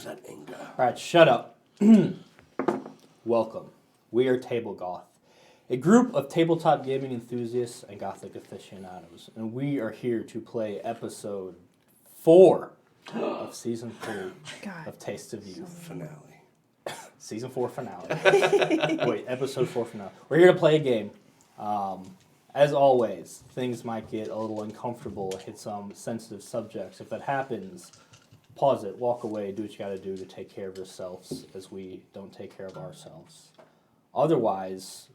use that anger. All right, shut up. Welcome. We are Table Goth, a group of tabletop gaming enthusiasts and gothic aficionados, and we are here to play episode 4 of season 3 of Taste of Youth. Finale. Season 4 finale. Wait, episode 4 finale. We're here to play a game. As always, things might get a little uncomfortable, hit some sensitive subjects. If that happens, pause it, walk away, do what you gotta do to take care of yourselves as we don't take care of ourselves. Otherwise,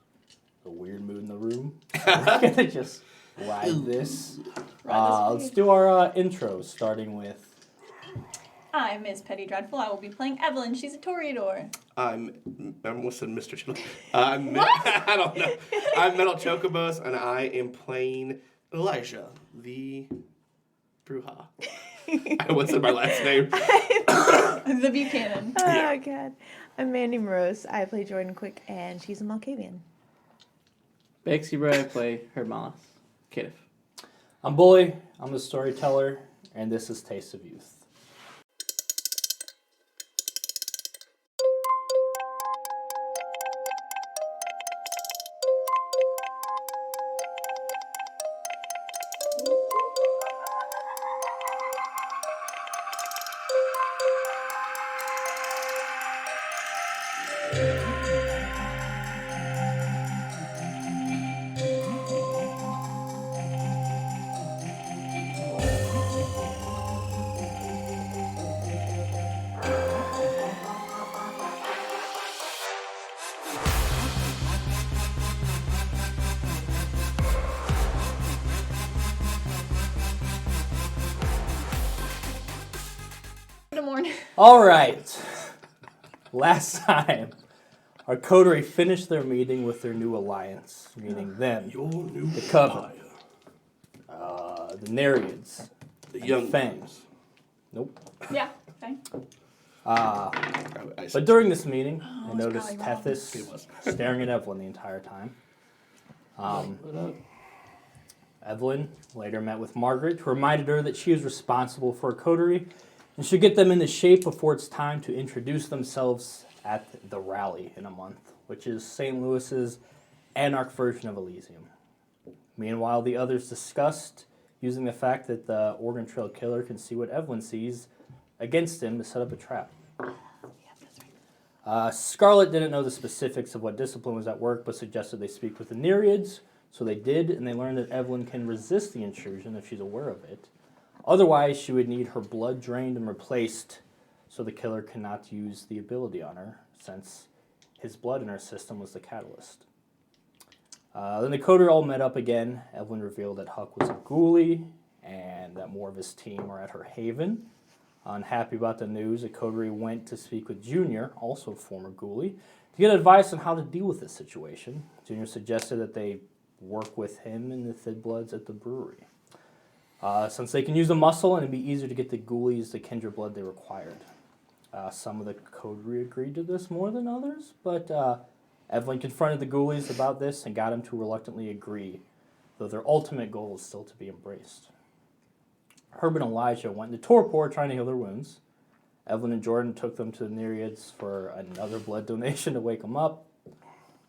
a weird mood in the room. We're gonna just ride this. Let's do our intros, starting with... I'm Ms. Petty Dreadful. I will be playing Evelyn. She's a Toreador. I almost said Mr. Chittle. I don't know. I'm Metal Chocobos, and I am playing Elijah, the Bruja. What's my last name? The Buchanan. Oh, God. I'm Mandy Morose. I play Jordan Quick, and she's a Malkavian. Bexy Bray, I play Hermalis. Kidif. I'm Bully, I'm the storyteller, and this is Taste of Youth. Good morning. All right. Last time, our coterie finished their meeting with their new alliance, meaning them, the Coven, the Nereids, The young Fangs. Nope. Yeah, okay. But during this meeting, I it's noticed probably wrong. Tethys staring at Evelyn the entire time. Evelyn later met with Margaret, who reminded her that she is responsible for a coterie and should get them into shape before it's time to introduce themselves at the rally in a month, which is St. Louis's Anarch version of Elysium. Meanwhile, the others discussed using the fact that the Oregon Trail killer can see what Evelyn sees against him to set up a trap. Scarlet didn't know the specifics of what discipline was at work, but suggested they speak with the Nereids, so they did, and they learned that Evelyn can resist the intrusion if she's aware of it. Otherwise, she would need her blood drained and replaced so the killer cannot use the ability on her, since his blood in her system was the catalyst. Then the coterie all met up again. Evelyn revealed that Huck was a ghoulie, and that more of his team are at her haven. Unhappy about the news, the coterie went to speak with Junior, also a former ghoulie, to get advice on how to deal with this situation. Junior suggested that they work with him and the Thin Bloods at the brewery. Since they can use the muscle and it'd be easier to get the ghoulies the kindred blood they required. Some of the coterie agreed to this more than others, but Evelyn confronted the ghoulies about this and got them to reluctantly agree, though their ultimate goal is still to be embraced. Herb and Elijah went into torpor trying to heal their wounds. Evelyn and Jordan took them to the Nereids for another blood donation to wake them up.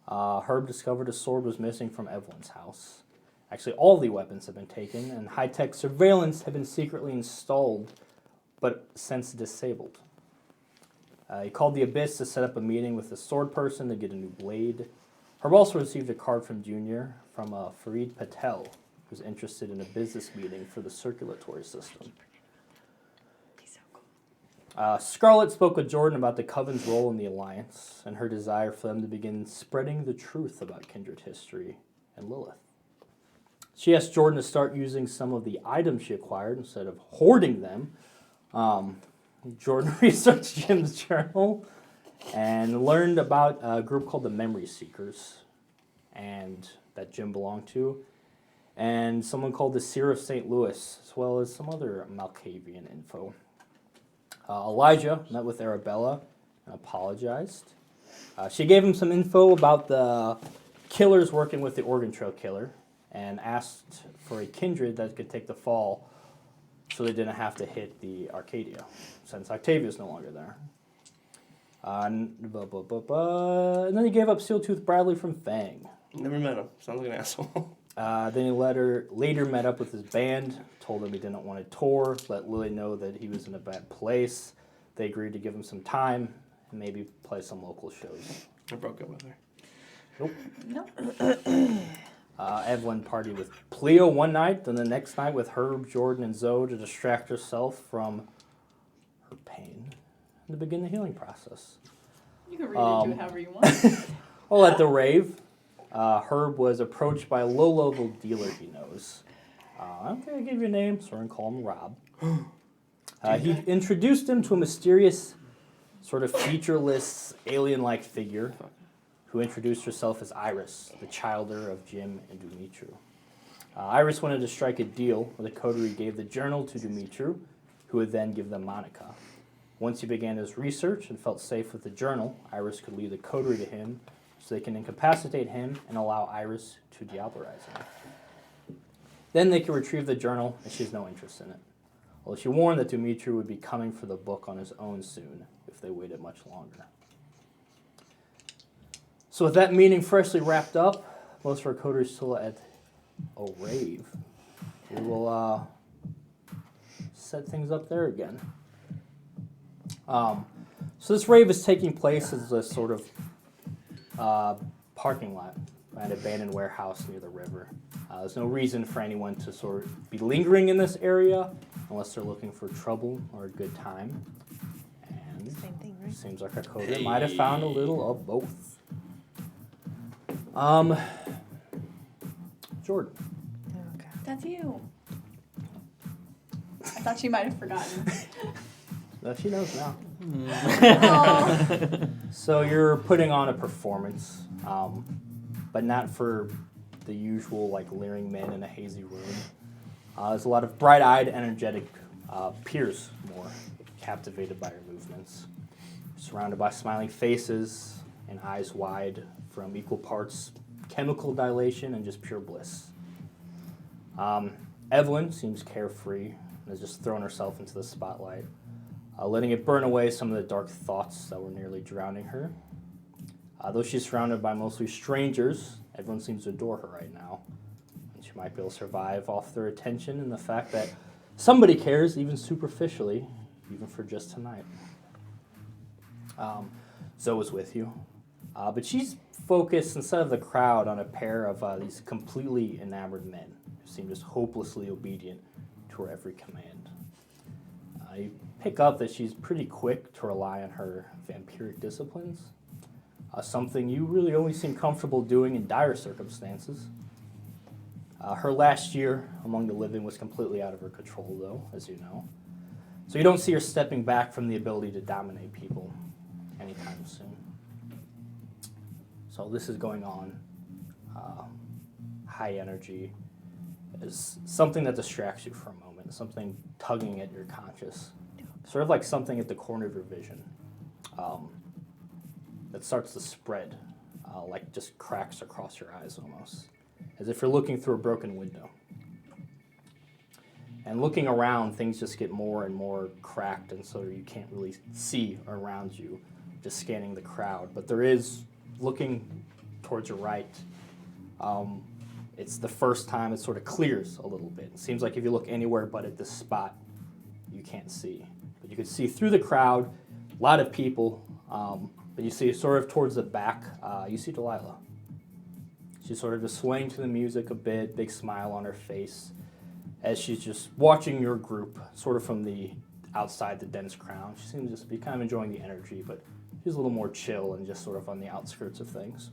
Herb discovered a sword was missing from Evelyn's house. Actually, all the weapons have been taken, and high-tech surveillance have been secretly installed, but since disabled. He called the Abyss to set up a meeting with the sword person to get a new blade. Herb also received a card from Junior from Farid Patel, who's interested in a business meeting for the circulatory system. Scarlet spoke with Jordan about the Coven's role in the Alliance and her desire for them to begin spreading the truth about kindred history and Lilith. She asked Jordan to start using some of the items she acquired instead of hoarding them. Jordan researched Jim's journal and learned about a group called the Memory Seekers, and that Jim belonged to, and someone called the Seer of St. Louis, as well as some other Malkavian info. Elijah met with Arabella and apologized. She gave him some info about the killers working with the Oregon Trail killer and asked for a kindred that could take the fall so they didn't have to hit the Arcadia, since Octavia's no longer there. And then he gave up Steeltooth Bradley from Fang. Never met him. Sounds like an asshole. Then he later met up with his band, told him he didn't want to tour, let Lily know that he was in a bad place. They agreed to give him some time and maybe play some local shows. I broke up with her. Nope. Nope. Evelyn partied with Pleo one night, then the next night with Herb, Jordan, and Zoe to distract herself from her pain and to begin the healing process. You can read it however you want. While at the rave, Herb was approached by a low-level dealer he knows. I don't think I gave you a name, so we're going to call him Rob. He introduced him to a mysterious, sort of featureless, alien-like figure who introduced herself as Iris, the childer of Jim and Dumitru. Iris wanted to strike a deal where the coterie gave the journal to Dumitru, who would then give them Monica. Once he began his research and felt safe with the journal, Iris could leave the coterie to him so they can incapacitate him and allow Iris to diablerize him. Then they could retrieve the journal, and she has no interest in it. Although she warned that Dumitru would be coming for the book on his own soon if they waited much longer. So with that meeting freshly wrapped up, most of our coterie is still at a rave. We will set things up there again. So this rave is taking place as a sort of parking lot at an abandoned warehouse near the river. There's no reason for anyone to sort of be lingering in this area unless they're looking for trouble or a good time. And Same thing, right? seems like our coterie might have found a little of both. Jordan. Oh, God. That's you. I thought she might have forgotten. No, she knows now. Oh. So you're putting on a performance, but not for the usual like leering men in a hazy room. There's a lot of bright-eyed, energetic peers more captivated by your movements. Surrounded by smiling faces and eyes wide from equal parts chemical dilation and just pure bliss. Evelyn seems carefree and has just thrown herself into the spotlight, letting it burn away some of the dark thoughts that were nearly drowning her. Though she's surrounded by mostly strangers, everyone seems to adore her right now. And she might be able to survive off their attention and the fact that somebody cares, even superficially, even for just tonight. Zoe's with you. But she's focused, instead of the crowd, on a pair of these completely enamored men who seem just hopelessly obedient to her every command. You pick up that she's pretty quick to rely on her vampiric disciplines, something you really only seem comfortable doing in dire circumstances. Her last year among the living was completely out of her control, though, as you know. So you don't see her stepping back from the ability to dominate people anytime soon. So this is going on. High energy is something that distracts you for a moment, something tugging at your conscious, sort of like something at the corner of your vision that starts to spread, like just cracks across your eyes almost, as if you're looking through a broken window. And looking around, things just get more and more cracked, and so you can't really see around you, just scanning the crowd. But there is, looking towards your right, it's the first time it sort of clears a little bit. It seems like if you look anywhere but at this spot, you can't see. But you can see through the crowd, a lot of people, but you see sort of towards the back, you see Delilah. She's sort of just swaying to the music a bit, big smile on her face, as she's just watching your group, sort of from the outside the dense crowd. She seems to just be kind of enjoying the energy, but she's a little more chill and just sort of on the outskirts of things.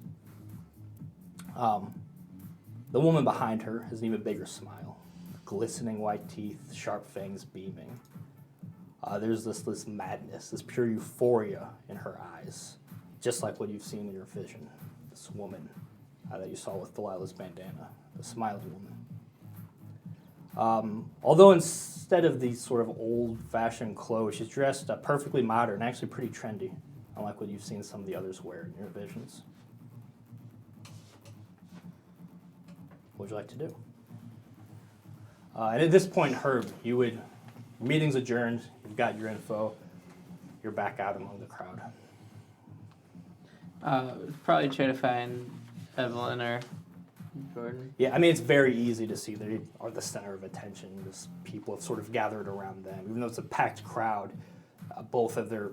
The woman behind her has an even bigger smile, glistening white teeth, sharp fangs beaming. There's this madness, this pure euphoria in her eyes, just like what you've seen in your vision. This woman that you saw with Delilah's bandana, the smiling woman. Although instead of these sort of old-fashioned clothes, she's dressed perfectly modern, actually pretty trendy, unlike what you've seen some of the others wear in your visions. What would you like to do? And at this point, Herb, meeting's adjourned, you've got your info, you're back out among the crowd. Probably try to find Evelyn or Jordan. Yeah, I mean, it's very easy to see they are the center of attention. Just people have sort of gathered around them. Even though it's a packed crowd, both of their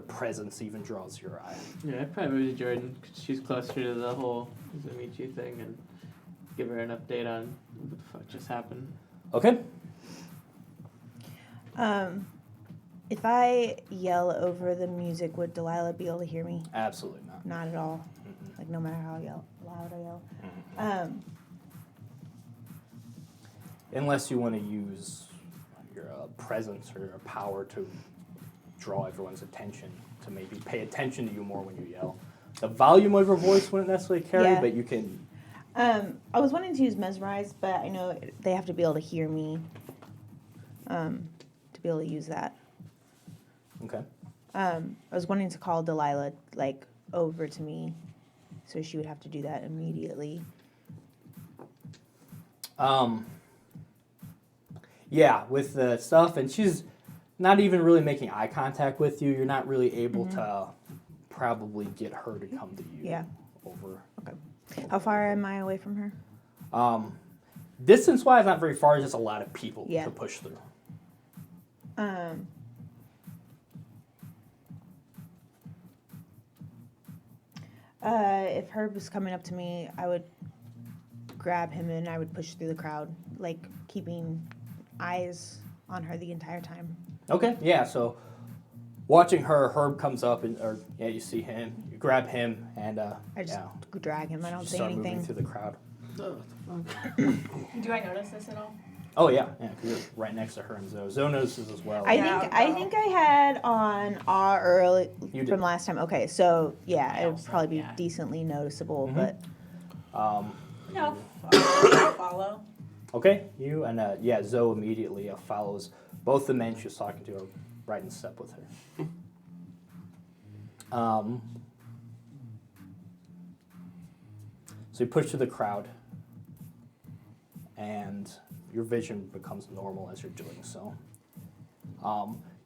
presence even draws your eye. Yeah, I'd probably move to Jordan 'cause she's closer to the whole Zamichi thing and give her an update on what the fuck just happened. Okay. If I yell over the music, would Delilah be able to hear me? Absolutely not. Not at all. Mm-mm. Like no matter how loud I yell. Mm-mm. Unless you want to use your presence or your power to draw everyone's attention, to maybe pay attention to you more when you yell. The volume of your voice wouldn't necessarily carry, Yeah. but you can. I was wanting to use mesmerize, but I know they have to be able to hear me. To be able to use that. Okay. I was wanting to call Delilah like over to me, so she would have to do that immediately. Yeah, with the stuff, and she's not even really making eye contact with you. You're not really able to probably get her to come to you. Yeah. Over. How far am I away from her? Distance-wise, not very far. Just a lot of people Yeah. to push through. If Herb was coming up to me, I would grab him and I would push through the crowd, like keeping eyes on her the entire time. Okay. Yeah. So, watching her, Herb comes up, and you see him. You grab him, and I just drag him. I don't just say start moving anything. through the crowd. Do I notice this at all? Oh yeah, yeah. 'Cause you're right next to her and Zoe. Zoe notices as well. Yeah, I think I had on our early You did. from last time. Okay, so yeah, I it would also- probably be yeah. decently noticeable, Mhm. but No. I'll follow. Okay, you and Zoe immediately follows both the men she was talking to are right in step with her. So you push through the crowd, and your vision becomes normal as you're doing so.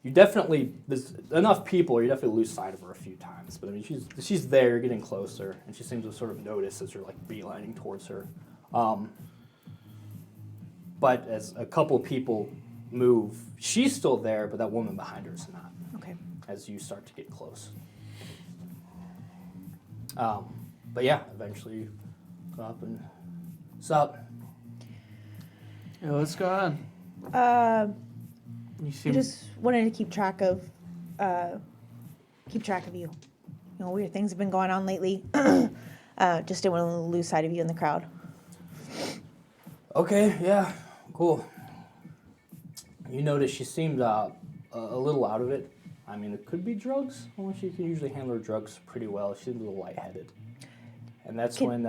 You definitely, there's enough people, you definitely lose sight of her a few times, but I mean, she's there, you're getting closer, and she seems to sort of notice as you're like beelining towards her. But as a couple of people move, she's still there, but that woman behind her is not, okay. as you start to get close. But yeah, eventually you go up and, what's up? Hey, what's going on? You I seem just wanted to keep track of you. You know, weird things have been going on lately. Just didn't want to lose sight of you in the crowd. Okay, yeah, cool. You notice she seemed a little out of it. I mean, it could be drugs. Well, she can usually handle her drugs pretty well. She seemed a little lightheaded. And that's when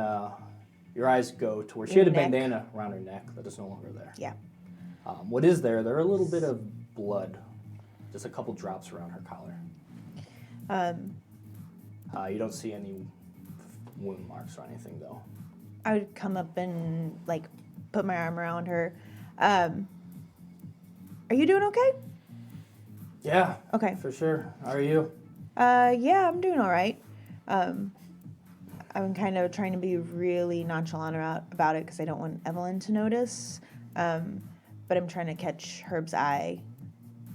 your eyes go to where she had a Neck. bandana around her neck that is no longer there. Yeah. What is there? There are a little bit of blood, just a couple drops around her collar. You don't see any wound marks or anything, though. I would come up and like put my arm around her. Are you doing okay? Yeah, Okay. for sure. How are you? Yeah, I'm doing all right. I'm kind of trying to be really nonchalant about it because I don't want Evelyn to notice. But I'm trying to catch Herb's eye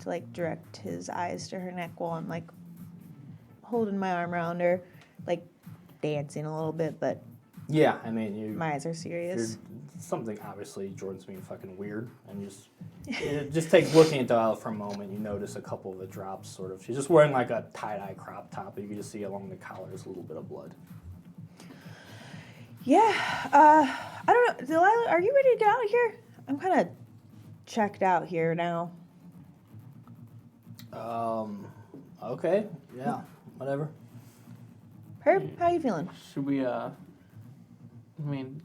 to like direct his eyes to her neck while I'm like holding my arm around her, like dancing a little bit, but Yeah, I mean, my eyes are serious. something obviously Jordan's being fucking weird, and it just takes looking at Delilah for a moment. You notice a couple of the drops, sort of. She's just wearing like a tie-dye crop top, but you can just see along the collar is a little bit of blood. Yeah, I don't know. Delilah, are you ready to get out of here? I'm kind of checked out here now. Okay, yeah, whatever. Herb, how you feeling? should we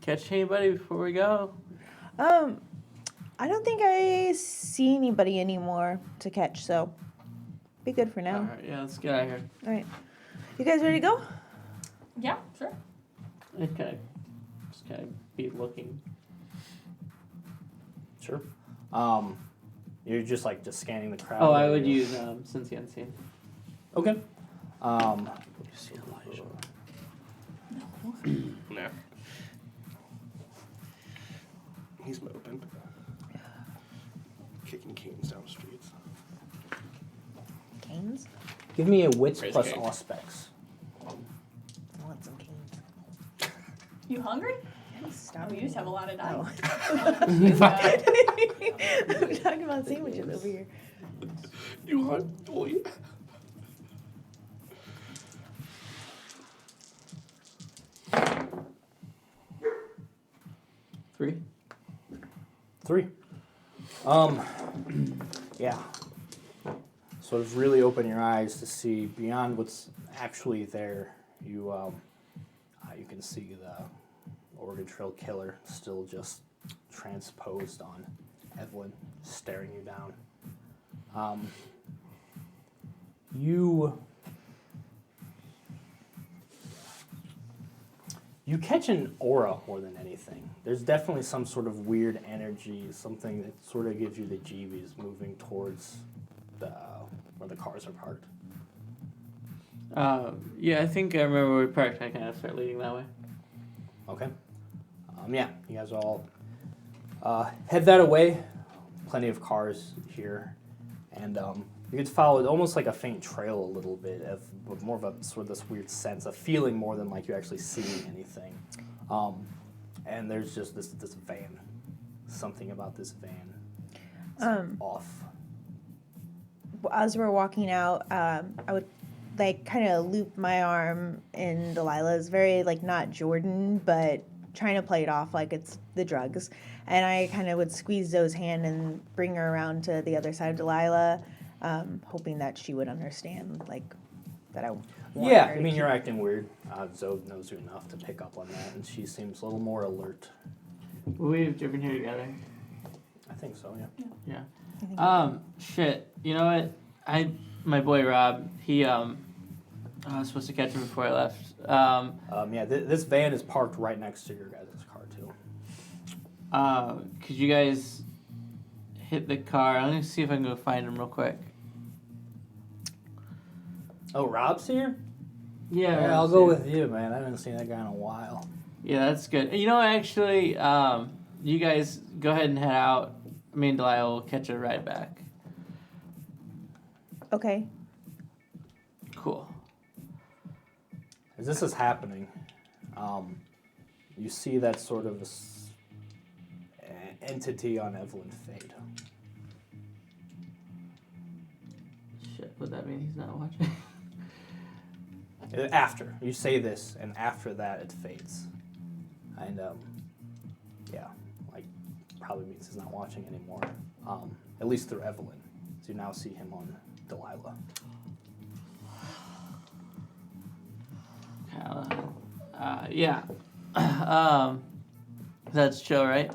catch anybody before we go? I don't think I see anybody anymore to catch, so be good for now. All right, yeah, let's get out of here. All right. You guys ready to go? Yeah, sure. Just kind of be looking. Sure. You're just scanning the crowd. Oh, I would use Since the Unseen. Okay. Let me see Elijah. Nah. He's moping. Kicking canes down the streets. Canes? Give me a wits Raise plus cane. auspex. I want some canes. You hungry? Stop. Oh, you just have a lot of Oh. dice. We're talking about sandwiches over here. You want boy? Three. 3. Yeah. Sort of really open your eyes to see beyond what's actually there. You can see the Oregon Trail killer still just transposed on Evelyn, staring you down. You catch an aura more than anything. There's definitely some sort of weird energy, something that sort of gives you the jeebies moving towards where the cars are parked. Yeah, I think I remember where we parked. I kind of start leading that way. Okay. Yeah, you guys all head that away. Plenty of cars here, and you get to follow it almost like a faint trail a little bit, but more of a sort of this weird sense, a feeling more than like you're actually seeing anything. And there's just this van. Something about this van. It's off. As we're walking out, I would like kind of loop my arm in Delilah's, very like not Jordan, but trying to play it off like it's the drugs. And I kind of would squeeze Zoe's hand and bring her around to the other side of Delilah, hoping that she would understand like that I want Yeah, her I to mean, keep- you're acting weird. Zoe knows you enough to pick up on that, and she seems a little more alert. We've driven here together. I think so, yeah. Yeah. I think Shit. You know what? My boy Rob, he I was supposed to catch him before I left. Yeah, this van is parked right next to your guys' car, too. Could you guys hit the car? Let me see if I can go find him real quick. Oh, Rob's here? Yeah, Yeah, I'll Rob's go here. with you, man. I haven't seen that guy in a while. Yeah, that's good. You know, actually, you guys go ahead and head out. Me and Delilah will catch a ride back. Okay. Cool. As this is happening, you see that sort of entity on Evelyn fade. Shit, would that mean he's not watching? After you say this, and after that, it fades, and yeah, like probably means he's not watching anymore. At least through Evelyn, so you now see him on Delilah. Yeah. That's chill, right?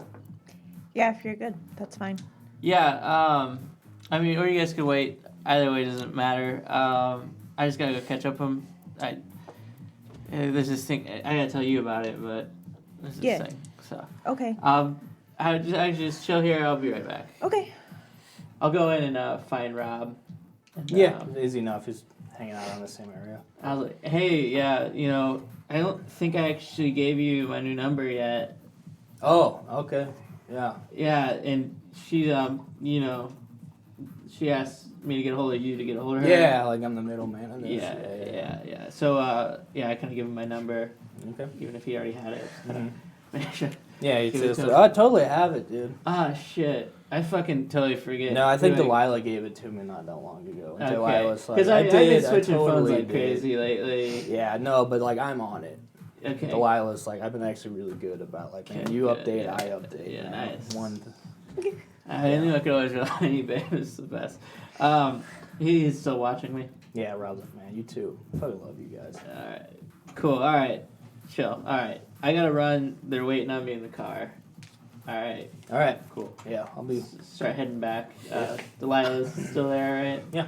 Yeah, if you're good, that's fine. Yeah. I mean, or you guys could wait. Either way doesn't matter. I just gotta go catch up with him. There's this thing. I gotta tell you about it, but there's this Yeah. thing. So. Okay. I just chill here. I'll be right back. Okay. I'll go in and find Rob. And, Yeah, easy enough. He's hanging out on the same area. I was like, hey, yeah, you know, I don't think I actually gave you my new number yet. Oh, okay. Yeah. Yeah, and she, you know, she asked me to get a hold of you to get a hold of her. Yeah, like I'm the middleman in this. Yeah. So, I kind of give him my number, Okay. even if he already had it. Mhm. Make sure. Yeah, he Give it says, to him. I totally have it, dude. Ah, shit. I fucking totally forget. No, I think Like, Delilah gave it to me not that long ago. And Okay. Delilah's like, Because I I've did, been I switching phones totally like did. crazy lately. Yeah, no, but like I'm on it. Okay. Delilah's like, I've been actually really good about like, man, Okay, you good, update, yeah. I update. Yeah, man. nice. One. I knew I could always rely on you, babe. It's the best. He's still watching me. Yeah, Rob's like, man, you too. I fucking love you guys. Alright. Cool. Alright. Chill. Alright. I gotta run. They're waiting on me in the car. Alright. All right, Cool. yeah, I'll be. Start heading back. Delilah's still there, right? Yeah.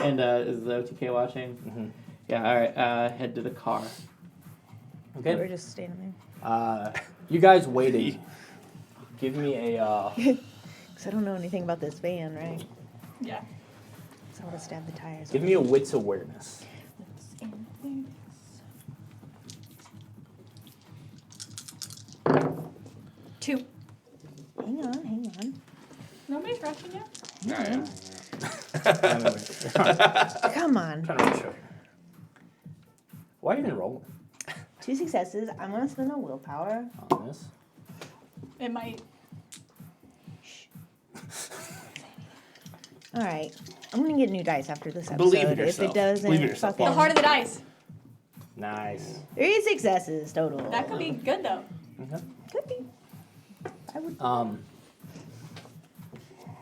And is the OTK watching? Mm-hmm. Yeah, alright. Head to the car. We're Okay. just standing You guys waiting. Give me a. there. Because I don't know anything about this van, right? Yeah. So I want to stab the tires. Give me a wits awareness. Hang on. Nobody's rushing you? I am. Come on. Trying to show here. Why are you even rolling 2 successes. I'm gonna spend a willpower. on this? It might. All right. I'm gonna get new dice after this episode. Believe in If yourself. it doesn't, Believe in yourself. The fucking heart of the dice. Nice. 3 successes total. That could be good though. Okay. Could be. I would.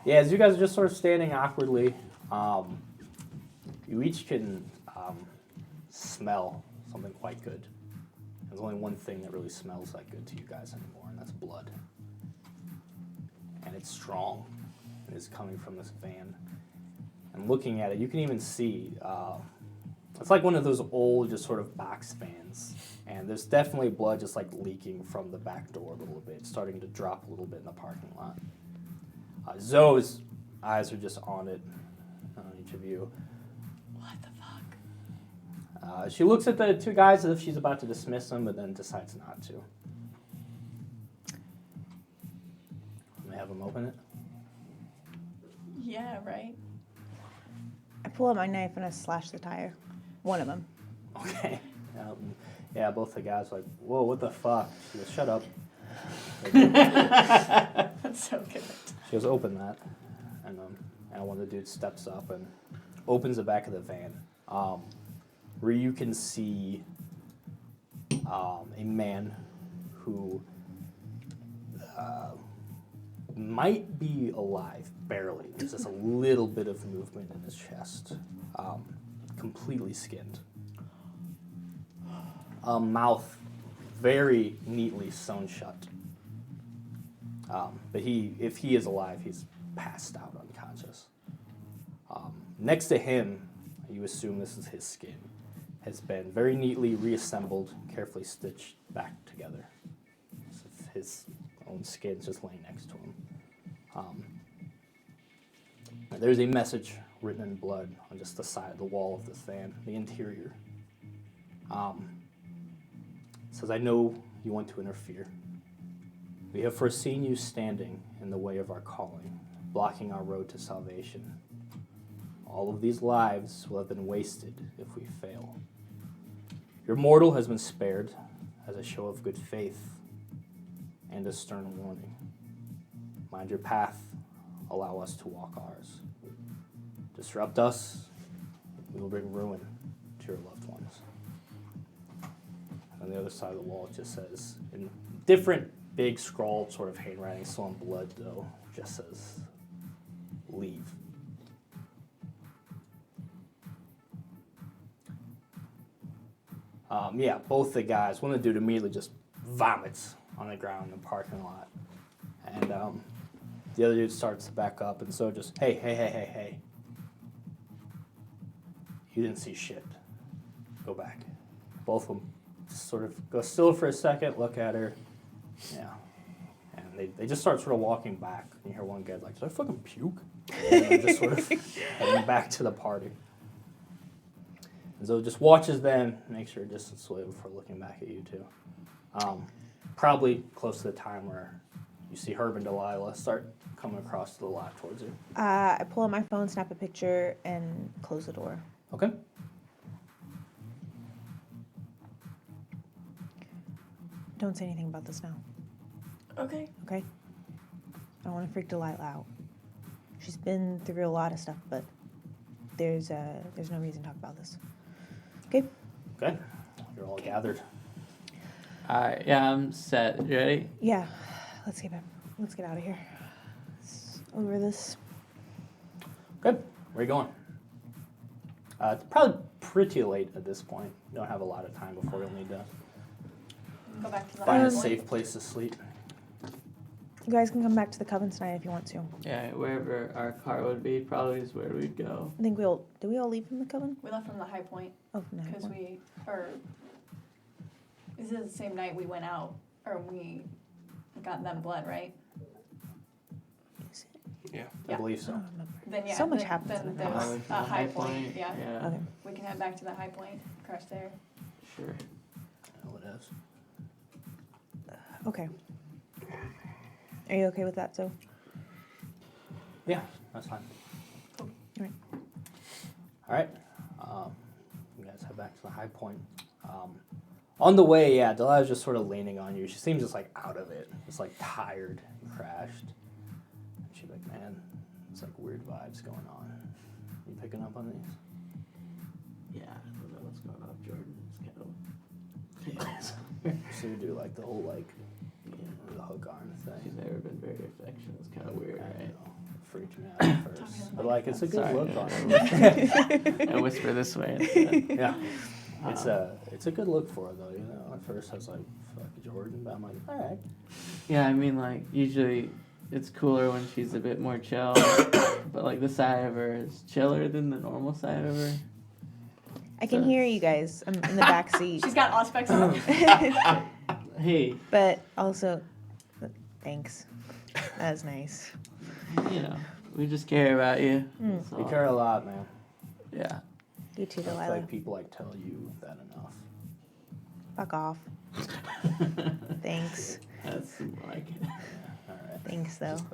Yeah, as you guys are just sort of standing awkwardly, you each can smell something quite good. There's only one thing that really smells that good to you guys anymore, and that's blood. And it's strong, and it's coming from this van. And looking at it, you can even see, it's like one of those old, just sort of box fans. And there's definitely blood just like leaking from the back door a little bit, starting to drop a little bit in the parking lot. Zoe's eyes are just on it, on each of you. What the fuck? She looks at the 2 guys as if she's about to dismiss them, but then decides not to. May I have them open it? Yeah, right. I pull out my knife and I slash the tire. One of them. Okay. Yeah, both the guys are like, whoa, what the fuck? She goes, shut up. That's so good. She goes, open that. And one of the dudes steps up and opens the back of the van. Where you can see a man who might be alive, barely. There's just a little bit of movement in his chest. Completely skinned. Mouth very neatly sewn shut. But if he is alive, he's passed out unconscious. Next to him, you assume this is his skin, has been very neatly reassembled, carefully stitched back together. As if his own skin's just laying next to him. There's a message written in blood on just the side of the wall of this van, the interior. It says, I know you want to interfere. We have foreseen you standing in the way of our calling, blocking our road to salvation. All of these lives will have been wasted if we fail. Your mortal has been spared as a show of good faith and a stern warning. Mind your path, allow us to walk ours. Disrupt us, we will bring ruin to your loved ones. On the other side of the wall, it just says, in different big scrawled sort of handwriting, still in blood though, just says, leave. Yeah, both the guys, one of the dude immediately just vomits on the ground in the parking lot. And the other dude starts to back up, and so just, hey. You didn't see shit. Go back. Both of them sort of go still for a second, look at her. Yeah. And they just start sort of walking back. And you hear one guy like, did I fucking puke? And they're just sort of heading back to the party. And so just watches them, makes sure distance away before looking back at you too. Probably close to the time where you see Herb and Delilah start coming across the lot towards you. I pull out my phone, snap a picture, and close the door. Okay. Don't say anything about this now, Okay. okay? I don't want to freak Delilah out. She's been through a lot of stuff, but there's no reason to talk about this. Okay? Okay. You're all gathered. Alright, yeah, I'm set. You ready? Yeah. Let's get out of here. It's over this. Good. Where are you going? It's probably pretty late at this point. You don't have a lot of time before you'll need to Go back to the find a high point. safe place to sleep. You guys can come back to the Coven tonight if you want to. Yeah, wherever our car would be probably is where we'd go. I think did we all leave from the Coven? We left from the high point Oh, no. because this is the same night we went out, or we got them blood, right? Is it? Yeah. I believe so. I don't remember. Then yeah. So much then, happens Then in that there's Probably a from the high point. Yeah. Yeah, Okay. We can head back to the high point. Crash there. sure. I know it is. Okay. Are you okay with that? So, Yeah, that's fine. Alright. All right. You guys head back to the high point. On the way, yeah, Delilah's just sort of leaning on you. She seems just like out of it, just like tired and crashed. And she's like, man, it's like weird vibes going on. You picking up on these? Yeah, I don't know what's going on, Jordan. It's kind of. So you do like the whole like Yeah. the hook arm thing. She's never been very affectionate. It's kind of weird, I right? know. It freaked me out at first. But like it's a good Sorry, look yeah. on her. I whisper this way instead. Yeah. It's a good look for her though, you know. At first I was like, fuck Jordan, but I'm like, alright. Yeah, I mean, like, usually it's cooler when she's a bit more chill, but, like, the side of her is chiller than the normal side of her. I can hear you guys. I'm in the back seat. She's got aspects on. Hey, But also, thanks. That was nice. you know, we just care about you. That's You all. care a lot, man. Yeah. You too, I feel Delilah. like people like tell you that enough. Fuck off. Thanks. That's like it. Alright. Thanks, though. Just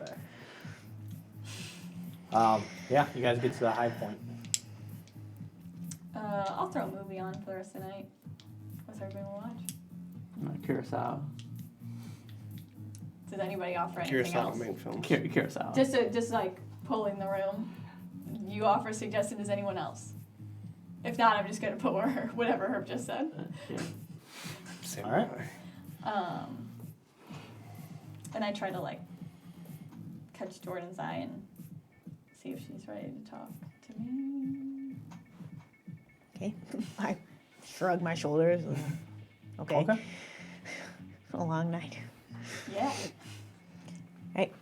back. Yeah, you guys get to the high point. I'll throw a movie on for the rest of the night. What's everybody want to watch? Curacao. Does anybody offer anything Kurosawa else? main films. Curacao. Just like pulling the room. You offer a suggestion. Does anyone else? If not, I'm just gonna put whatever Herb just said. Yeah. Same Alright. guy. And I try to like catch Jordan's eye and see if she's ready to talk to me. Okay. I shrug my shoulders. Okay. Okay. A long night. Yeah. Right.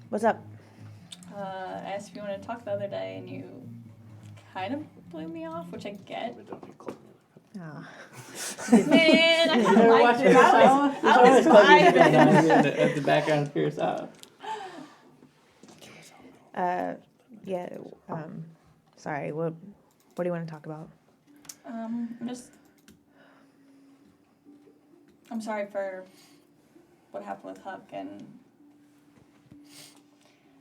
What's up? I asked if you wanted to talk the other day, and you kind of blew me off, which I get. Ah. Man, I kind of Never liked watched it. I was vibing. At the background of Curacao. Yeah. Sorry. What do you want to talk about? I'm sorry for what happened with Huck, and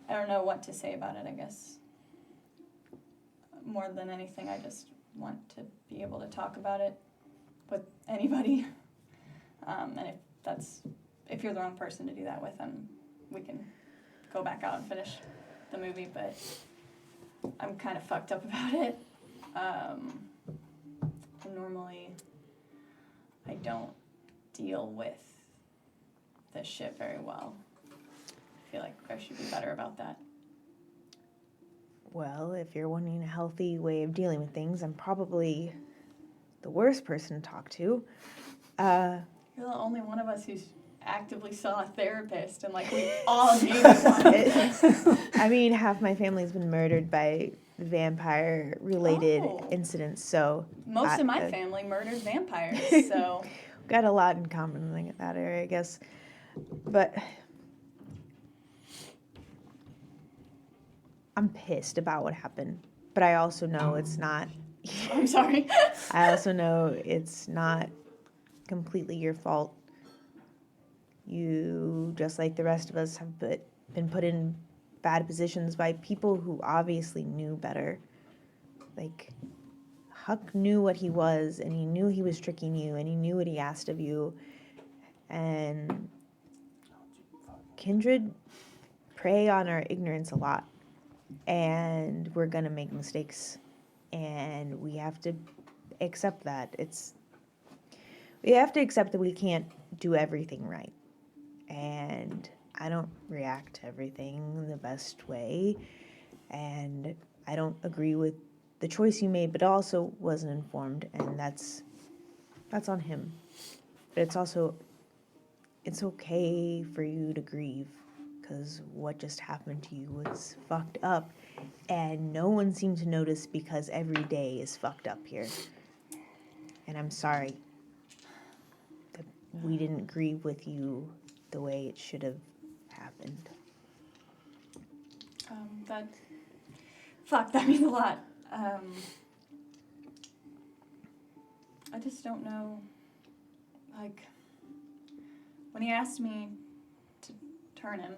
I don't know what to say about it, I guess. More than anything, I just want to be able to talk about it with anybody. And if you're the wrong person to do that with, then we can go back out and finish the movie, but I'm kind of fucked up about it. Normally, I don't deal with this shit very well. I feel like I should be better about that. Well, if you're wanting a healthy way of dealing with things, I'm probably the worst person to talk to. You're the only one of us who's actively saw a therapist, and like we all need one. I mean, half my family's been murdered by vampire-related Oh. incidents, so Most of my family murdered vampires, so got a lot in common in that area, I guess. But I'm pissed about what happened. But I also know it's not. I'm sorry. I also know it's not completely your fault. You, just like the rest of us, have been put in bad positions by people who obviously knew better. Like, Huck knew what he was, and he knew he was tricking you, and he knew what he asked of you. And Kindred prey on our ignorance a lot. And we're gonna make mistakes. And we have to accept that. We have to accept that we can't do everything right. And I don't react to everything the best way. And I don't agree with the choice you made, but also wasn't informed. And that's on him. But it's okay for you to grieve, because what just happened to you was fucked up. And no one seemed to notice because every day is fucked up here. And I'm sorry that we didn't grieve with you the way it should have happened. That means a lot. I just don't know, like, when he asked me turn him.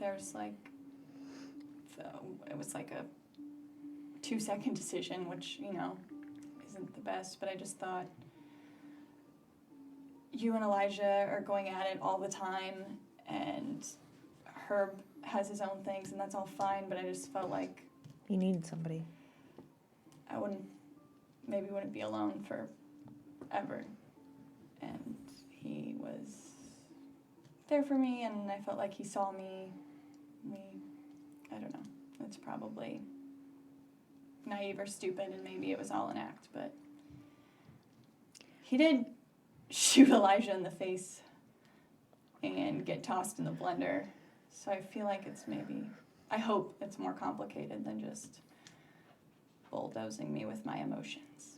There's like, it was like a 2-second decision, which, you know, isn't the best, but I just thought, you and Elijah are going at it all the time, and Herb has his own things, and that's all fine, but I just felt like You needed somebody. I wouldn't be alone forever. And he was there for me, and I felt like he saw me. I don't know. It's probably naive or stupid, and maybe it was all an act, but he did shoot Elijah in the face and get tossed in the blender. So I feel like I hope it's more complicated than just bulldozing me with my emotions.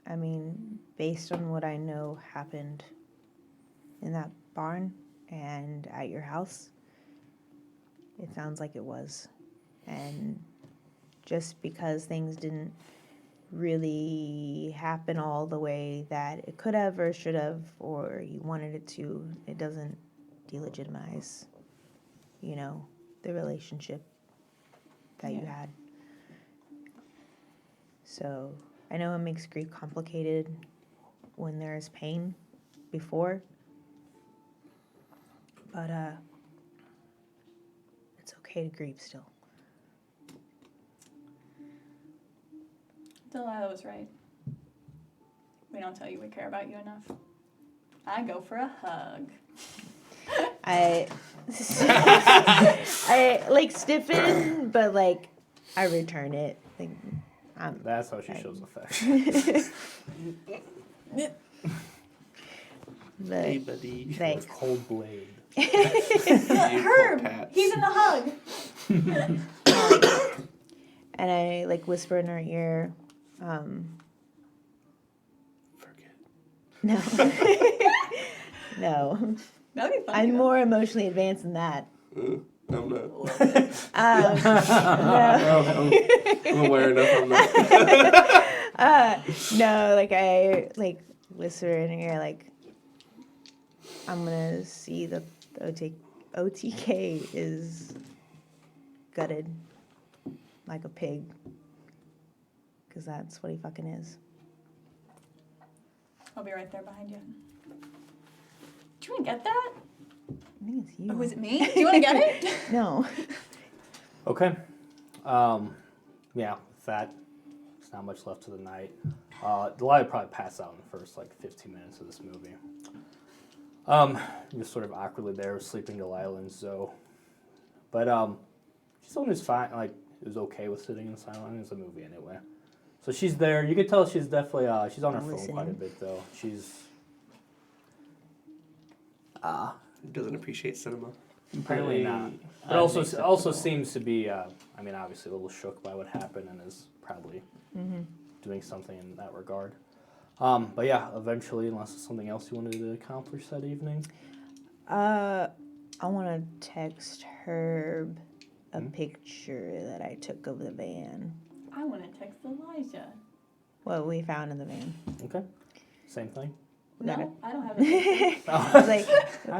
I mean, based on what I know happened in that barn and at your house, it sounds like it was. And just because things didn't really happen all the way that it could have or should have or you wanted it to, it doesn't delegitimize, you know, the relationship that you had. So I know it makes grief complicated when there's pain before, but it's okay to grieve still. Delilah was right. We don't tell you we care about you enough. I go for a hug. I like stiffen, but like I return it. Like, That's how she shows affection. Hey, but buddy. like Cold blade. Herb! He's in the hug! and I like whisper in her ear, Forget. no. No. That'd be fun. I'm more emotionally advanced than that. I'm not. No. I'm aware enough. I'm not. No, like I like whisper in her ear, like I'm gonna see the OTK is gutted like a pig, because that's what he fucking is. I'll be right there behind you. Do you want to get that? I think it's you. Oh, is it me? Do you want to get it? No. Okay. Yeah, with that, there's not much left to the night. Delilah probably passed out in the first, 15 minutes of this movie. Just sort of awkwardly there, sleeping Delilah and Zoe. But, she's the one who's fine, is okay with sitting in silence. It's a movie anyway. So she's there. You can tell she's definitely, she's on her phone quite a bit, though. She's, Doesn't appreciate cinema. apparently not. But also seems to be, obviously a little shook by what happened and is probably doing something in that regard. But yeah, eventually, unless there's something else you wanted to accomplish that evening. I want to text Herb a picture that I took of the van. I want to text Elijah. What we found in the van. Okay. Same thing. No, I don't have it. I was like,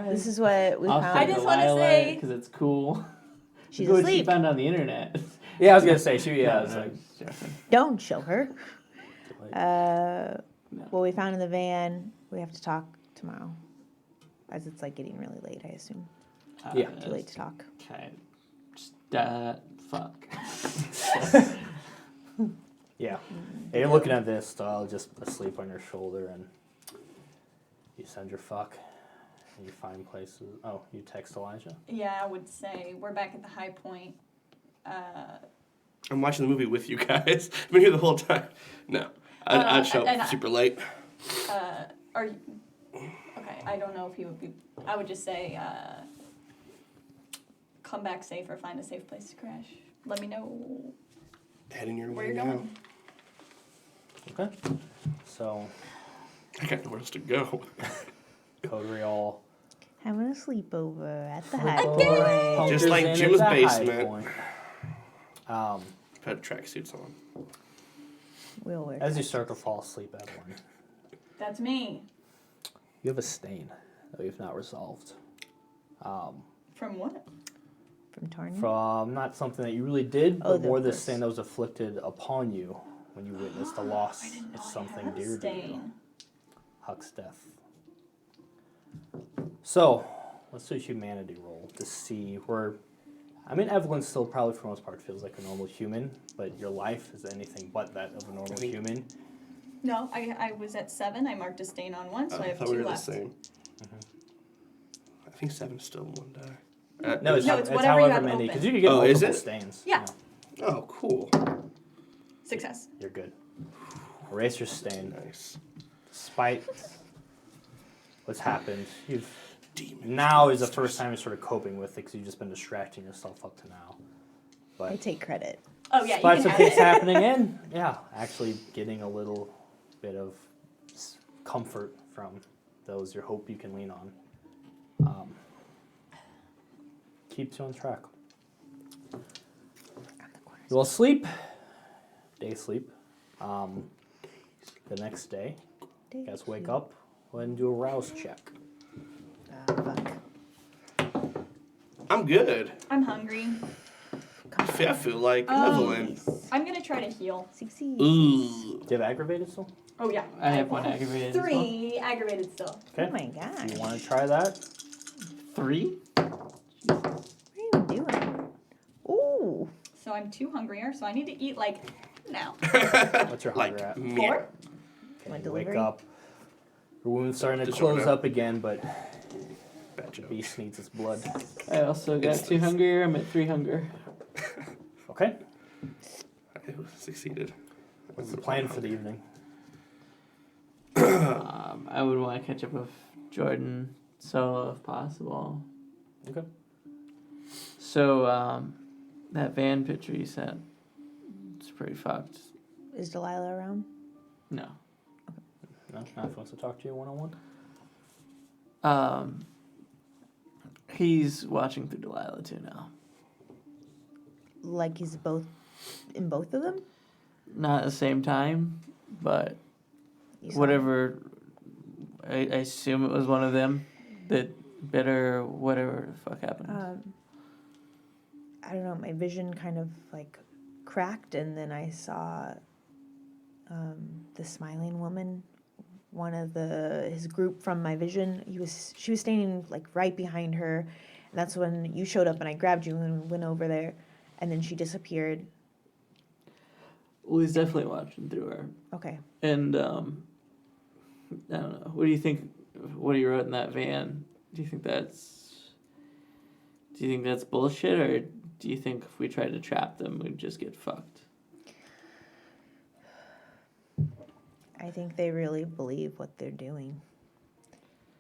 this is what we found. I just wanna say- because it's cool. She's Look what she asleep. found on the internet. Yeah, I was gonna say Don't show her. No. What we found in the van, we have to talk tomorrow. As it's getting really late, I assume. Yeah. Too late to talk. Okay. Just, fuck. Yeah. And you're looking at this, just asleep on your shoulder, and you send your fuck, and you find places. Oh, you text Elijah? Yeah, I would say we're back at the high point. I'm watching the movie with you guys. I've been here the whole time. No. I'd show up super late. Are you, okay, I don't know if he would be, I would just say, come back safe or find a safe place to crash. Let me know Heading your where way you're now. going. Okay. So, I got nowhere else to go. coterie all Having a sleepover at the flip high over, point. hunkers Just like in at Jim's the high basement. point. Put tracksuits on. We'll wear As you tracksuits. start to fall asleep, Evelyn, That's me. You have a stain that we've not resolved. From what? From Tarny? From not something that you really did, Oh, but the more the purse. stain that was afflicted upon you when you witnessed the loss I didn't know of I something had a dear to you. stain. Huck's death. So, let's do a humanity roll to see where. I mean, Evelyn still probably for the most part feels like a normal human, but your life is anything but that of a normal human. No, I was at 7. I marked a stain on one, so I have thought 2 we were left. the same. I think 7's still 1 die. No, it's whatever you however have many, open. because you can get Oh, is multiple it? stains. Yeah. Oh, cool. Success. You're good. Erase your stain. Nice. Despite what's happened, you've Demons. now is the first time you're sort of coping with it because you've just been distracting yourself up to now. I But take credit. Oh yeah, despite you some can have things it. happening in, yeah, actually getting a little bit of comfort from those you hope you can lean on. Keeps you on track. You will sleep, day sleep. The next day, you guys wake up, go ahead and do a rouse check. Fuck. I'm good. I'm hungry. I feel like Evelyn. I'm gonna try to heal. Succeed. Ooh. Do you have aggravated still? Oh yeah. I have 1 aggravated. as well. 3 aggravated still. Okay. Oh my Do god. you want to try that? 3? What are you doing? Ooh. So I'm 2 hungrier, so I need to eat like now. What's your hunger Like at? me. 4? Okay, Want you wake delivery? up. Your wound's starting to Disorder. close up again, but Bad the joke. beast needs its blood. I also got 2 hungrier. I'm at 3 hunger. Okay. I succeeded. What's the plan for the evening? I would want to catch up with Jordan solo if possible. Okay. So, that van picture you sent, it's pretty fucked. Is Delilah around? No. No, not if he wants to talk to you one-on-one. He's watching through Delilah too now. Like he's both in both of them? Not at the same time, but You saw whatever. I assume it was one of them that bit her, or whatever the fuck happened. I don't know, my vision kind of like cracked, and then I saw the smiling woman, one of his group from my vision. She was standing like right behind her, and that's when you showed up and I grabbed you and went over there, and then she disappeared. Well, he's definitely watching through her. Okay. And, I don't know. What do you think? What he wrote in that van? Do you think that's bullshit, or do you think if we tried to trap them, we'd just get fucked? I think they really believe what they're doing.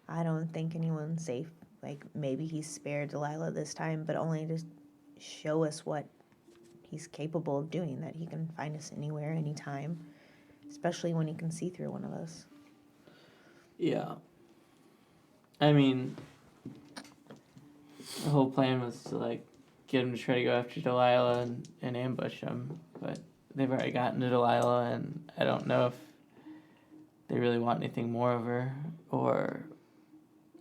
I don't think anyone's safe. Like, maybe he spared Delilah this time, but only to show us what he's capable of doing, that he can find us anywhere, anytime, especially when he can see through one of us. Yeah. I mean, the whole plan was to, like, get him to try to go after Delilah and ambush him, but they've already gotten to Delilah, and I don't know if they really want anything more of her, or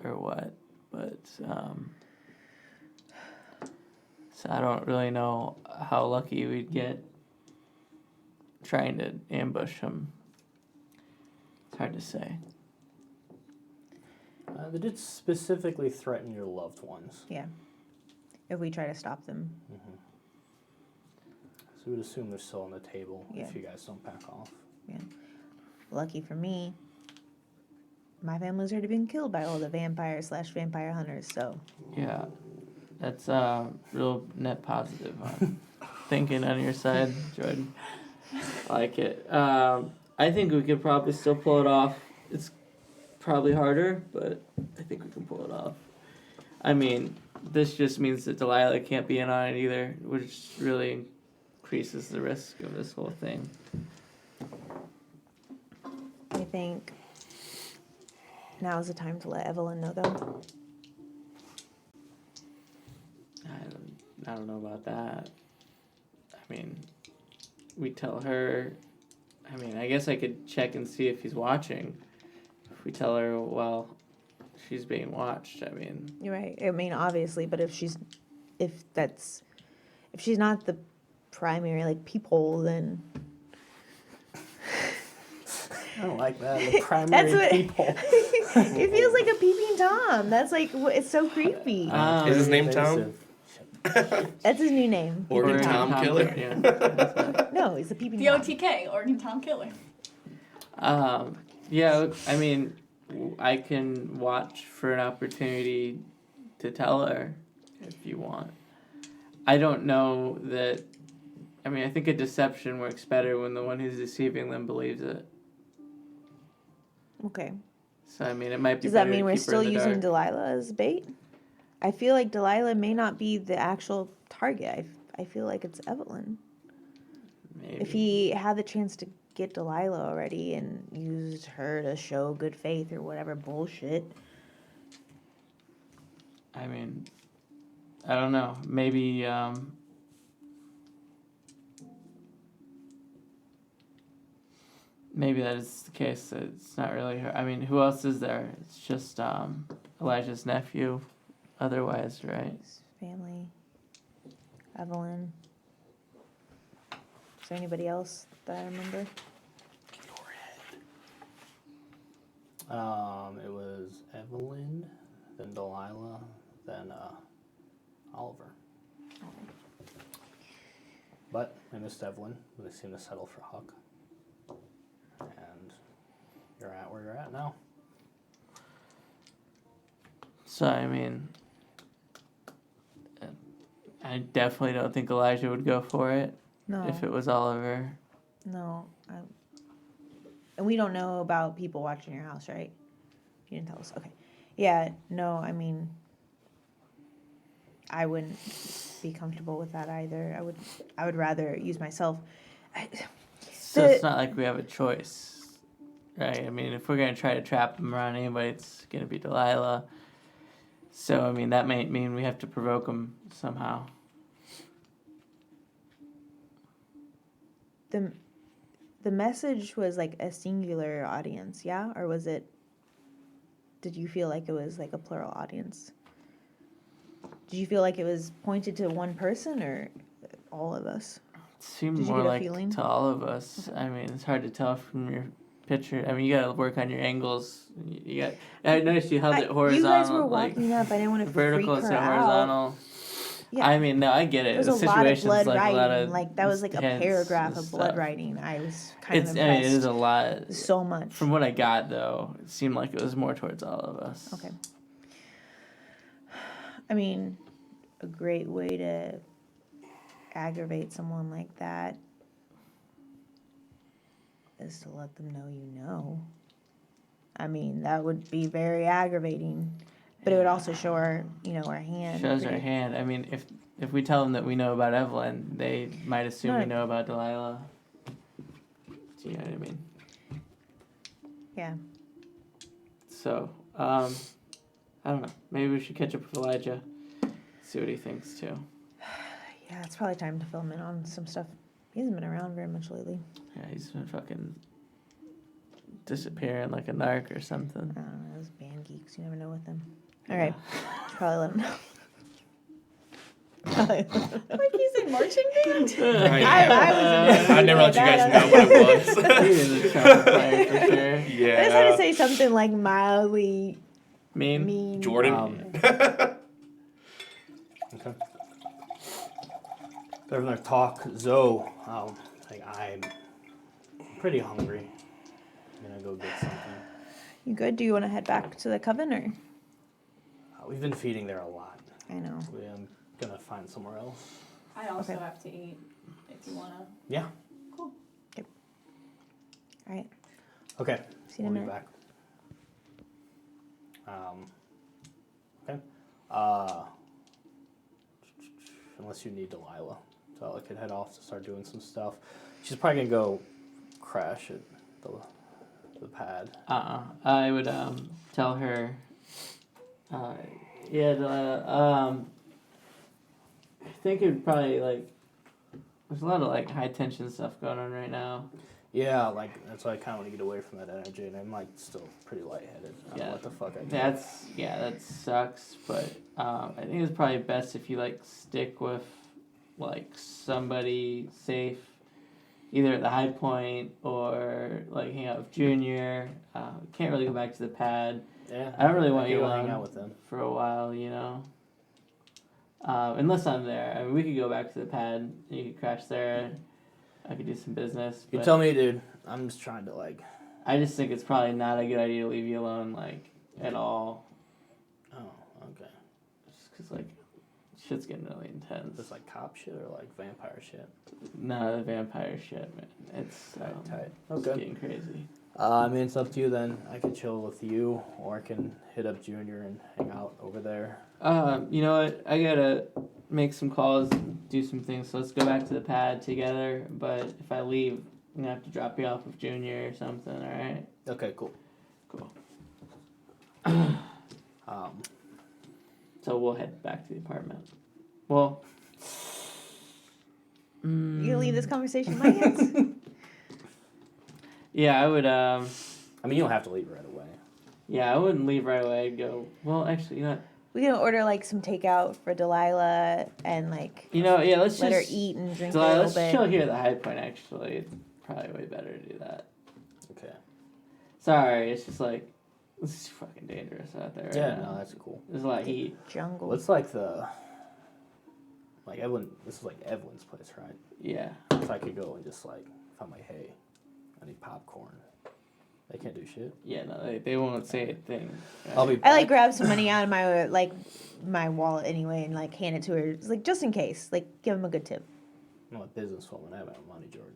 what, but, so I don't really know how lucky we'd get trying to ambush him. It's hard to say. They did specifically threaten your loved ones. Yeah. If we try to stop them. So we would assume they're still on the table Yeah. if you guys don't back off. Yeah. Lucky for me, my family's already been killed by all the vampire/vampire hunters, so. Yeah, that's real net positive on thinking on your side, Jordan. I like it. I think we could probably still pull it off. It's probably harder, but I think we can pull it off. I mean, this just means that Delilah can't be in on it either, which really increases the risk of this whole thing. I think now's the time to let Evelyn know, though. I don't know about that. I mean, we tell her. I mean, I guess I could check and see if he's watching. If we tell her, well, she's being watched. I mean, You're right. I mean, obviously, but if she's not the primary like peephole, then I don't like that. The primary what- people. it feels like a peeping tom. That's like it's so creepy. Is his name Tom? That's his new name. Oregon Peeping Tom Killer? Yeah. No, he's a peeping The tom. OTK, Oregon Tom Killer. Yeah, I mean, I can watch for an opportunity to tell her if you want. I don't know that. I mean, I think a deception works better when the one who's deceiving them believes it. Okay. So, I mean, it might be Does that better mean to we're keep her still in the using dark. Delilah as bait? I feel like Delilah may not be the actual target. I feel like it's Evelyn. Maybe. If he had the chance to get Delilah already and used her to show good faith or whatever bullshit. I mean, I don't know. Maybe, maybe that is the case. It's not really her. I mean, who else is there? It's just Elijah's nephew, otherwise, right? His family. Evelyn. Is there anybody else that I remember? It was Evelyn, then Delilah, then Oliver. But I missed Evelyn when they seemed to settle for Huck. And you're at where you're at now. So, I mean, I definitely don't think Elijah would go for it No. if it was Oliver. No. And we don't know about people watching your house, right? You didn't tell us. Okay. Yeah, no, I mean, I wouldn't be comfortable with that either. I would rather use myself. So it's not like we have a choice, right? I mean, if we're going to try to trap him around anybody, it's going to be Delilah. So, I mean, that might mean we have to provoke him somehow. The message was like a singular audience, yeah? Or was it, did you feel like it was like a plural audience? Did you feel like it was pointed to one person or all of us? It seemed Did you more get a like feeling? to all of us. I mean, it's hard to tell from your picture. I mean, you got to work on your angles. You got. I noticed you held it horizontal. You guys were like, walking up. I didn't want to vertical freak her instead of out. horizontal. Yeah. I mean, no, I get it. There was The a lot of situation's blood like writing. a lot of Like that was like a tense paragraph of blood stuff. writing. I was kind It's. of I mean, impressed. it is a lot. So much. From what I got, though, it seemed like it was more towards all of us. Okay. I mean, a great way to aggravate someone like that is to let them know you know. I mean, that would be very aggravating, but it would also show our, our hand. Shows our hand. I mean, if we tell them that we know about Evelyn, they might assume we No. know about Delilah. Do you know what I mean? Yeah. So, I don't know. Maybe we should catch up with Elijah. See what he thinks too. Yeah, it's probably time to fill him in on some stuff. He hasn't been around very much lately. Yeah, he's been fucking disappearing like a narc or something. I don't know, those band geeks, you never know with them. All right, probably let him know. Like you said, marching band? I never let you guys know what it was. He is a trumpet player for sure. I just had to Yeah. say something like mildly Mean? mean. Jordan. Okay. They're gonna talk. Zoe, like I'm pretty hungry. I'm gonna go get something. You good? Do you want to head back to the coven or? We've been feeding there a lot. I know. I'm gonna find somewhere else. I also Okay. have to eat if you wanna. Yeah. Cool. All right. Okay. See you in We'll a be minute. back. Okay. Unless you need Delilah, so I could head off to start doing some stuff. She's probably gonna go crash at the pad. I would tell her. Yeah, Delilah. I think it'd probably like. There's a lot of like high tension stuff going on right now. Yeah, like that's why I kind of want to get away from that energy, and I'm like still pretty lightheaded. I don't know Yeah. what the fuck I do. That sucks. But I think it's probably best if you like stick with like somebody safe, either at the high point or like hang out with Junior. Can't really go back to the pad. Yeah, I don't really want can you go hang alone out with them. for a while, you know. Unless I'm there. I mean, we could go back to the pad. You could crash there. I could do some business. You but tell me, dude. I'm just trying to like. I just think it's probably not a good idea to leave you alone, like, at all. Oh, okay. Just because, like, shit's getting really intense. It's like cop shit or like vampire shit. No, the vampire shit, man. It's Tight. It's Okay. getting crazy. I mean, it's up to you then. I can chill with you, or I can hit up Junior and hang out over there. You know what? I gotta make some calls and do some things, so let's go back to the pad together. But if I leave, I'm gonna have to drop you off with Junior or something, alright? Okay, cool. Cool. So we'll head back to the apartment. Well, You gonna leave this conversation in my hands? yeah, I would, I mean, you don't have to leave right away. yeah, I wouldn't leave right away. I'd go, well, actually, you know what? We can order like some takeout for Delilah and like Yeah, let's let her just eat and drink a Delilah, little let's bit. chill here at the high point, actually. It's probably way better to do that. Okay. Sorry, it's just like, this is fucking dangerous out there right Yeah, now. no, that's cool. There's a lot of heat. Jungle. What's like Evelyn? This is like Evelyn's place, right? Yeah. If I could go and just like, if I'm like, hey, I need popcorn. They can't do shit. Yeah, no, they won't say a thing. Right? I'll be. I like grab some money out of my my wallet anyway and like hand it to her, it's like just in case, like give him a good tip. I'm a businesswoman. I have no money, Jordan.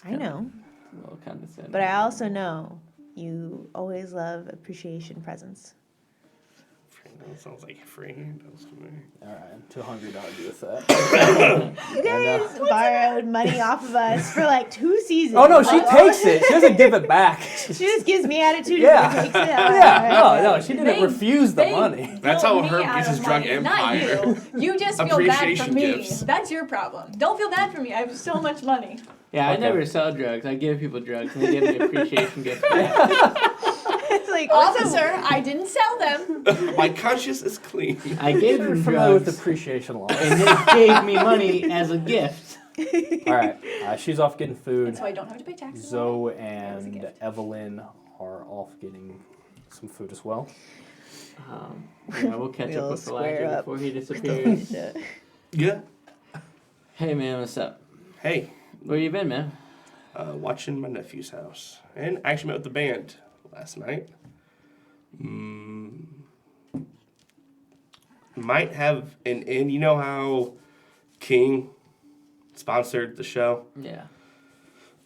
I know, A little condescending. but I also know you always love appreciation presents. That sounds like free handles to me. All right, I'm too hungry to argue with that. You guys borrowed money off of us for like 2 seasons. Oh no, she takes it. She doesn't give it back. She just gives me attitude. Yeah. And takes it. Yeah, no, she didn't They- refuse the they money. That's built how me Herb out gets of his drug money, not empire. You just feel bad for Appreciation me. gifts. That's your problem. Don't feel bad for me. I have so much money. Yeah, I Okay. never sell drugs. I give people drugs and they give me appreciation gifts back. It's like Officer, I didn't sell them. My conscience is clean. I gave You're them familiar with drugs appreciation laws. and they gave me money as a gift. All right, she's off getting food. So I don't have to pay taxes. Zoe was a and gift. Evelyn are off getting some food as well. Yeah, we'll catch We'll up with square Elijah up. before he disappears. Yeah. Hey man, what's up? Hey, Where you been, man? watching my nephew's house. And I actually met with the band last night. Might have and you know how King sponsored the show? Yeah.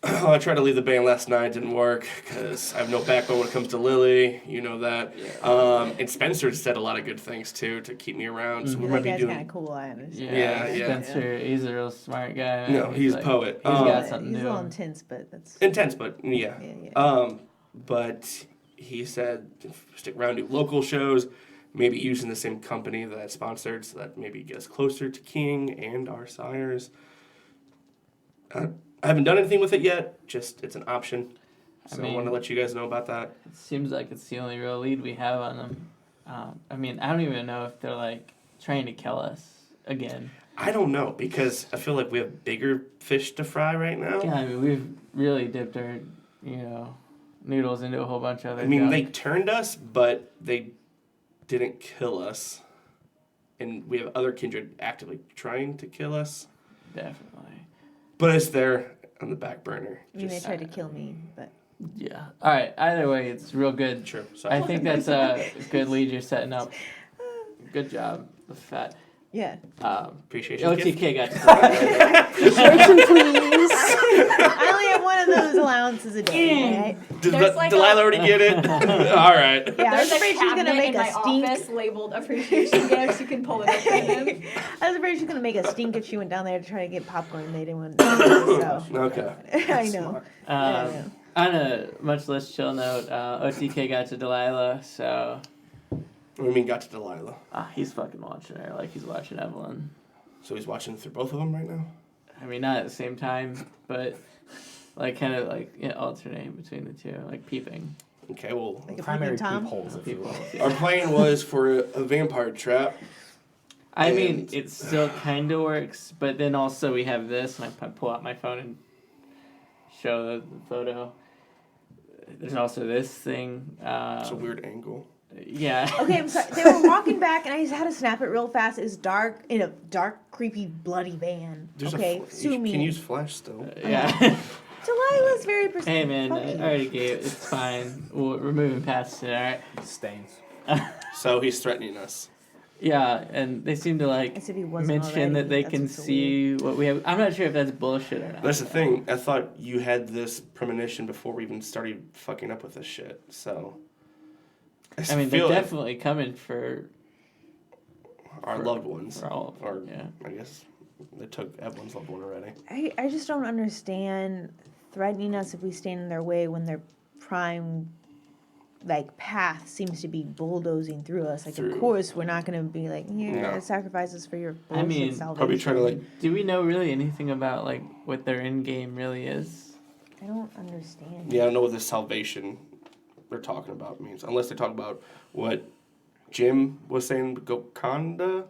I tried to leave the band last night, didn't work because I have no backbone when it comes to Lily. You know that. Yeah. And Spencer said a lot of good things too to keep me around. So we that might be guy's doing. kind of cool. I understand. Yeah, Yeah. Spencer, he's a real smart guy. Man. No, he's a like- poet. He's got something He's a new. little intense, but that's Intense, but yeah. yeah. But he said stick around, do local shows, maybe using the same company that I sponsored, so that maybe gets closer to King and our sires. I haven't done anything with it yet. Just it's an option. So I mean- want to let you guys know about that. It seems like it's the only real lead we have on them. I mean, I don't even know if they're like trying to kill us again. I don't know because I feel like we have bigger fish to fry right now. Yeah, I mean, we've really dipped our, noodles into a whole bunch of other I mean, junk. they turned us, but they didn't kill us. And we have other kindred actively trying to kill us. Definitely. But it's there on the back burner. I mean, they Just- tried to kill me, but Yeah. All right. Either way, it's real good. Sure. So I think that's a good lead you're setting up. Good job, the fat. yeah. appreciation gift. OTK got to Appreciation, please. I only have one of those allowances a day, right? Did There's like Delilah a- already get it? All right. Yeah, I was There's a afraid she's gonna cabinet make in a my stink. office labeled appreciation gifts. You can pull it up for him. I was afraid she was gonna make a stink if she went down there to try to get popcorn. They didn't want. So Okay. I know. I know. On a much less chill note, OTK got to Delilah, so What do you mean got to Delilah? he's fucking watching her like he's watching Evelyn. So he's watching through both of them right now? I mean, not at the same time, but like kind of like alternate between the two, like peeping. Okay, well, Like a Primary peeping Tom? peepholes, if you will. our plan was for a vampire trap. I mean, And- it still kind of works, but then also we have this, and I pull out my phone and show the photo. There's also this thing. It's a weird angle. Yeah. Okay, I'm sorry. They were walking back, and I just had to snap it real fast. It was dark, in a dark, creepy, bloody van. Okay, sue you me. can use flash still. Yeah. Delilah's very persistent. Hey man, Fuck I you. already gave it. It's fine. We're moving past it. All right. Stains. So he's threatening us. Yeah, and they seem to like As if he wasn't mention that already. they That's can what's so see what we have. I'm not sure if that's bullshit or not. That's the thing. I thought you had this premonition before we even started fucking up with this shit. So. I mean, they're feel like definitely coming for our loved ones. for all of Or them. Yeah. I guess they took Evelyn's loved one already. I just don't understand threatening us if we stand in their way when their prime like path seems to be bulldozing through us. Like, Through. of course, we're not gonna be like, here, No. sacrifices for your I bullshit mean, salvation. Probably trying to like. Do we know really anything about like what their end game really is? I don't understand. Yeah, I don't know what this salvation they're talking about means. Unless they talk about what Jim was saying, Gokanda.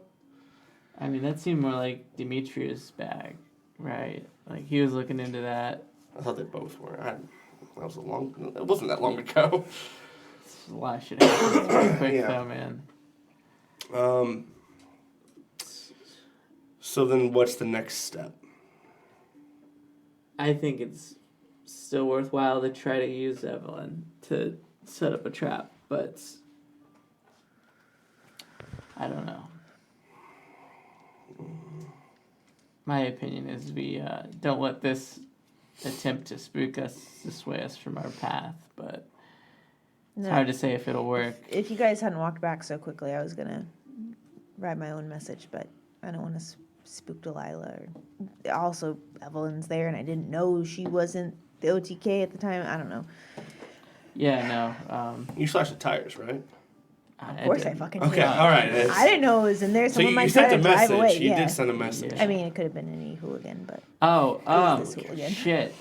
I mean, that seemed more like Demetrius' bag, right? Like he was looking into that. I thought they both were. That was it wasn't that long ago. A lot of shit happened pretty quick Yeah. though, man. So then what's the next step? I think it's still worthwhile to try to use Evelyn to set up a trap, but I don't know. My opinion is we don't let this attempt to spook us sway us from our path, but it's No. hard to say if it'll work. If you guys hadn't walked back so quickly, I was gonna write my own message, but I don't want to spook Delilah. Or also, Evelyn's there, and I didn't know she wasn't the OTK at the time. I don't know. Yeah, no. You slashed the tires, right? Of course, I fucking Okay, did. all right. it's- I didn't know it was in there. So Someone you might sent try a to drive message. away. You Yeah. did send a message. Yeah. I mean, it could have been any hooligan, but Oh, this hooligan. shit.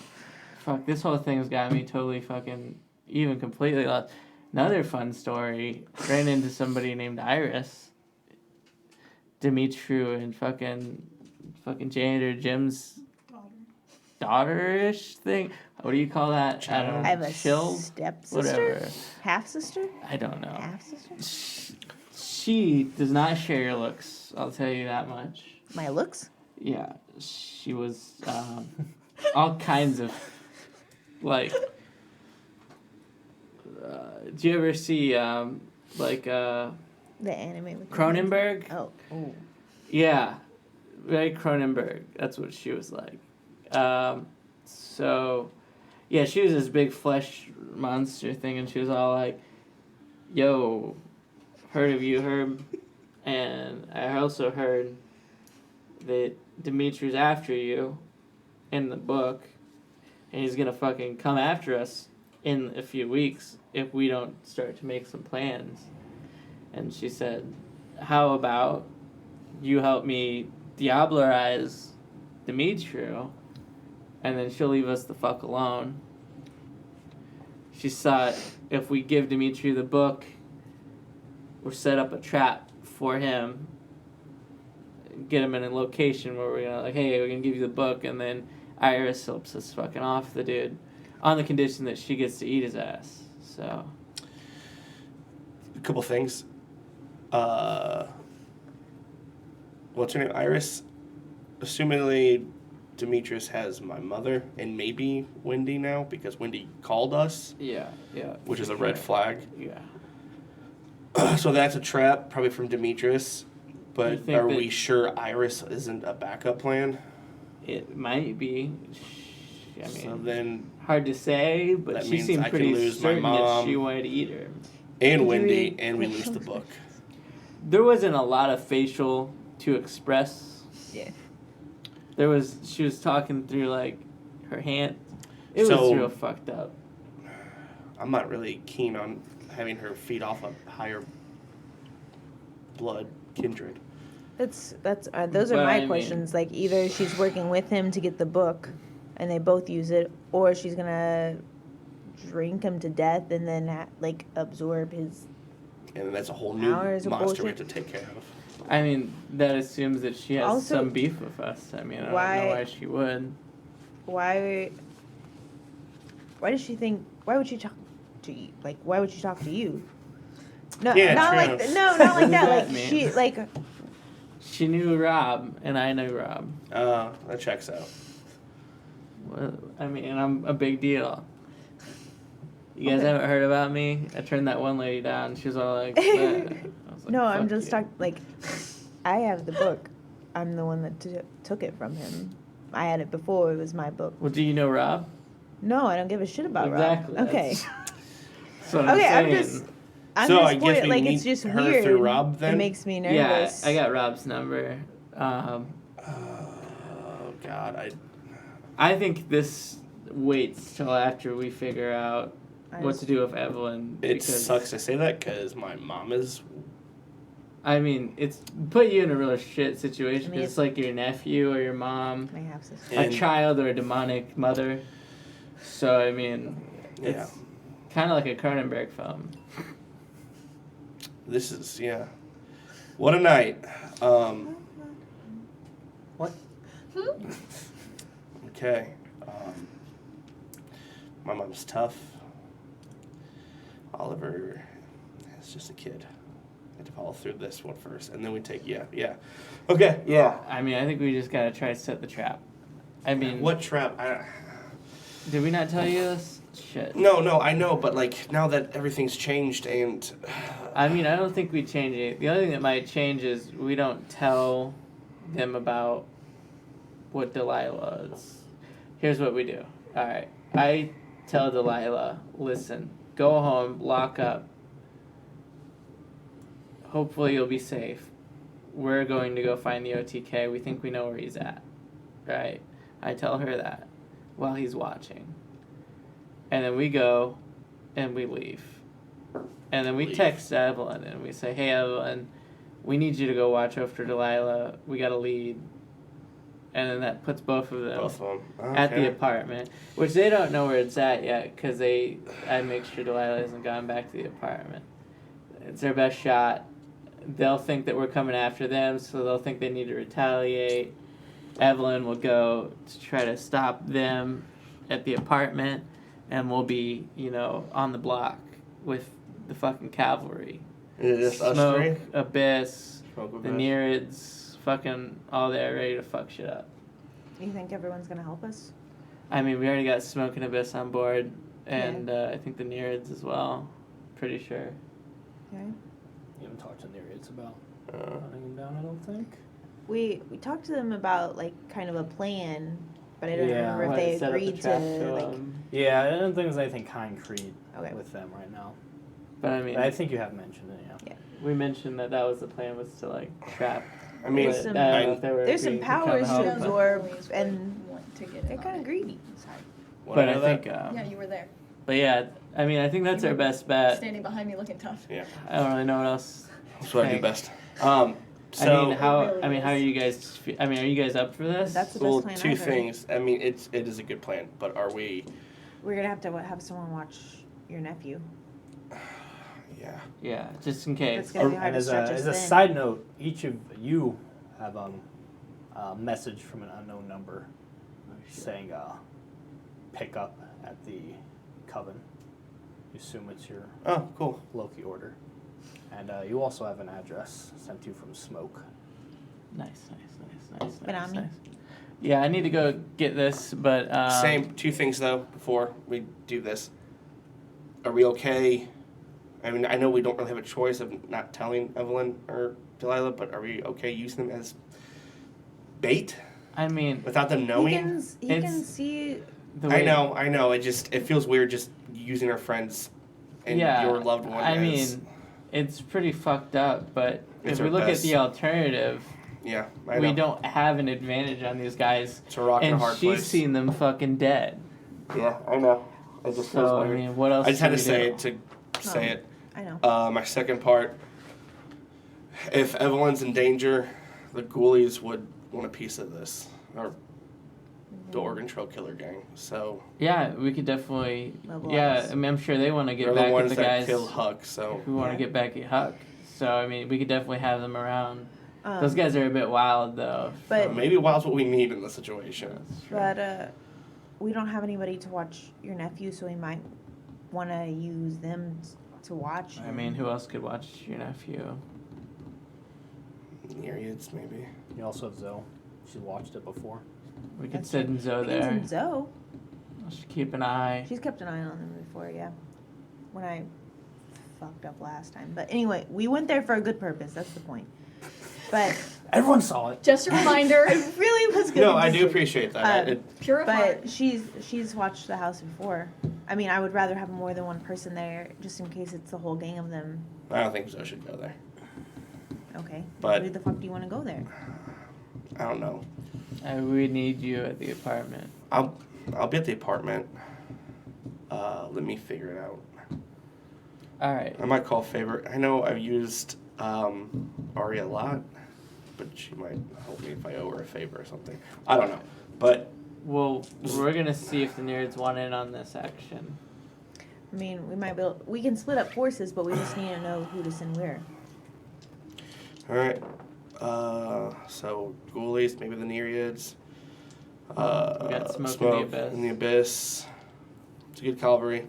Fuck, this whole thing's got me totally fucking, even completely lost. Another fun story, ran into somebody named Iris. Dimitru and fucking janitor Jim's daughter-ish thing. What do you call that? I don't know. I have a Chill? stepsister, Whatever. half sister, I don't know. half sister. She does not share your looks, I'll tell you that much. My looks. Yeah, she was all kinds of like. Do you ever see The anime with the Cronenberg? Oh, oh. Yeah, very Cronenberg. That's what she was like. So, yeah, she was this big flesh monster thing, and she was all like, "Yo, heard of you, Herb?" And I also heard that Dimitri's after you in the book, and he's gonna fucking come after us in a few weeks if we don't start to make some plans. And she said, how about you help me diablerize Dimitri, and then she'll leave us the fuck alone. She thought if we give Dimitri the book, we'll set up a trap for him, get him in a location where we're gonna like, hey, we're gonna give you the book, and then Iris helps us fucking off the dude, on the condition that she gets to eat his ass. So A couple things. What's her name? Iris. Assumingly, Demetrius has my mother and maybe Wendy now because Wendy called us, yeah, which is a red flag. Yeah. So that's a trap, probably from Demetrius. You But think are that- we sure Iris isn't a backup plan? It might be. I mean, So then, hard to say, but that she means seemed I can pretty lose my certain that mom. she wanted to eat her. and you Wendy, read- and we lose the book. There wasn't a lot of facial to express. Yeah. She was talking through like her hand. It So- was real fucked up. I'm not really keen on having her feed off a higher blood kindred. Those are But my I mean- questions. Like, either she's working with him to get the book, and they both use it, or she's gonna drink him to death and then like absorb his. And that's a whole new Hours monster of we have to take care of. I mean, that assumes that she has Also, some beef with us. I mean, I don't why- know why she would. Why does she think? Why would she talk to you? Like, why would she talk to you? No, Yeah, not true. like not What like does that. that Like mean? she like. She knew Rob, and I knew Rob. That checks out. Well, I mean, I'm a big deal. You guys haven't heard about me? I turned that one lady down. She was all like, "Nah." I was like, No, I'm "Fuck just you." talking like. I have the book. I'm the one that took it from him. I had it before. It was my book. Well, do you know Rob? No, I don't give a shit about Exactly, Rob. Okay. That's what I'm Okay, I'm saying. just. I'm So just I guess pointing, we like meet it's just her weird. through Rob, then? It makes me Yeah, nervous. I got Rob's number. Oh God, I think this waits till after we figure out what to do with Evelyn. it because, sucks to say that because my mom is. I mean, it's put you in a real shit situation. I mean, It's like your nephew or your mom, My half sister. a And- child or a demonic mother. So, I mean, Yeah. it's kind of like a Cronenberg film. This is What a night. What? Okay. My mom's tough. Oliver is just a kid. I had to follow through this one first, and then we take Okay, yeah. I mean, I think we just gotta try to set the trap. I mean, What trap? did we not tell you this? Shit. No, I know, but like now that everything's changed and I mean, I don't think we change it. The only thing that might change is we don't tell them about what Delilah is. Here's what we do. All right. I tell Delilah, listen, go home, lock up. Hopefully you'll be safe. We're going to go find the OTK. We think we know where he's at. Right? I tell her that while he's watching. And then we go and we leave. And then we Leave. text Evelyn and we say, hey, Evelyn, we need you to go watch after Delilah. We got a lead. And then that puts both of them both of them at the apartment, which they don't know where it's at yet because I make sure Delilah hasn't gone back to the apartment. It's their best shot. They'll think that we're coming after them, so they'll think they need to retaliate. Evelyn will go to try to stop them at the apartment, and we'll be, on the block with the fucking cavalry. Is it just us Smoke, three? Abyss, Smoke the Abyss. Nereids, fucking all there ready to fuck shit up. You think everyone's gonna help us? I mean, we already got Smoke and Abyss on board, and I think the Nereids as well. Pretty sure. Okay. You haven't talked to Nereids about hunting them down, I don't think. We talked to them about like kind of a plan, but I don't Yeah. remember if What, they set up the agreed trap to like. Yeah, I don't think there's anything concrete Okay. with them right now. But I mean, But I think you have mentioned it, yeah. we mentioned that was the plan, was to like trap. I mean, but Some- I don't know if they were There's some agreeing to come powers help, to but- absorb, Always and want to get they're in kind on of it. greedy. What, But I know that? think, Yeah, you were there, but yeah, I mean, I think that's You our were best bet. standing behind me looking tough. Yeah, I don't really know what else. that's what I do Think. best. So, I mean, how? It really I mean, how are is. you guys? Are you guys up for this? That's the well, best plan two I've heard. things. I mean, it is a good plan, but are we? We're gonna have to have someone watch your nephew. Yeah. Yeah, just in case. That's gonna be hard And to as stretch a, us as a thin. side note, each of you have a message from an unknown number saying pick up at the coven. You assume it's your Oh, cool. Loki order. And you also have an address sent to you from Smoke. Nice. Benami. Nice. Yeah, I need to go get this, but Same. Two things though before we do this. Are we okay? I mean, I know we don't really have a choice of not telling Evelyn or Delilah, but are we okay using them as bait I mean, without them He knowing? can It's- see. the I way, know. It feels weird just using our friends and Yeah, your loved one. I as, mean, it's pretty fucked up, but It's if we our look best. at the alternative, yeah, I know. we don't have an advantage on these guys. It's a rock and a And hard she's place. seen them fucking dead. Yeah, I know. It just feels So, I weird. mean, what else I just had do to we say do? it to say it. I know. My second part, if Evelyn's in danger, the ghoulies would want a piece of this. Or the Oregon Trail Killer Gang. So Yeah, we could definitely. Mobilize. Yeah, I mean, I'm sure they want to they're get the back at ones the that guys kill Huck. So who want to Yeah. get back at Huck. So I mean, we could definitely have them around. Those Um, guys are a bit wild though. But- so- maybe Wild's what we need in this situation. That's true. But we don't have anybody to watch your nephew, so we might want to use them to watch. I mean, who else could watch your nephew? Nereids, maybe. You also have Zoe. She's watched it before. We could That's send Zoe We can there. send Zoe. Should keep an eye. She's kept an eye on them before, yeah. When I fucked up last time. But anyway, we went there for a good purpose. That's the point. But Everyone saw it. Just a reminder, it really was good. No, I do appreciate that. pure of heart. But she's watched the house before. I mean, I would rather have more than one person there, just in case it's the whole gang of them. I don't think Zoe should go there. Okay. But- who the fuck do you want to go there? I don't know. We need you at the apartment. I'll be at the apartment. Let me figure it out. All right. I might call Favorite. I know I've used Ari a lot, but she might help me if I owe her a favor or something. I don't know. But Well, we're gonna see if the nerds want in on this action. I mean, we can split up forces, but we just need to know who to send where. all right. So ghoulies, maybe the Nereids. We got Smoke in the Abyss. in the Abyss. It's a good cavalry.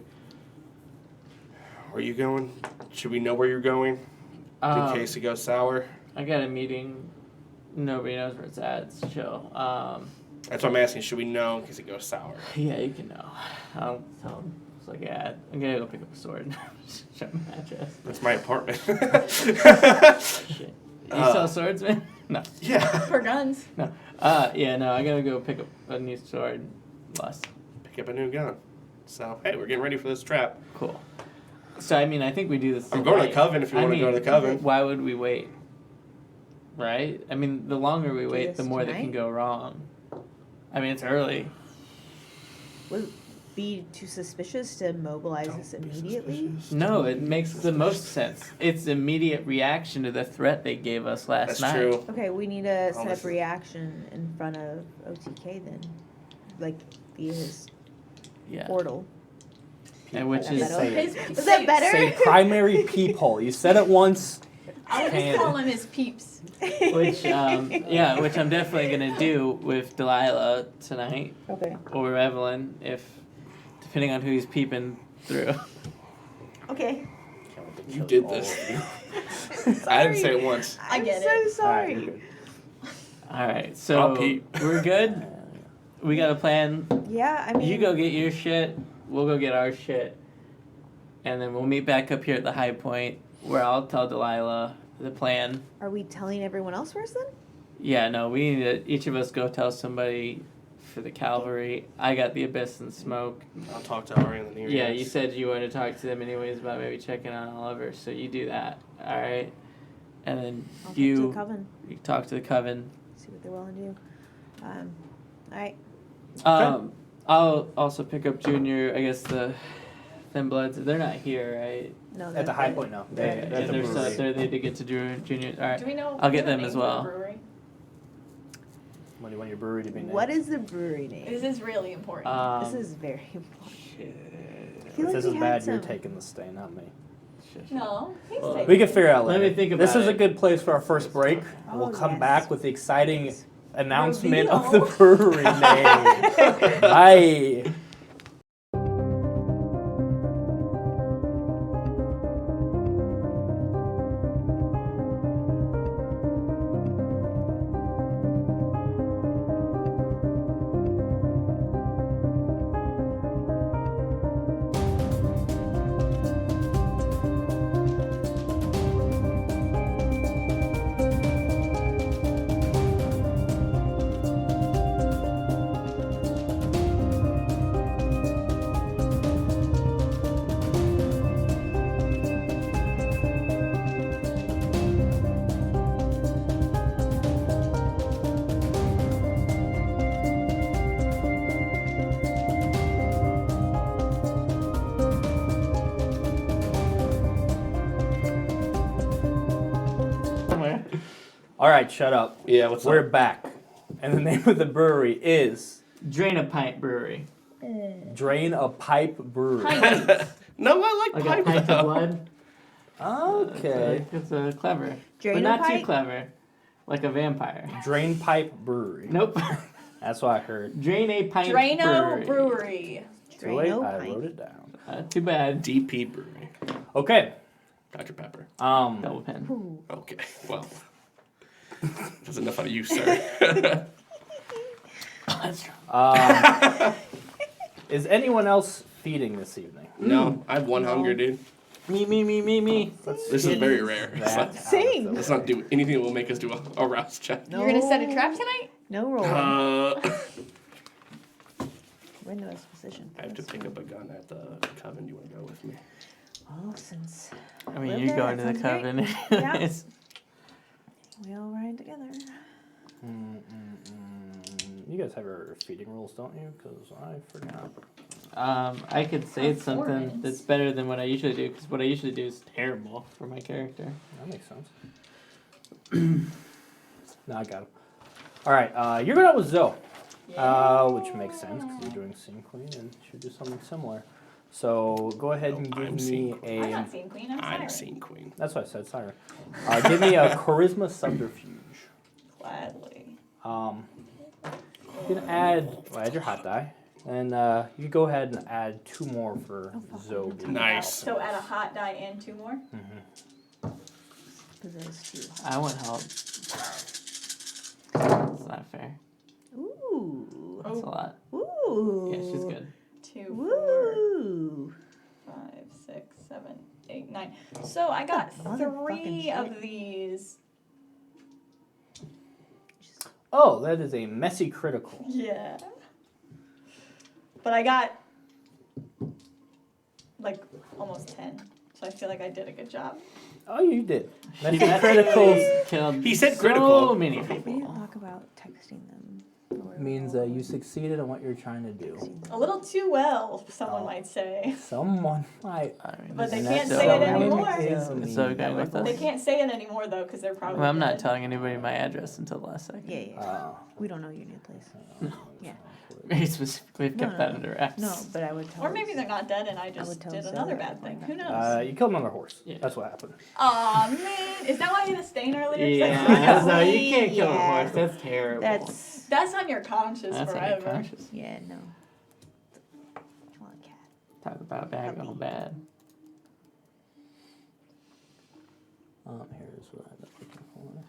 Where are you going? Should we know where you're going in case it goes sour? I got a meeting. Nobody knows where it's at. It's chill. That's what I'm asking. Should we know in case it goes sour? Yeah, you can know. I'll tell him. It's like, yeah, I'm gonna go pick up a sword. Show him my address. That's my apartment. Shit. You sell swords, man? No. Yeah. For guns. No. Yeah, no, I gotta go pick up a new sword. Lust. Pick up a new gun. So hey, we're getting ready for this trap. Cool. So, I mean, I think we do this. I'm going to the tonight. Coven if you want to go to the Coven. Why would we wait? Right? I mean, the longer we wait, the this more that can tonight? go wrong. I mean, it's early. Would it be too suspicious to mobilize this immediately? No, it makes the most sense. It's immediate reaction to the threat they gave us last That's night. true. Okay, we need to set up Honestly. reaction in front of OTK then. Like, via his Yeah. portal. And which Is is that Say okay? it. Is that better? Say primary peephole. You said it once. I would just call him his peeps. which which I'm definitely gonna do with Delilah tonight Okay. or Evelyn, if depending on who he's peeping through. Okay. You did this. I didn't say it once. I get I'm it. so sorry. Alright, All right, so I'll peep. we're good. We got a plan. Yeah, I mean, You go get your shit. We'll go get our shit, and then we'll meet back up here at the high point where I'll tell Delilah the plan. are we telling everyone else first then? Yeah, no, we need to each of us go tell somebody for the cavalry. I got the Abyss and Smoke. I'll talk to Ari and the Nereids. Yeah, you said you wanted to talk to them anyways about maybe checking on Oliver, so you do that. All right, and then I'll talk to the you Coven, talk to the Coven. see what they're willing to do. Alright. I'll also pick up Junior. I guess the Thin Bloods. They're not here, right? No, At the high point, no. they're- At Yeah, the they're brewery. set there. They did get to Junior. All right. Do we know? I'll get we know them as names of the well. brewery? What do you want your brewery to be named? What is the brewery name? This is really important. This is very important. Shit. I If feel like this we is had bad, you're some- taking the stay, not me. no, he's Well, taking We can figure out Let later. me think This about is a it. good place for our first break. Oh, We'll come yes. back with the exciting announcement of Reveal. the brewery name. Bye. All right, shut up. Yeah, what's We're up? back. And the name of the brewery is Drain a pint brewery. Drain a pipe brewery. Pint. No, I like Like a pipe pint though. of blood. Okay. It's clever. Drain but a not too pipe? clever. Like a vampire. Drain pipe brewery. Nope. That's what I heard. Drain a pint Drano brewery. Brewery. Too late, Drano I pipe. wrote it down. Too bad. DP Brewery. Okay. Dr. Pepper. Double pen. Ooh. Okay, well. That's enough out of you, sir. That's true. Is anyone else feeding this evening? No, I have one hunger, dude. Me. This is very rare. That out of Same. the Let's way. not do anything that will make us do a rouse check. No. You're gonna set a trap tonight? No roll. We're in the best position. I have to pick up a gun at the coven. You want to go with me? Oh, since I mean, Live you're there, going to that the sounds coven. Yeah. anyways. we all ride together. You guys have your feeding rules, don't you? Because I forgot. I could say it's something Performance. that's better than what I usually do, because what I usually do is terrible for my character. That makes sense. No, I got him. All right, you're going out with Zoe, which makes sense because you're doing Scene Queen and should do something similar. So go ahead and No, give I'm me Scene I'm a. not Scene Queen, I'm I'm Siren. Scene Queen. That's what I said, Siren. Give me a charisma subterfuge. Gladly. You can add your hot die, and you can go ahead and add 2 more for Zoe. being Nice. So add a hot die and 2 more? Because there's 2. I want help. It's not fair. Ooh. That's a lot. Ooh. Yeah, she's good. 2, 4, Woo. 5, 6, 7, 8, 9. So I got Motherfucking 3 shit. of these. Oh, that is a messy critical. Yeah. But I got like almost 10. So I feel like I did a good job. Oh, you did. Messy Criticals criticals killed He said so critical. many We people. didn't talk about texting them. means you succeeded in what you're trying to do. A little too well, someone Oh. might say. Someone might. I mean, But they this can't is say it so- anymore. Is so going with They us? can't say it anymore though, because they're probably. Well, I'm not dead. telling anybody my address until the last second. Yeah. We don't know your new place. Yeah. Very specifically, I've kept No, that under wraps. No, but I would tell Or maybe us. they're not dead and I would just tell did Zoe another at bad one thing. point. Who knows? You killed another horse. Yeah. That's what happened. Aw man, is that why I had a stain earlier? Yeah, no, you can't kill Yeah. a horse. That's terrible. That's on your conscience That's forever. unconscious. Yeah, no. Come on, cat. Talk about bad going bad. Here's what I'm looking for.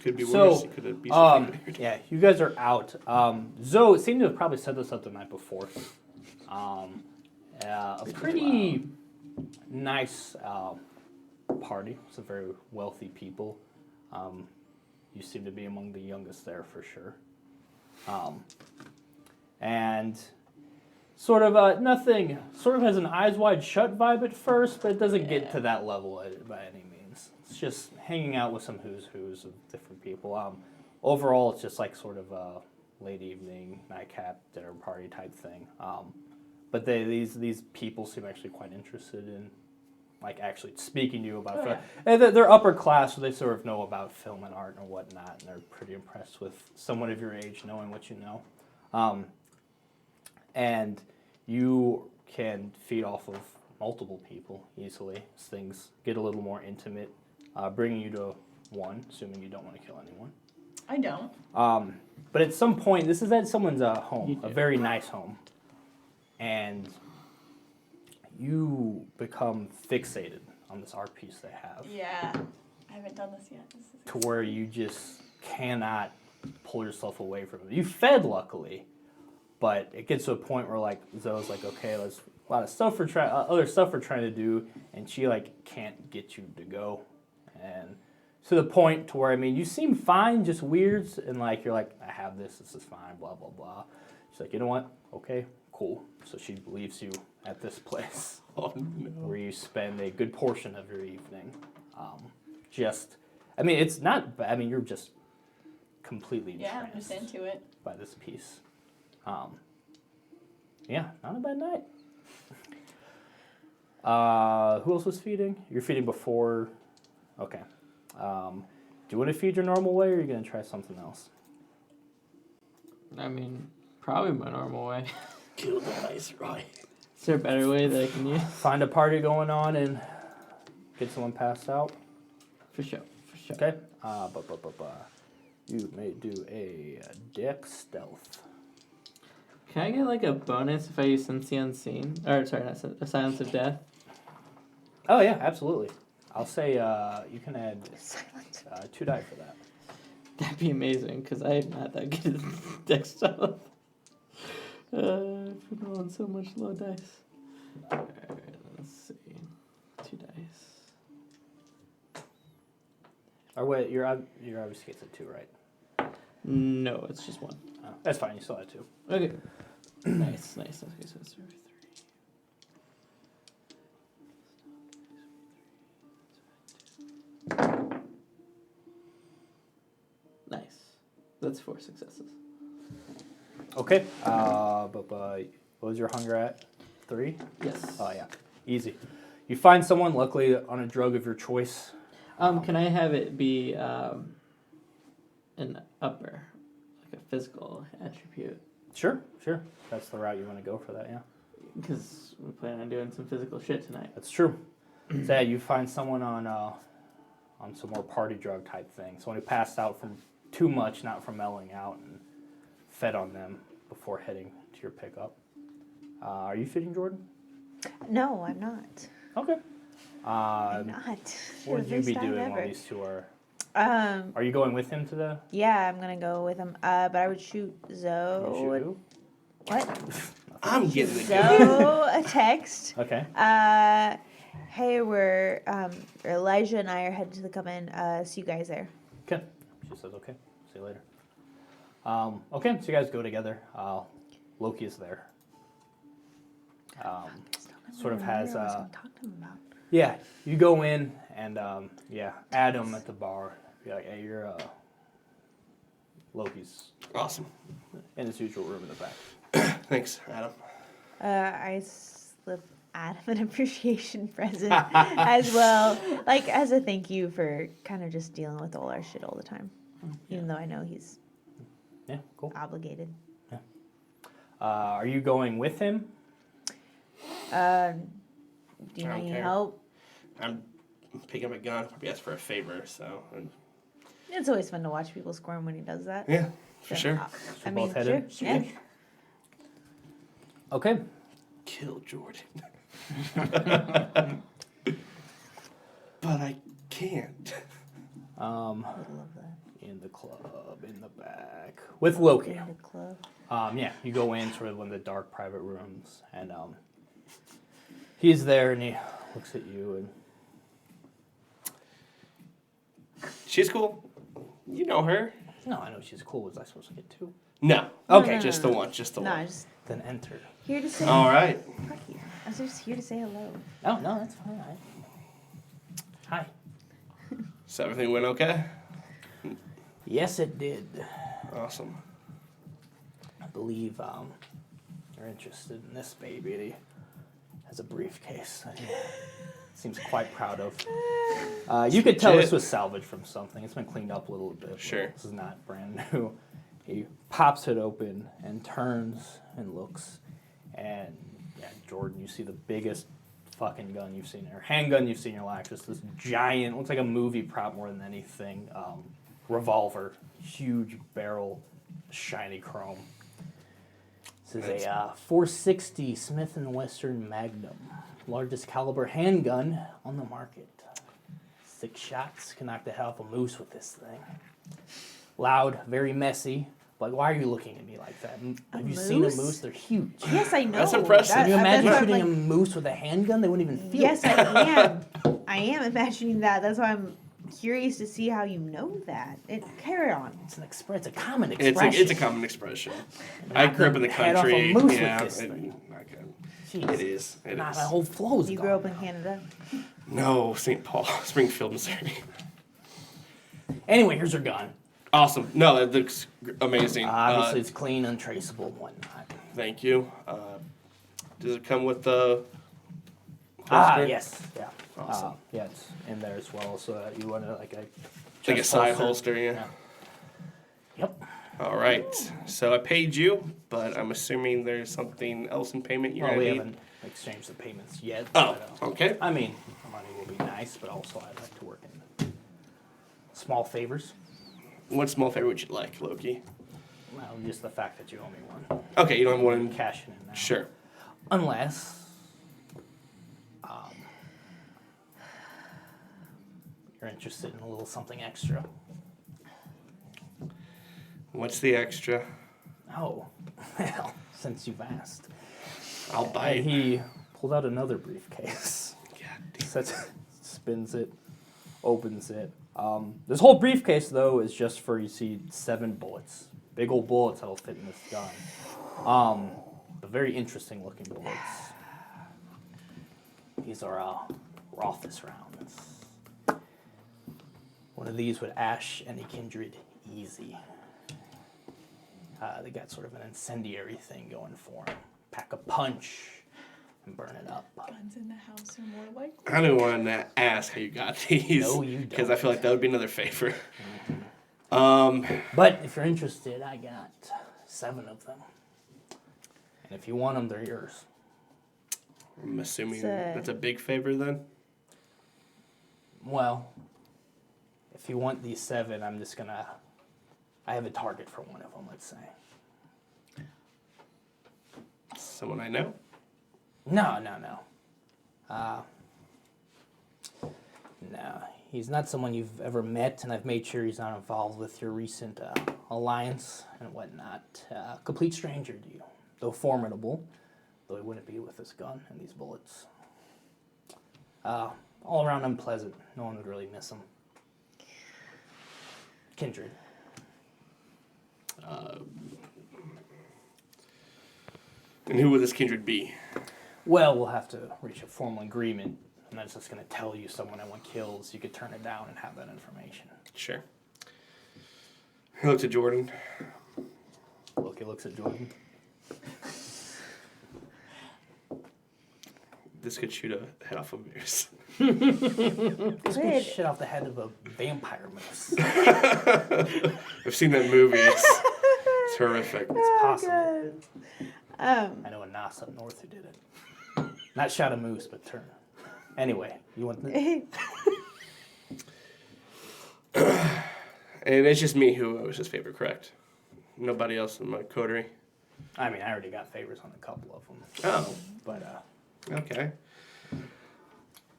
Could be So, worse. It could be something weird. yeah, you guys are out. Zoe seemed to have probably set this up the night before. A pretty nice party. Some very wealthy people. You seem to be among the youngest there for sure. And sort of nothing. Sort of has an eyes wide shut vibe at first, but it doesn't get to that level by any means. It's just hanging out with some who's of different people. Overall, it's just like sort of a late evening nightcap dinner party type thing. But these people seem actually quite interested in like actually speaking to you about film. And they're upper class, so they sort of know about film and art and whatnot, and they're pretty impressed with someone of your age knowing what you know. And you can feed off of multiple people easily as things get a little more intimate, bringing you to one, assuming you don't want to kill anyone. I don't. But at some point, this is at someone's You home, a do. very nice home, and you become fixated on this art piece they have, Yeah. I haven't done this yet. This is to where you just cannot pull yourself away from it. You fed, luckily, but it gets to a point where like Zoe's like, okay, let's a lot of stuff we're trying, other stuff we're trying to do, and she like can't get you to go, and to the point to where I mean, you seem fine, just weird, and like you're like, I have this is fine, blah blah blah. She's like, you know what? Okay, cool. So she leaves you at this place Oh, no. where you spend a good portion of your evening. I mean, it's not. I mean, you're just completely yeah, I'm just entranced into it. by this piece. Yeah, not a bad night. Who else was feeding? You're feeding before. Okay. Do you want to feed your normal way, or are you gonna try something else? I mean, probably my normal way. Kill the mice, right? Is there a better way that I can use? Find a party going on and get someone passed out. For sure. Okay. You may do a dex stealth. Can I get like a bonus if I use Sense the Unseen? Or sorry, not a Silence of Death. Oh yeah, absolutely. I'll say you can add 2 die for that. That'd be amazing because I am not that good at dex stealth. I've been rolling so much low dice. Alright, let's see. 2 dice. Or wait, you're obviously gets a 2, right? No, it's just 1. Oh, that's fine. You still had 2. Okay. nice. Okay, so it's 3. Nice. That's 4 successes. Okay. What was your hunger at? 3? Yes. Oh yeah, easy. You find someone, luckily on a drug of your choice. Can I have it be an upper, like a physical attribute? Sure. That's the route you want to go for that, yeah. Because we plan on doing some physical shit tonight. That's true. So yeah, you find someone on some more party drug type thing. Someone who passed out from too much, not from mellowing out, and fed on them before heading to your pickup. Are you feeding Jordan? No, I'm not. Okay. I'm not. What would you First be time doing ever. while these two are? Um, Are you going with him to the? yeah, I'm gonna go with him. But I would shoot Zoe. You shoot who? What? I'm getting it. Zoe a text. Okay. Hey, we're Elijah and I are headed to the Coven. See you guys there. Okay. She says okay. See you later. Okay, so you guys go together. Loki is there. Sort of has What I was gonna talk to him about. yeah. You go in and Adam at the bar. Be like, hey, you're Loki's Awesome. in his usual room in the back. Thanks, Adam. I slip Adam an appreciation present as well, like as a thank you for kind of just dealing with all our shit all the time, even though I know he's Yeah, cool. obligated. Are you going with him? Do you I don't need care. help? I'm picking up a gun. Probably ask for a favor. So It's always fun to watch people squirm when he does that. yeah, for So, sure. I both mean, headed? sure. Yeah. Okay. Kill Jordan. But I can't. I would love that. In the club, in the back with Loki. In the club. Yeah, you go in sort of one of the dark private rooms, and he's there, and he looks at you, and She's cool. You know her. no, I know she's cool. Was I supposed to get 2? No. Okay, no, Just the one. Just the No, one. just then enter. here to say. All right. Fuck you. I was just here to say hello. Oh no, that's fine. Hi. So everything went okay. Yes, it did. Awesome. I believe you're interested in this baby. He has a briefcase that he seems quite proud of. You could tell this legit. was salvaged from something. It's been cleaned up a little bit. Sure. This is not brand new. He pops it open and turns and looks. And yeah, Jordan, you see the biggest fucking gun you've seen, or handgun you've seen in your life. Just this giant, looks like a movie prop more than anything. Revolver, huge barrel, shiny chrome. This is a 460 Smith & Wesson Magnum, largest caliber handgun on the market. 6 shots can knock the hell off a moose with this thing. Loud, very messy. Like, why are you looking at me like that? Have you seen a moose? moose? They're huge. Yes, I know. That's impressive. Can you imagine that's why I'm shooting a like, moose with a handgun? They wouldn't even feel yes, it. I am. I am imagining that. That's why I'm curious to see how you know that. Carry on. It's a common It's expression. a common expression. I grew up in the Head off a country. moose with Yeah, this thing. Jeez. it is. It Nah, is. my whole flow's You gone. grew up in Canada. No, St. Paul, Springfield, Missouri. Anyway, here's her gun. Awesome. No, that looks amazing. Obviously, it's clean, untraceable, and whatnot. Thank you. Does it come with the Ah, holster? yes. Yeah. Awesome. Yeah, it's in there as well. So that you want to like a Like a chest side holster, yeah. Yeah. Yep. All right. So I paid you, but I'm assuming there's something else in payment you're Well, we gonna need. haven't exchanged the payments yet. Oh, but, okay. I mean, the money will be nice, but also I'd like to work in small favors. What small favor would you like, Loki? Well, just the fact that you owe me one. Okay, you don't have one in. Cashing in now. Sure. Unless you're interested in a little something extra. What's the extra? Oh, well, since you've asked. I'll buy And it. he pulled out another briefcase. Spins it, opens it. This whole briefcase, though, is just for, you see, 7 bullets. Big old bullets that'll fit in this gun. But very interesting looking bullets. These are Rothus rounds. One of these would ash any kindred easy. They got sort of an incendiary thing going for them. Pack a punch and burn it up. Guns in the house are more likely. I don't want to ask how you got these. No, you don't. Because I feel like that would be another favor. But if you're interested, I got 7 of them. And if you want them, they're yours. I'm assuming It's a- that's a big favor then. Well, if you want these 7, I'm just gonna... I have a target for one of them, let's say. Someone I know. No. No, he's not someone you've ever met, and I've made sure he's not involved with your recent alliance and whatnot. Complete stranger to you, though formidable, though he wouldn't be with this gun and these bullets. All around unpleasant. No one would really miss him. Kindred. And who would this kindred be? Well, we'll have to reach a formal agreement. I'm not just going to tell you someone I want killed, so you could turn it down and have that information. Sure. He looks at Jordan. Loki looks at Jordan. This could shoot a head off a moose. This could Good. shit off the head of a vampire moose. I've seen that movie. It's horrific. It's possible. God. I know a Nas up north who did it. Not shot a moose, but turn. Anyway, you want the... And it's just me who was his favorite, correct? Nobody else in my coterie? I mean, I already got favors on a couple of them. Oh, But, okay.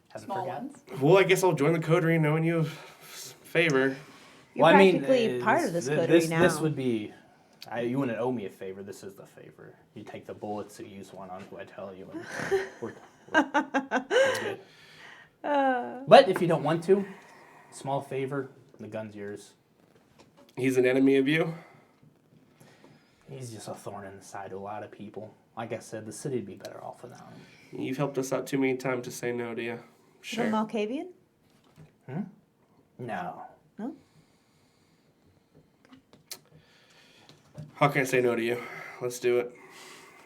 haven't Small forgotten. ones. Well, I guess I'll join the coterie knowing you have favor. You're practically part of this coterie now. This would be... you wouldn't owe me a favor. This is the favor. You take the bullets, you use one on who I tell you, and we're good. But if you don't want to, small favor, the gun's yours. He's an enemy of you? He's just a thorn in the side to a lot of people. Like I said, the city'd be better off without him. You've helped us out too many times to say no to you. The Sure. Malkavian? No. No? How can I say no to you? Let's do it.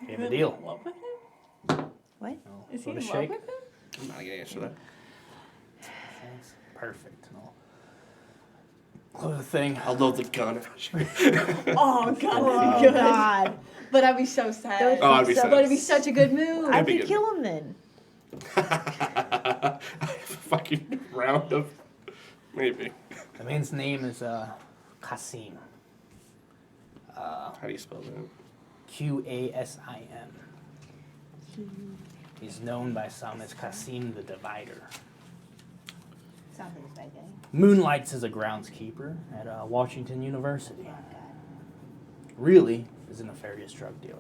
You have a deal. In love with him? What? No. Is he Want in a love shake? with him? I'm not gonna answer that. Thanks. Perfect. No. Close the thing. I love the gun. Oh God, Oh, that'd be good. God. But I'd be so sad. That would Oh, I'd be so- sad. But it'd be such a good move. I be could good. kill him then. Fucking round of... Maybe. The man's name is Qasim. How do you spell that? Qasim. He's known by some as Qasim the Divider. Sounds like a bad guy. Moonlights as a groundskeeper at Washington University. Oh, God. Really is a nefarious drug dealer.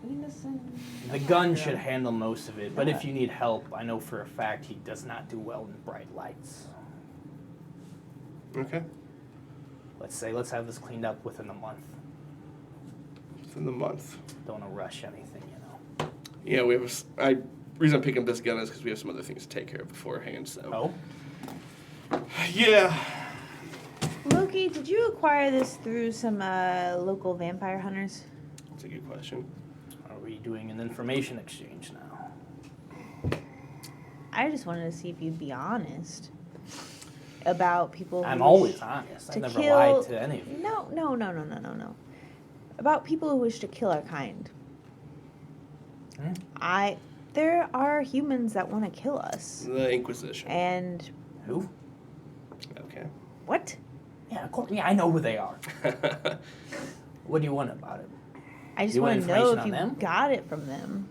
Innocent. The gun should handle most of it, but if you need help, I know for a fact he does not do well in bright lights. Okay. Let's have this cleaned up within a month. Within the month. Don't want to rush anything, you know. Yeah, we have... reason I'm picking up this gun is because we have some other things to take care of beforehand, so... Oh? Yeah. Loki, did you acquire this through some local vampire hunters? That's a good question. were you doing an information exchange now? I just wanted to see if you'd be honest about people who I'm wish always honest. I to never kill- lied to any of you. No. About people who wish to kill our kind. Hmm? There are humans that want to kill us. The Inquisition. And Who? Okay. what? Yeah, of course. Yeah, I know who they are. What do you want about it? I just You want want to know information if on you them? got it from them.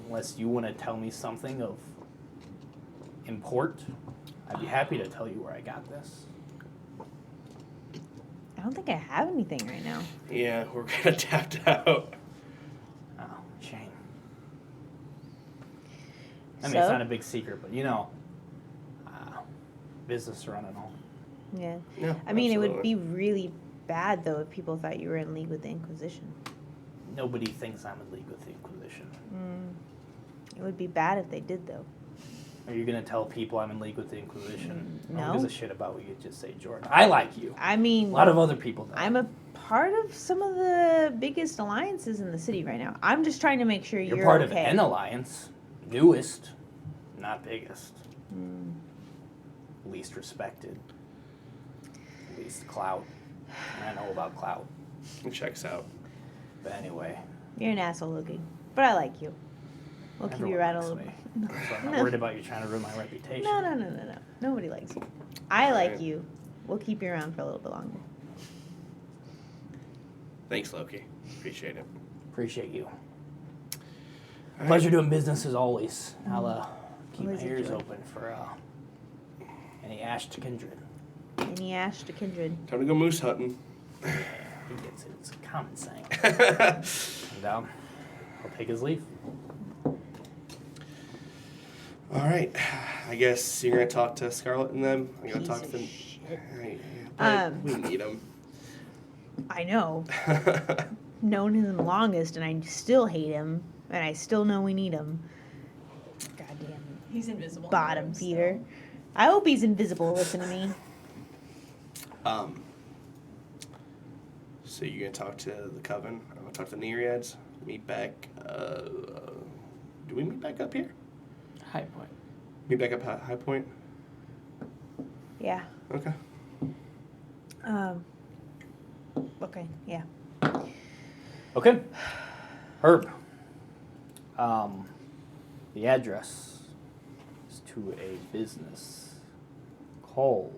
Unless you want to tell me something of import, I'd be happy to tell you where I got this. I don't think I have anything right now. Yeah, we're kind of tapped out. Oh, shame. I mean, it's So? not a big secret, but business running all. Yeah. No, I mean, it would absolutely. be really bad, though, if people thought you were in league with the Inquisition. Nobody thinks I'm in league with the Inquisition. It would be bad if they did, though. Are you gonna tell people I'm in league with the Inquisition? No one No. gives a shit about what you just say, Jordan. I like you. I A mean, lot of other people don't. I'm a part of some of the biggest alliances in the city right now. I'm just trying to make sure You're you're part okay. of an alliance, newest, not biggest, least respected, least clout. And I know about clout, It checks out. but anyway. You're an asshole looking, but I like you. We'll keep you everyone around a likes little me. bit. So I'm not No. worried about you trying to ruin my reputation. No. Nobody likes you. I like Alright. you. We'll keep you around for a little bit longer. Thanks, Loki. Appreciate it. Appreciate you. right. Pleasure doing business as always. I'll keep Always my a ears joy. open for any ash to kindred. Any ash to kindred. Time to go moose hunting. He gets it. It's a common saying. And I'll take his leave. All right. I guess you're gonna talk to Scarlett and them. I'm gonna Piece talk of to them. shit. Right. But Um, we need them. I know. Known him longest, and I still hate him, and I still know we need him. Goddamn He's invisible. in the bottom room feeder. still. I hope he's invisible. Listen to me. So you're gonna talk to the Coven. I'm gonna talk to the Nereids. Meet back. Do we meet back up here? High point. Meet back up High Point. Yeah. Okay. Okay. Yeah. Okay. Herb. The address is to a business called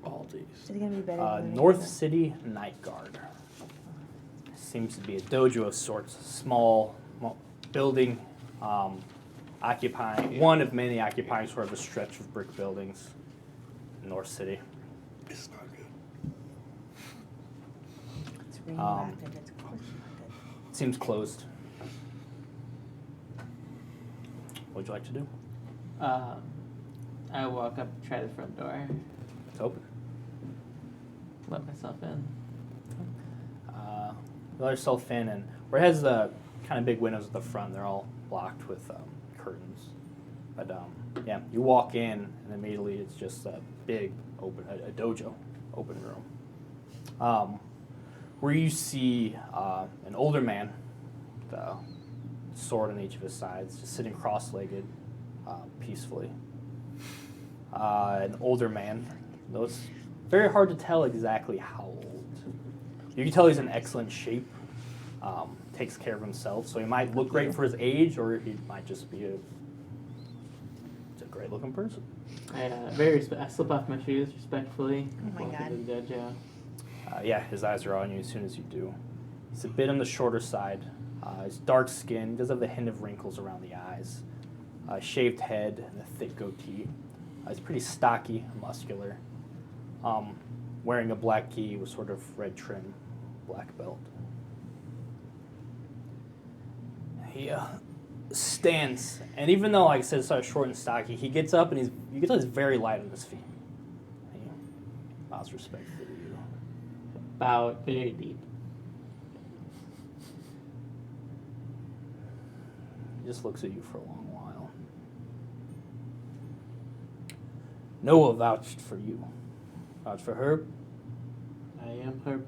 Aldi's. Is it gonna be better? than North the- City Night Guard. Seems to be a dojo of sorts, small building, occupying one of many occupying sort of a stretch of brick buildings in North City. It's not good. It's radioactive. It's of course not good. Seems closed. What'd you like to do? I walk up, try the front door, It's open. let myself in. Let yourself in, and where it has the kind of big windows at the front, they're all blocked with curtains. But yeah, you walk in, and immediately it's just a big a dojo, open room, where you see an older man, with a sword on each of his sides, just sitting cross-legged, peacefully. An older man, though it's very hard to tell exactly how old. You can tell he's in excellent shape, takes care of himself, so he might look great for his age, or he might just be a great-looking person. I slip off my shoes respectfully. Oh my walk God. into the dojo. Yeah, his eyes are on you as soon as you do. He's a bit on the shorter side. He's dark skinned, he does have a hint of wrinkles around the eyes. Shaved head and a thick goatee. He's pretty stocky, muscular. Wearing a black gi with sort of red trim, black belt. He stands, and even though, like I said, it's sort of short and stocky, he gets up and you can tell he's very light on his feet. He bows respectfully to you. Bow very deep. He just looks at you for a long while. Noah vouched for you. Vouched for Herb. I am her.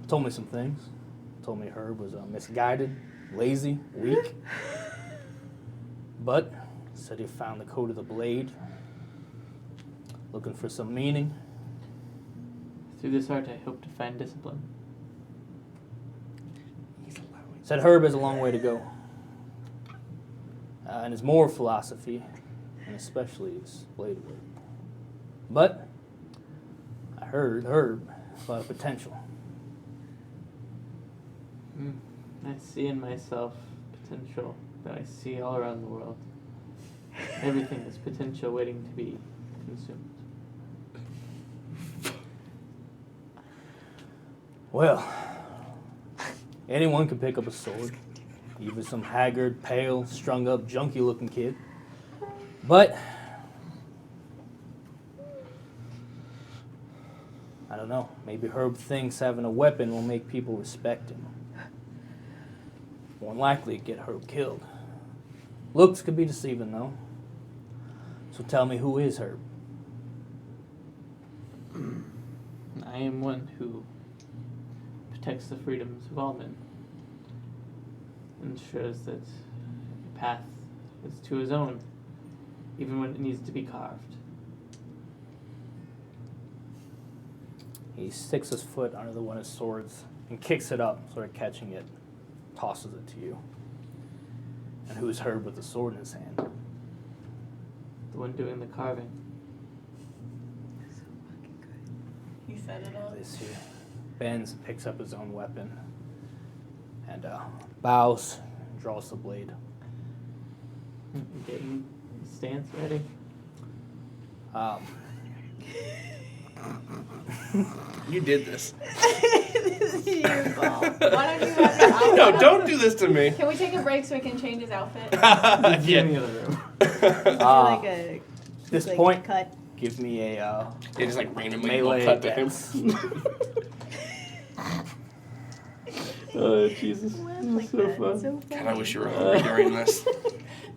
Told me some things. told me Herb was misguided, lazy, weak. But said he found the code of the blade, looking for some meaning. Through this art, I hope to find discipline. Said Herb has a long way to go. And his moral philosophy, and especially his blade work. But I heard Herb has a lot of potential. I see in myself potential that I see all around the world. Everything is potential waiting to be consumed. Well, anyone can pick up a sword. Even some haggard, pale, strung-up, junky-looking kid. But I don't know. Maybe Herb thinks having a weapon will make people respect him. More than likely, get Herb killed. Looks could be deceiving, though. So tell me, who is Herb? I am one who protects the freedoms of all men. Ensures that the path is to his own, even when it needs to be carved. He sticks his foot under the one of his swords and kicks it up, sort of catching it, tosses it to you. And who's Herb with the sword in his hand? The one doing the carving. He set it up. This here. Bends, picks up his own weapon, and bows, draws the blade. Getting stance ready. You did this. This is your fault. Why don't you have your outfit? No, don't do this to me. Can we take a break so we can change his outfit? Yeah. In the other room. like a This like point, cut. give me a It just like randomly melee cut to him. dex. Oh, Jesus. Laugh This like is so that. fun. It's so God, I funny. wish you were hungry during this.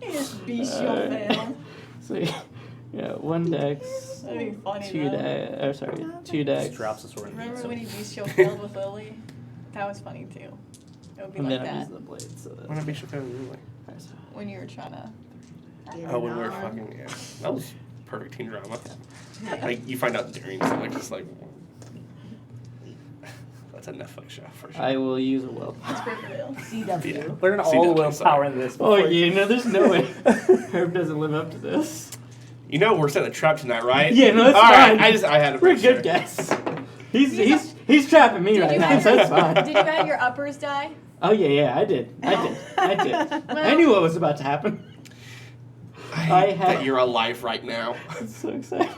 He just beast your fail. So, yeah, one dex. That'd be funny Two though. dex. Or sorry, two Just dex. drops the sword and Remember eats when him. he beast your failed with Lily? That was funny too. It would be And like then I'm that using the blade, so When I that's... be so kind of when you were trying to. Oh, when we were fucking, yeah. That was perfect teen drama. Like, you find out during, so like, just like, that's a Netflix show for sure. I will use a will. It's Riverdale. Yeah. Learn all the CW, willpower sorry. in this. Oh, before you- yeah, no, there's no way. Herb doesn't live up to this. You know we're setting a trap tonight, right? Yeah, no, that's All right, fine. I had a We're a pretty sure. good guess. He's trapping me Did right you now, have so your, that's fine. Did you have your uppers die? Oh, yeah, I did. I did. I knew what was about to happen. I I hate have- that you're alive right now. I'm so excited.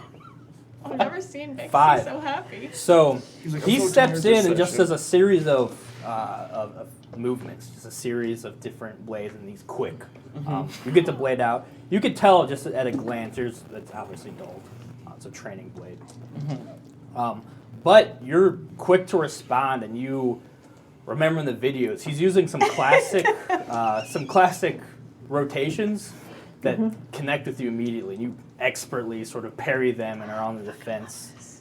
I've never seen Vic Five. so happy. So He's like, he "I'm so steps tired this in and just session." does a series of movements, just a series of different blades, and these quick. You get the blade out. You could tell just at a glance. It's obviously dulled. It's a training blade. But you're quick to respond, and you remember in the videos he's using some classic rotations that connect with you immediately. You expertly sort of parry them and are on the defense.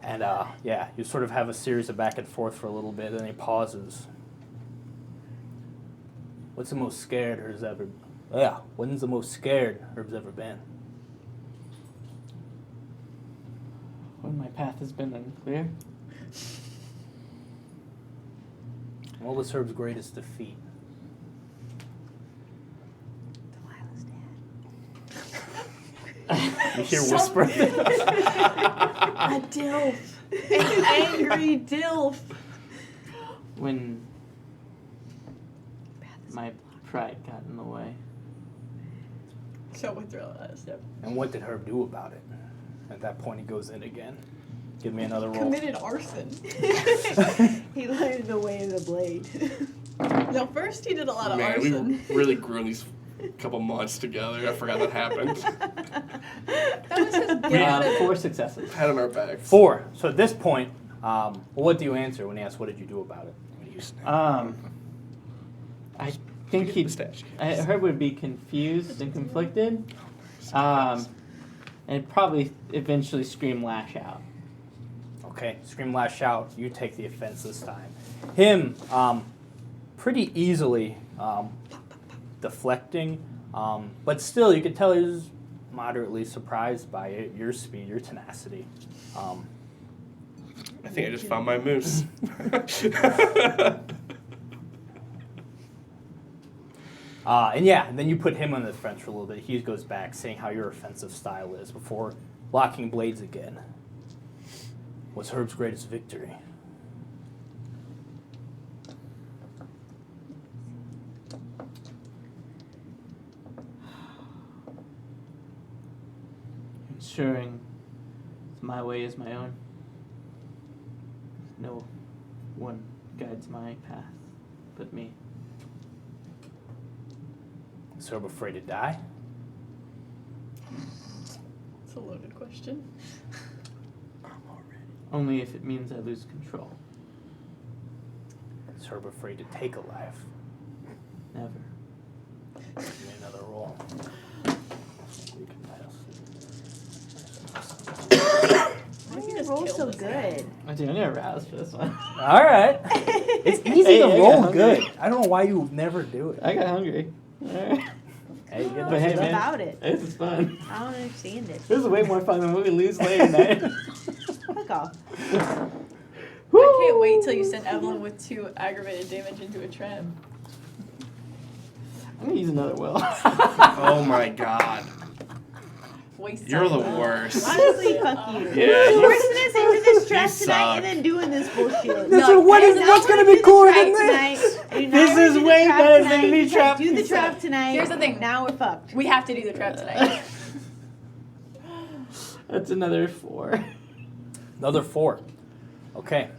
And yeah, you sort of have a series of back and forth for a little bit, and then he pauses. What's the most scared Herb's ever? Yeah, when's the most scared Herb's ever been? When my path has been unclear. What was Herb's greatest defeat? Delilah's dad. You hear whisper. A dilf. An angry dilf. When my pride got in the way. So we throw that step. And what did Herb do about it? At that point, he goes in again. Give me another roll. Committed arson. He learned the way of the blade. No, first he did a lot of Man, arson. we really grew in these couple months together. I forgot that happened. That was his get out of 4 successes. Pat on our backs. 4. So at this point, well, what do you answer when he asks, what did you do about it? I think he'd... Mustache. I heard would be confused and conflicted. And probably eventually scream lash out. Okay, scream, lash out. You take the offense this time. him pretty easily deflecting, but still you could tell he was moderately surprised by it, your speed, your tenacity. I think I just found my moose. And yeah, then you put him on the defense for a little bit. He goes back saying how your offensive style is before locking blades again. What's Herb's greatest victory? Ensuring my way is my own. No one guides my path but me. Is Herb afraid to die? It's a loaded question. Only if it means I lose control. Is Herb afraid to take a life? Never. Give me another roll. We can pass. Why do you roll so good? I do. I'm gonna rouse for this one. All right. It's easy Hey, to I got roll hungry. good. I don't know why you never do it. I got hungry. Alright. Hey, you get But hey, What's man. about it? This is fun. I don't understand it. This is way more fun than what we lose later tonight. Fuck off. I can't wait till you send Evelyn with 2 aggravated damage into a trap. I'm gonna use another will. Oh my god. Waste You're the time. worst. Honestly, fuck you. Yeah, you- Forcing us into this trap you tonight suck. and then doing this bullshit. This No, is what I is did what's Not gonna wanna be do the cooler trap than this? tonight. I do not This wanna is do the way trap better tonight. than me You trap. Do the trap tonight. Here's the thing. Now we're fucked. We have to do the trap tonight. That's another 4. Another 4. Okay.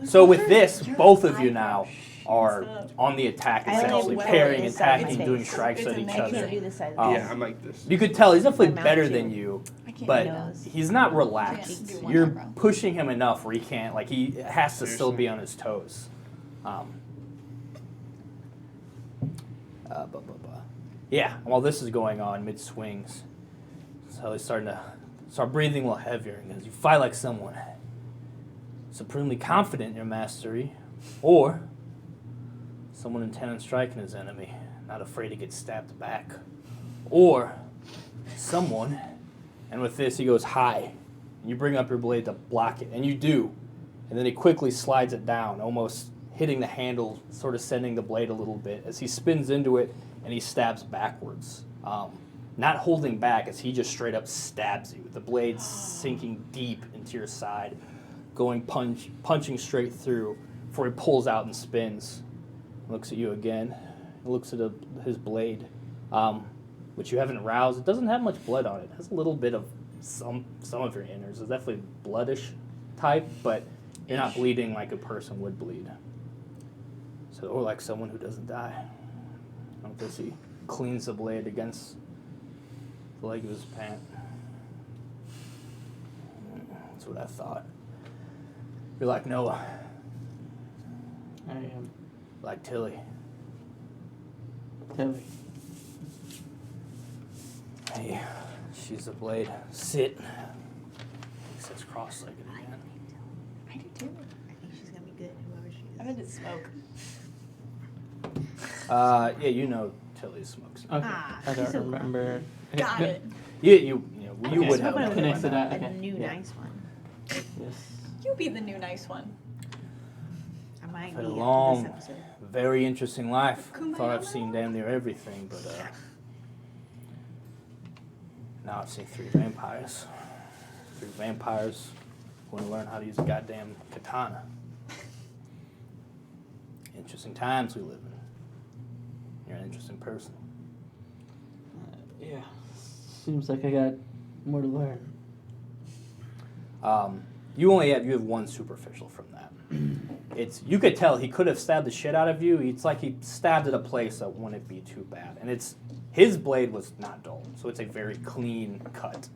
So with this, both of you now are on the attack, I only essentially have parrying, this side of attacking, my doing face. strikes It's at a each I negative. can't other. do this side. Yeah, I'm like this. You could tell he's definitely My mouth better too. than you, I can't but do that. he's not Can't relaxed. do one You're eyebrow. pushing him enough where he can't, like, he has to still Seriously? be on his toes. Yeah, while this is going on mid swings, so he's starting to start breathing a little heavier because you fight like someone supremely confident in your mastery, or someone intent on striking his enemy, not afraid to get stabbed back, or someone, and with this he goes high, and you bring up your blade to block it, and you do, and then he quickly slides it down, almost hitting the handle, sort of sending the blade a little bit as he spins into it and he stabs backwards. Not holding back as he just straight up stabs you, with the blade sinking deep into your side, going punching straight through before he pulls out and spins. Looks at you again, looks at his blade, which you haven't roused. It doesn't have much blood on it. It has a little bit of some of your innards. It's definitely bloodish type, but you're not bleeding like a person would bleed. So, or like someone who doesn't die. I don't think he cleans the blade against the leg of his pant. That's what I thought. You're like Noah, I am. like Tilly. Tilly. Hey, she's the blade. Sit. He sits cross-legged again. I do too. I think she's gonna be good, whoever she is. I bet it's smoke. Yeah, you know Tilly smokes. Okay. Ah, I she's don't so remember. Got it. You Okay, would so have I'm known connected by now. that. a Okay. new Yeah. nice one. Yes. You be the new nice one. I might Had be a after long, this episode. very interesting life. Kumbaya, Thought I've my seen love. damn near everything, but now I've seen 3 vampires. 3 vampires want to learn how to use a goddamn katana. Interesting times we live in. You're an interesting person. Yeah. Seems like I got more to learn. You have 1 superficial from that. You could tell he could have stabbed the shit out of you. It's like he stabbed at a place that wouldn't be too bad. And his blade was not dull, so it's a very clean cut.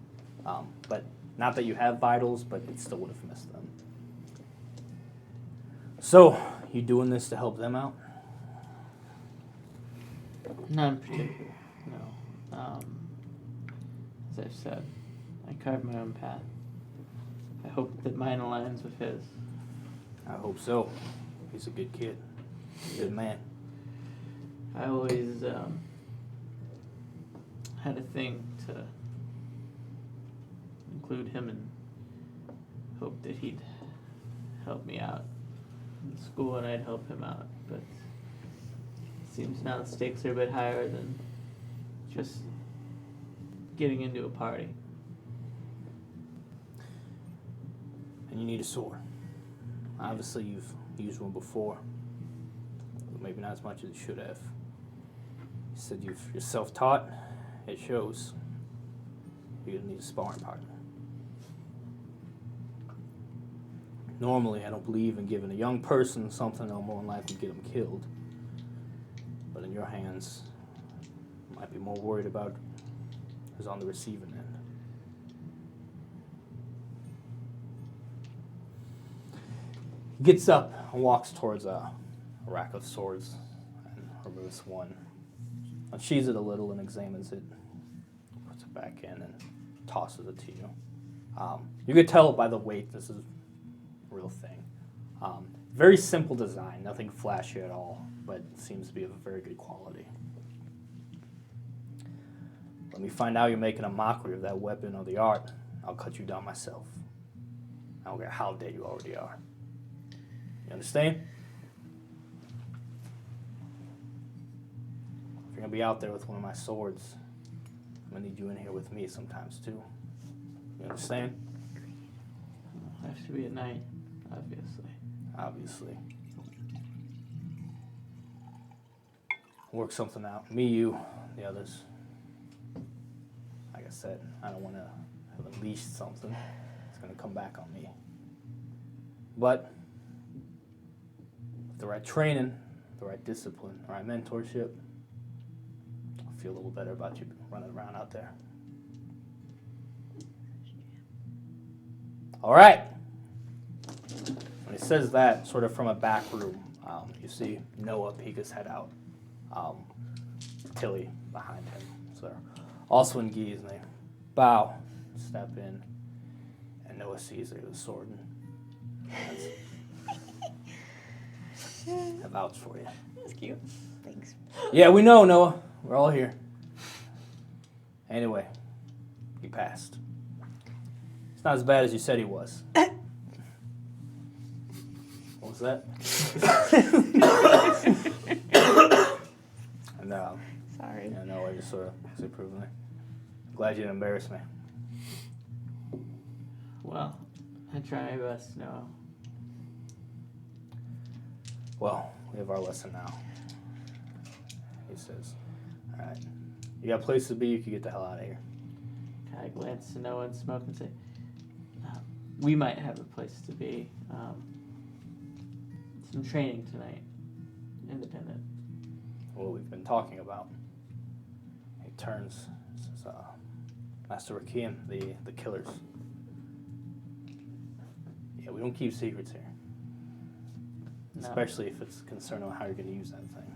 But not that you have vitals, but it still would have missed them. So, you doing this to help them out? Not in particular. No. As I've said, I carved my own path. I hope that mine aligns with his. I hope so. He's a good kid. Good man. I always had a thing to include him and hope that he'd help me out in school and I'd help him out. But it seems now the stakes are a bit higher than just getting into a party. And you need a sword. Obviously, you've used one before, but maybe not as much as you should have. You said you're self-taught. It shows. You're gonna need a sparring partner. Normally, I don't believe in giving a young person something that'll more than likely get them killed. But in your hands, you might be more worried about who's on the receiving end. He gets up and walks towards a rack of swords and removes one. Unsheathes it a little and examines it, puts it back in and tosses it to you. You could tell by the weight this is a real thing. Very simple design, nothing flashy at all, but seems to be of a very good quality. Let me find out you're making a mockery of that weapon or the art, I'll cut you down myself. I don't care how dead you already are. You understand? If you're gonna be out there with one of my swords, I'm gonna need you in here with me sometimes too. You understand? I have to be at night, obviously. Obviously. Work something out. Me, you, the others. Like I said, I don't want to have unleashed something. It's going to come back on me. But with the right training, the right discipline, the right mentorship, I'll feel a little better about you running around out there. All right. When he says that, sort of from a back room, you see Noah peek his head out. Tilly behind him. So they're also in geese, and they bow, step in, and Noah sees there's a sword. And I vouch for you. That's cute. Thanks. Yeah, we know, Noah. We're all here. Anyway, he passed. It's not as bad as you said he was. What was that? And Sorry. yeah, no, I just sort of disapprovingly. Glad you didn't embarrass me. Well, I try my best, Noah. Well, we have our lesson now. He says, all right, you got a place to be, you can get the hell out of here. Kind of glance to Noah and Smoke and say, we might have a place to be. Some training tonight. Independent. What we've been talking about. He turns, says, Master Rakim, the killers. Yeah, we don't keep secrets here. No. Especially if it's concerned on how you're going to use that thing.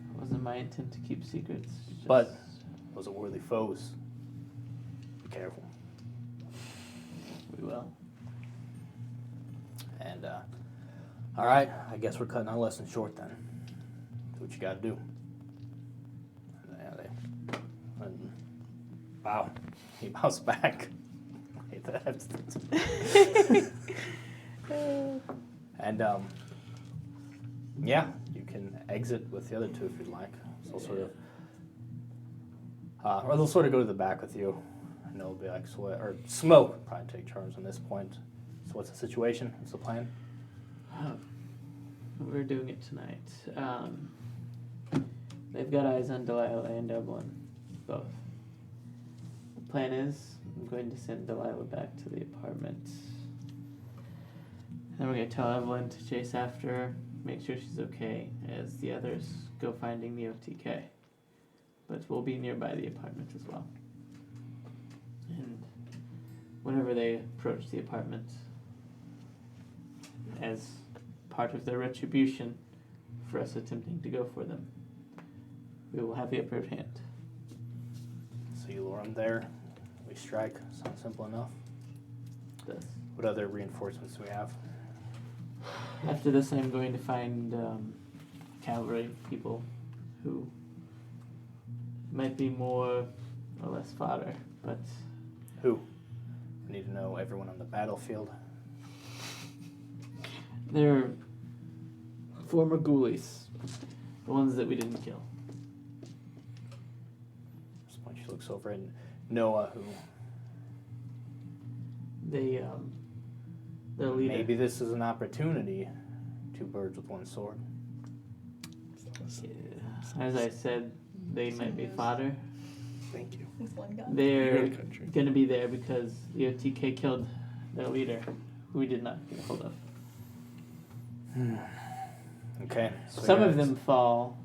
It wasn't my intent to keep secrets. Just But those are worthy foes. Be careful. we will. And, all right, I guess we're cutting our lesson short then. Do what you got to do. And, and wow, he bounced back. I hate that. And, yeah, you can exit with the other two if you'd like. So sort of, or they'll sort of go to the back with you. And they'll be like, or Smoke will probably take turns on this point. So what's the situation? What's the plan? We're doing it tonight. They've got eyes on Delilah and Evelyn, both. The plan is, I'm going to send Delilah back to the apartment. Then we're going to tell Evelyn to chase after her, make sure she's okay, as the others go finding the OTK. But we'll be nearby the apartment as well. And whenever they approach the apartment, as part of their retribution for us attempting to go for them, we will have the upper hand. So you lure them there. We strike. Sounds simple enough. Thus, What other reinforcements do we have? After this, I'm going to find cavalry people who might be more or less fodder, but Who? I need to know everyone on the battlefield. they're former ghoulies, the ones that we didn't kill. At this point, she looks over at Noah, who They, their leader. maybe this is an opportunity. 2 birds with 1 sword. As I said, they might be fodder. Thank you. With one guy. They're You're in country. going to be there because the OTK killed their leader, who we did not get hold of. Okay. So Some yeah, of them fall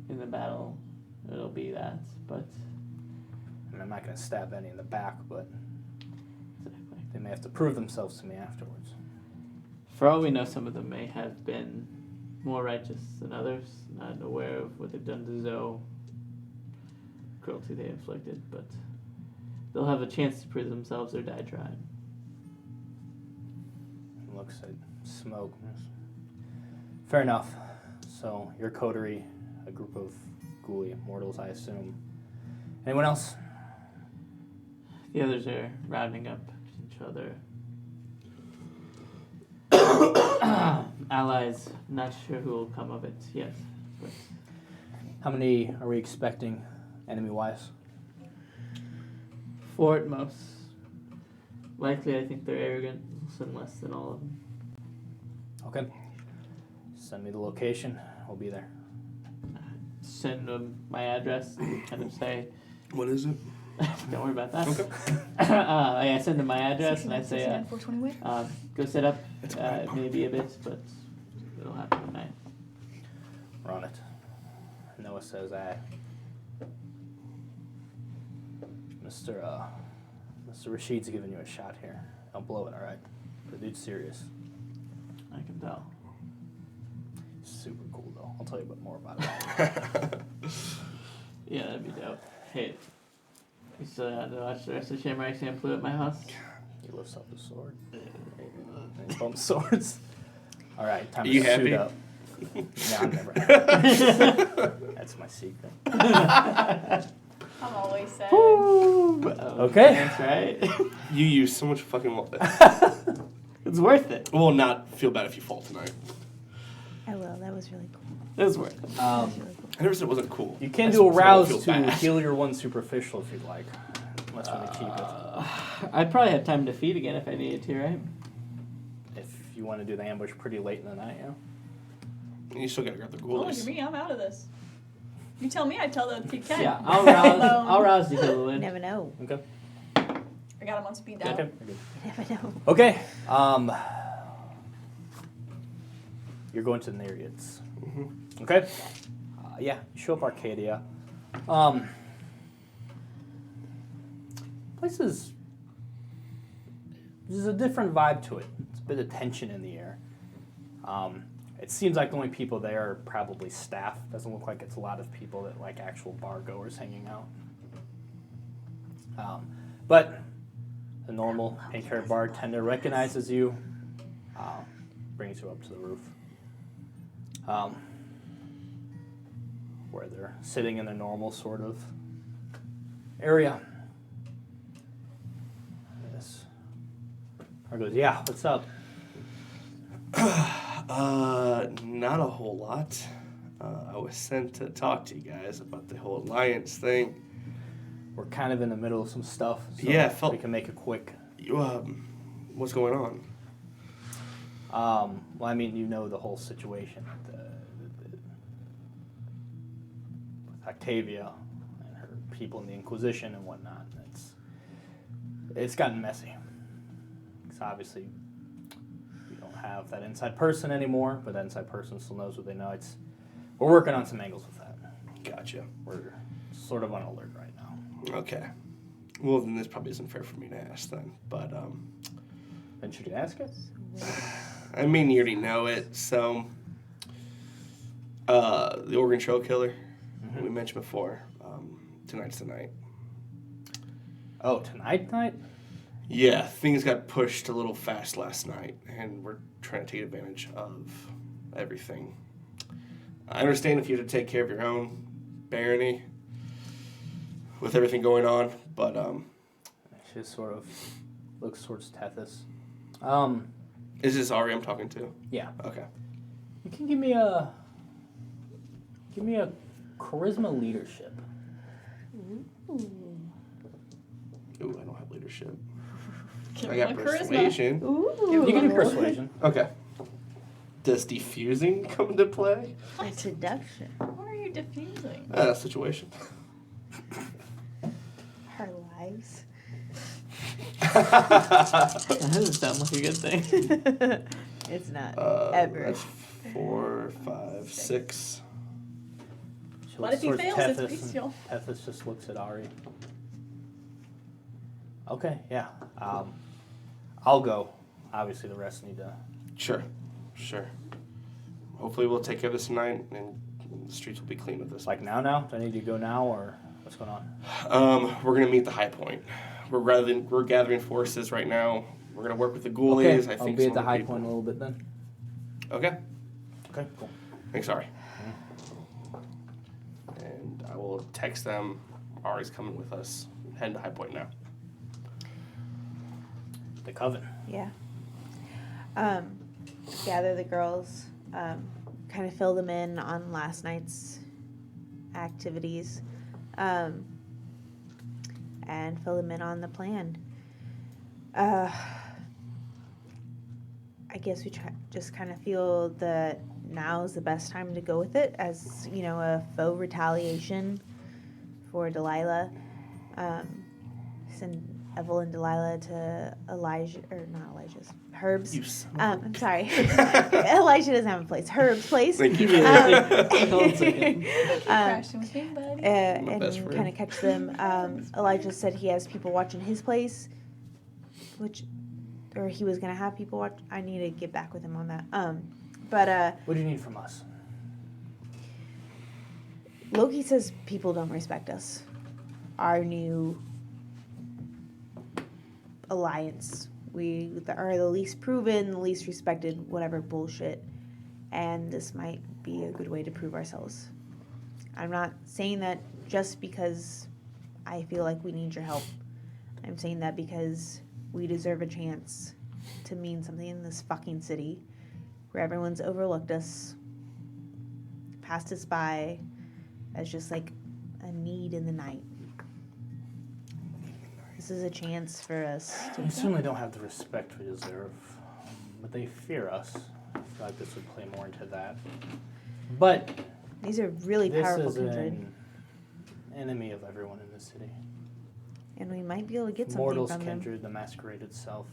in the battle. It'll be that, but I'm not going to stab any in the back, but exactly. they may have to prove themselves to me afterwards. For all we know, some of them may have been more righteous than others, not aware of what they've done to Zoe, cruelty they inflicted, but they'll have a chance to prove themselves or die trying. Looks at smoke. Fair enough. So, your coterie, a group of ghoulie mortals, I assume. Anyone else? The others are rounding up each other. Allies, not sure who will come of it yet, but How many are we expecting, enemy-wise? 4 at most. Likely, I think they're arrogant. We'll send less than all of them. Okay. Send me the location. We'll be there. Send them my address and kind of say, What is it? don't worry about that. Okay. I send them my address and I say, 420 way. go set up. It's It may be a bit, but it'll happen tonight. We're on it. Noah says, Mr. Rashid's giving you a shot here. Don't blow it, all right? The dude's serious. I can tell. Super cool, though. I'll tell you a bit more about it. Yeah, that'd be dope. Hey, you still have to watch the rest of Shamrock Shampoo at my house? He lifts up his sword. And he bumps swords. All right, time Are to you suit happy? up. No, I'm never happy. That's my secret. I'm always sad. Okay. That's right. You use so much fucking. It's worth it. We'll not feel bad if you fall tonight. I will. That was really cool. It's worth it. That was really cool. I never said it wasn't cool. You can I do a just don't rouse feel to bad. heal your 1 superficial if you'd like. Unless we keep it. I'd probably have time to feed again if I needed to, right? If you want to do the ambush pretty late in the night, yeah. And you still gotta grab the Oh, look at ghoulies. me, I'm out of this. You tell me, I tell the TK. Yeah, I'll rouse. I'll rouse the You Hillwood. never know. Okay. I got him on speed dial. Okay. You never know. Okay. You're going to the Nereids. Mm-hmm. Okay. Yeah. You show up Arcadia. Place is. There's a different vibe to it. It's a bit of tension in the air. It seems like the only people there are probably staff. Doesn't look like it's a lot of people that like actual bar goers hanging out. But the normal pink-haired bartender recognizes you, brings you up to the roof, where they're sitting in a normal sort of area. Yes. Or goes, yeah, what's up? Not a whole lot. I was sent to talk to you guys about the whole alliance thing. We're kind of in the middle of some stuff, so Yeah, felt- we can make it quick. You, what's going on? Well, I mean, you know the whole situation with Octavia and her people in the Inquisition and whatnot. It's gotten messy. Because obviously we don't have that inside person anymore, but that inside person still knows what they know. We're working on some angles with that. Gotcha. We're sort of on alert right now. Okay. Well, then this probably isn't fair for me to ask then. But, Then should you ask it? I mean, you already know it. So, the Oregon Trail Killer, we mentioned before, tonight's the night. Oh, tonight? Yeah, things got pushed a little fast last night, and we're trying to take advantage of everything. I understand if you have to take care of your own barony with everything going on, but She just sort of looks towards Tethys. is this Ari I'm talking to? Yeah. Okay. You can give me a charisma leadership. Ooh, I don't have leadership. Give I him got a charisma. persuasion. Ooh. You can do persuasion. Okay. Does diffusing come into play? A seduction. What are you diffusing? Situation. Our lives. That doesn't sound like a good thing. It's not. Ever. Ever. That's 4, 5, 6. She What looks if he towards fails? It's Tethys, bestial. and Tethys just looks at Ari. Okay, yeah. I'll go. Obviously, the rest need to. Sure. Hopefully we'll take care of this tonight, and the streets will be clean with this. Like now? Do I need to go now, or what's going on? We're gonna meet the high point. We're gathering forces right now. We're gonna work with the ghoulies. Okay, I I'll think be some at the of high people- point a little bit then. Okay. Okay, cool. Thanks, Ari. And I will text them. Ari's coming with us. Heading to High Point now. The coven. Yeah. Gather the girls, kind of fill them in on last night's activities, and fill them in on the plan. I guess we just kind of feel that now is the best time to go with it as, a faux retaliation for Delilah. Send Evelyn Delilah to Herb's. You son of I'm sorry. Elijah doesn't have a place. Herb's place. Thank you. Hold a second. Crashing with me, buddy. And best friend. kind of catch them. Elijah said he has people watching his place, or he was gonna have people watch. I need to get back with him on that. What do you need from us? Loki says people don't respect us. Our new alliance. We are the least proven, the least respected, whatever bullshit. And this might be a good way to prove ourselves. I'm not saying that just because I feel like we need your help. I'm saying that because we deserve a chance to mean something in this fucking city where everyone's overlooked us, passed us by as just like a need in the night. This is a chance for us to. We certainly don't have the respect we deserve, but they fear us. I feel like this would play more into that. But These are really this powerful is kindred, an enemy of everyone in the city. and we might be able to get something Mortal's from them. kindred, the Masquerade itself.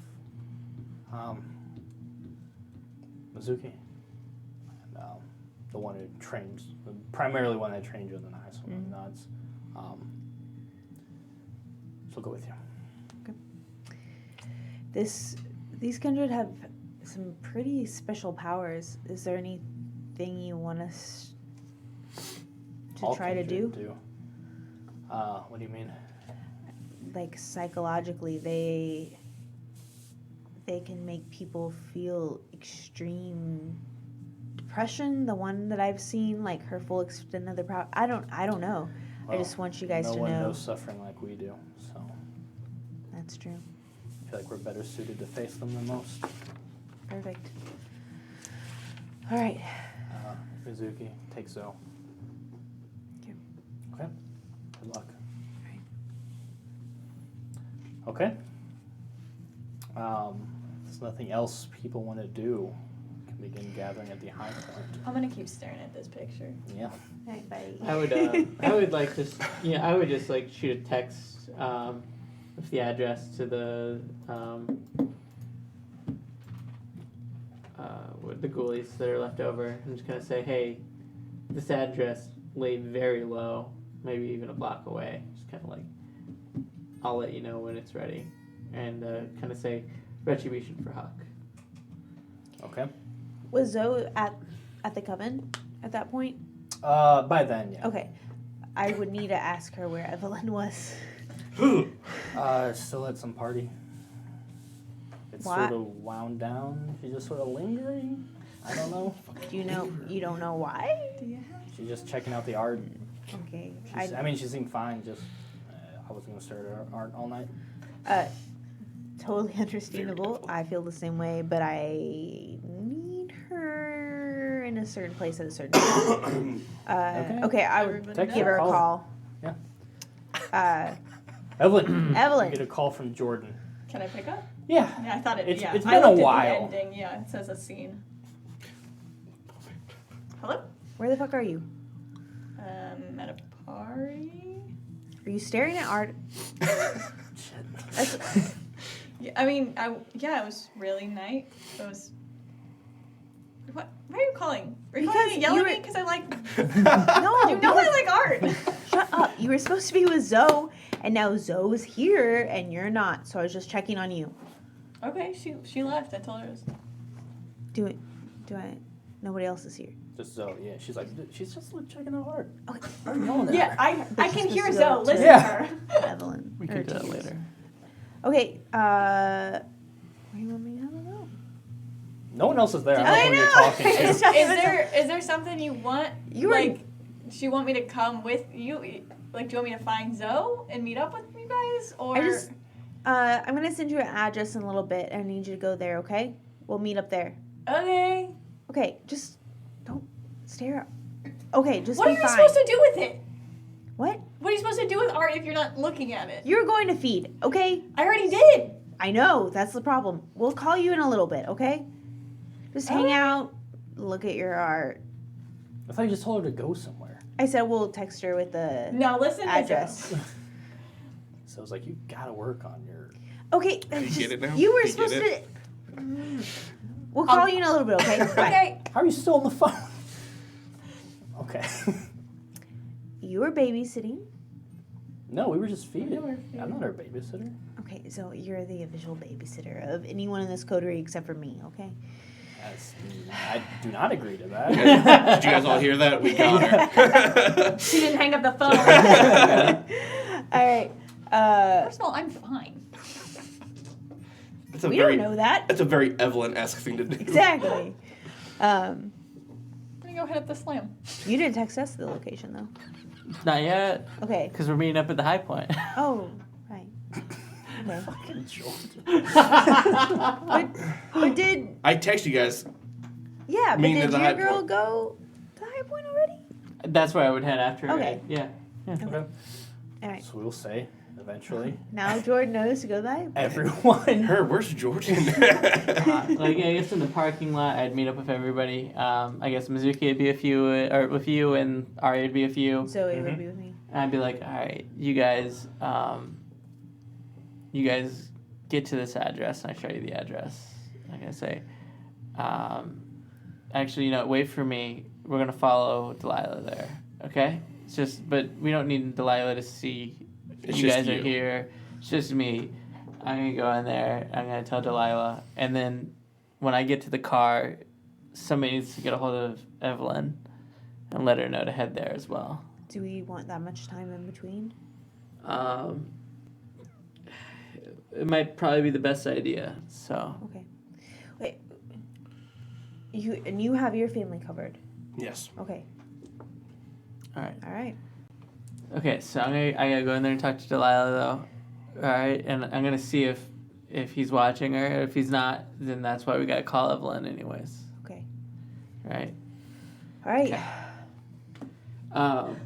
Mizuki. And, the one who trains, primarily one that trained you in the knives, one of the nods. So I'll go with you. These kindred have some pretty special powers. Is there anything you want us to All try to do? kindred What do you mean? Like psychologically, they can make people feel extreme depression. The one that I've seen, like her full extent of the power. I don't know. I Well, just want you guys no to one know. knows suffering like we do, so That's true. I feel like we're better suited to face them than most. Perfect. All right. Mizuki, take Zoe. Okay. Okay. Good luck. Okay. If there's nothing else people want to do, we can begin gathering at the high point. I'm gonna keep staring at this picture. Yeah. All right, buddy. I would like to, I would just like shoot a text with the address to the with the ghoulies that are left over. I'm just gonna say, hey, this address lay very low, maybe even a block away. Just kind of like, I'll let you know when it's ready, and kind of say retribution for Huck. Okay. Was Zoe at the coven at that point? By then, yeah. Okay. I would need to ask her where Evelyn was. Still at some party. Why? sort of wound down. She's just sort of lingering. I don't know. Do you know? You don't know why? She's just checking out the art. Okay. I mean, she seemed fine. Just I wasn't gonna stare at her art all night. Totally understandable. I feel the same way, but I need her in a certain place at a certain time. Okay, I would Text give her a call call. Yeah. Evelyn. Evelyn. You get a call from Jordan. Can I pick up? Yeah. Yeah, I thought it. It's yeah, been I a looked at while. the ending. Yeah, it says a scene. Hello. Where the fuck are you? At a party. Are you staring at art? That's- Yeah, I mean, it was really nice. It was. What? Why are you calling? Are you calling Because to yell you at were- me because I like? no, You know I like art. Shut up. You were supposed to be with Zoe, and now Zoe's here, and you're not. So I was just checking on you. Okay, she left. I told her. Do I? Nobody else is here. Just Zoe. Yeah. She's like, she's just like checking out art. Okay. I'm yelling at Yeah, her. I But can she's hear supposed to Zoe. go to- Listen Yeah. to her. Evelyn. We or can do that Jesus. later. Okay. Where do you want me? I don't know. No one else is there. I I don't know who you're know. talking to. Is there something you want? You were- like, do you want me to come with you? Like, do you want me to find Zoe and meet up with you guys, or? I'm gonna send you an address in a little bit. I need you to go there. Okay? We'll meet up there. Okay. Okay. Just don't stare. Okay. Just What are be you fine. supposed to do with it? What? What are you supposed to do with art if you're not looking at it? You're going to feed. Okay? I already did. I know. That's the problem. We'll call you in a little bit. Okay? Just hang Okay. out. Look at your art. I thought you just told her to go somewhere. I said we'll text her with the No, listen to address. Zoe. So I was like, you gotta work on your. Okay. you get it now? You were Do you supposed get to. We'll call you in a little bit. Okay? Bye. Okay. How are you still on the phone? Okay. You were babysitting. No, we were just feeding. were feeding. I'm not her babysitter. Okay, so you're the official babysitter of anyone in this coterie except for me, okay? I do not agree to that. Did you guys all hear that? We got her. She didn't hang up the phone. All right. First of all, I'm fine. That's a We very, don't know that. That's a very Evelyn-esque thing to do. Exactly. I'm gonna go hit up the slam. You didn't text us the location, though. Not yet, Okay. because we're meeting up at the High Point. Oh, right. Okay. Fucking Jordan. But did, I text you guys. yeah, but Meeting at did the your High girl Point. go to the High Point already? That's where I would head after. Okay. Right? Yeah. Okay. All right. So we'll say, eventually, Now Jordan knows to go to the High Point. everyone. Her, where's Jordan? Like I guess in the parking lot, I'd meet up with everybody. I guess Mizuki would be a few, or with you, and Ari would be a few. Zoe would be with me. And I'd be like, all right, you guys get to this address, and I show you the address. Like I say, actually, wait for me. We're gonna follow Delilah there, okay? It's just, but we don't need Delilah to see It's you just guys are you. here. It's just me. I'm gonna go in there. I'm gonna tell Delilah, and then when I get to the car, somebody needs to get a hold of Evelyn and let her know to head there as well. Do we want that much time in between? It might probably be the best idea. So Okay. Wait. You have your family covered. Yes. Okay. all right, All right. okay. So I gotta go in there and talk to Delilah though. All right, and I'm gonna see if he's watching her. If he's not, then that's why we gotta call Evelyn anyways. Okay. Right. All right. Okay.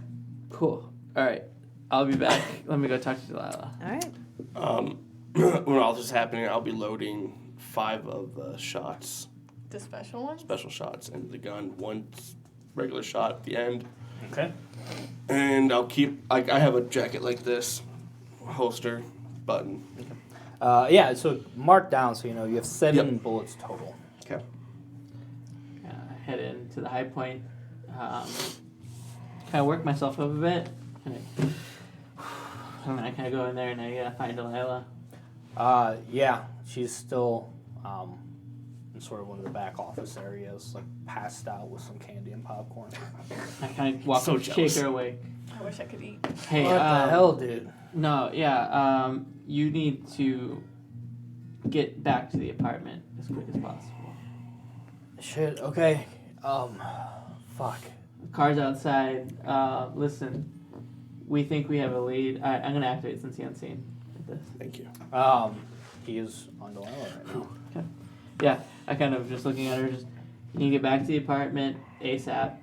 Cool. All right. I'll be back. Let me go talk to Delilah. All right. When all this is happening, I'll be loading 5 of the shots, The special one? special shots, into the gun. 1 regular shot at the end. Okay. And I'll keep, I have a jacket like this, holster, button. Yeah, so mark down so you know you have 7 bullets total. Okay. Head into the High Point. Kind of work myself up a bit. And I kind of go in there and I find Delilah. Yeah, she's still in sort of one of the back office areas, like passed out with some candy and popcorn. I kind of walk So up, shake jealous. her awake. I wish I could eat. Hey, What the hell, dude? No, yeah. You need to get back to the apartment as quick as possible. Shit. Okay. Fuck. The car's outside. Listen, we think we have a lead. All right, I'm gonna activate Sense the Unseen with this. Thank you. He is on Delilah right now. Okay. Yeah, I kind of just looking at her. Just you need to get back to the apartment ASAP.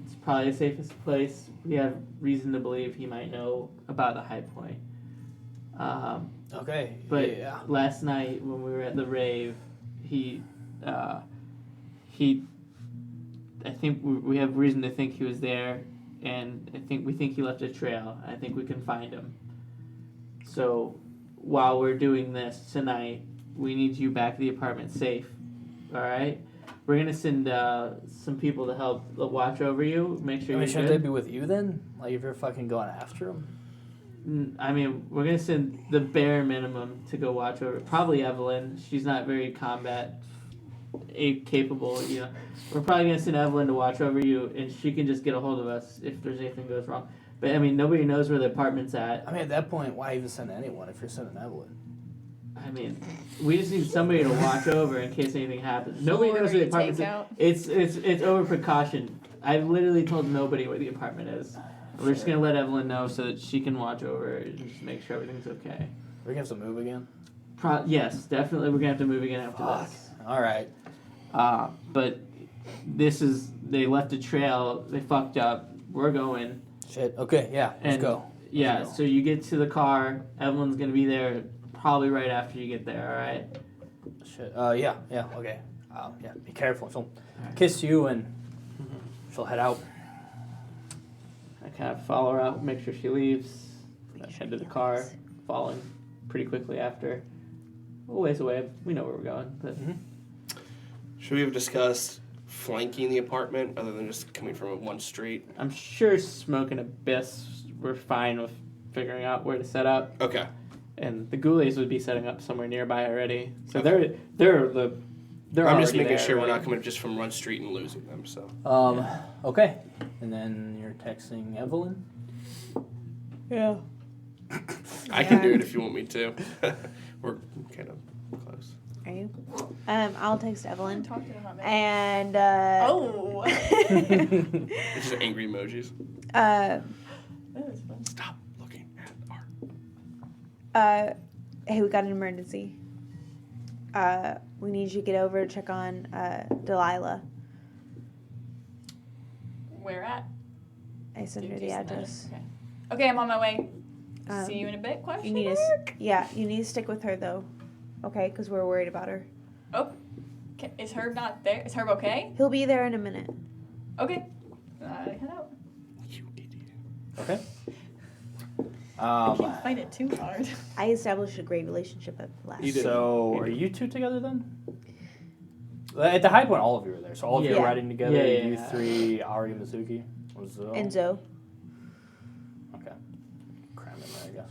It's probably the safest place. We have reason to believe he might know about the High Point. Okay. But yeah. last night when we were at the rave, I think we have reason to think he was there, and we think he left a trail. I think we can find him. So while we're doing this tonight, we need you back to the apartment safe. All right. We're gonna send some people to help watch over you, make sure I mean, you're shouldn't good. they be with you then? Like, if you're fucking going after him? I mean, we're gonna send the bare minimum to go watch over. Probably Evelyn. She's not very combat capable. You know, we're probably gonna send Evelyn to watch over you, and she can just get a hold of us if there's anything goes wrong. But I mean, nobody knows where the apartment's at. I mean, at that point, why even send anyone if you're sending Evelyn? I mean, we just need somebody to watch over in case anything happens. Nobody knows where the apartment's at. It's over precaution. I've literally told nobody where the apartment is. We're just gonna let Evelyn know so that she can watch over it and just make sure everything's okay. We're gonna have to move again? Yes, definitely. We're gonna have to move again after this. Alright. But they left a trail. They fucked up. We're going. Shit. Okay, yeah, let's And go. Yeah. Let's go. So you get to the car. Evelyn's gonna be there probably right after you get there. All right. Shit. Yeah, okay. Yeah, be careful. She'll kiss you and she'll head out. I kind of follow her out, make sure she leaves. I head to the car, following pretty quickly after. A ways away. We know where we're going. But Should we have discussed flanking the apartment other than just coming from one street? I'm sure Smoke and Abyss were fine with figuring out where to set up. Okay. And the Ghoulies would be setting up somewhere nearby already. So Okay. they're I'm just already making there, sure we're right? not coming just from one street and losing them. So Okay. And then you're texting Evelyn? Yeah. I can do it if you want me to. We're kind of close. Are you? I'll text Evelyn. Talk to them about it. And Oh. It's just angry emojis. That was fun. Stop looking at art. Hey, we got an emergency. We need you to get over to check on Delilah. Where at? I sent her Did the you send that? address. Okay. Okay, I'm on my way. Um, See you in a bit? Question You need to, mark? you need to stick with her though, okay? Because we're worried about her. Oh, is Herb not there? Is Herb okay? He'll be there in a minute. Okay. Head out. You idiot. Okay. Can't fight it too hard. I established a great relationship at last. You did. So, You are did. you two together then? At the High Point, all of you were there. So, all of you Yeah. are riding together. Yeah. You three, Ari, Mizuki, Zoe. And Zoe. Okay. Cram in there, I guess.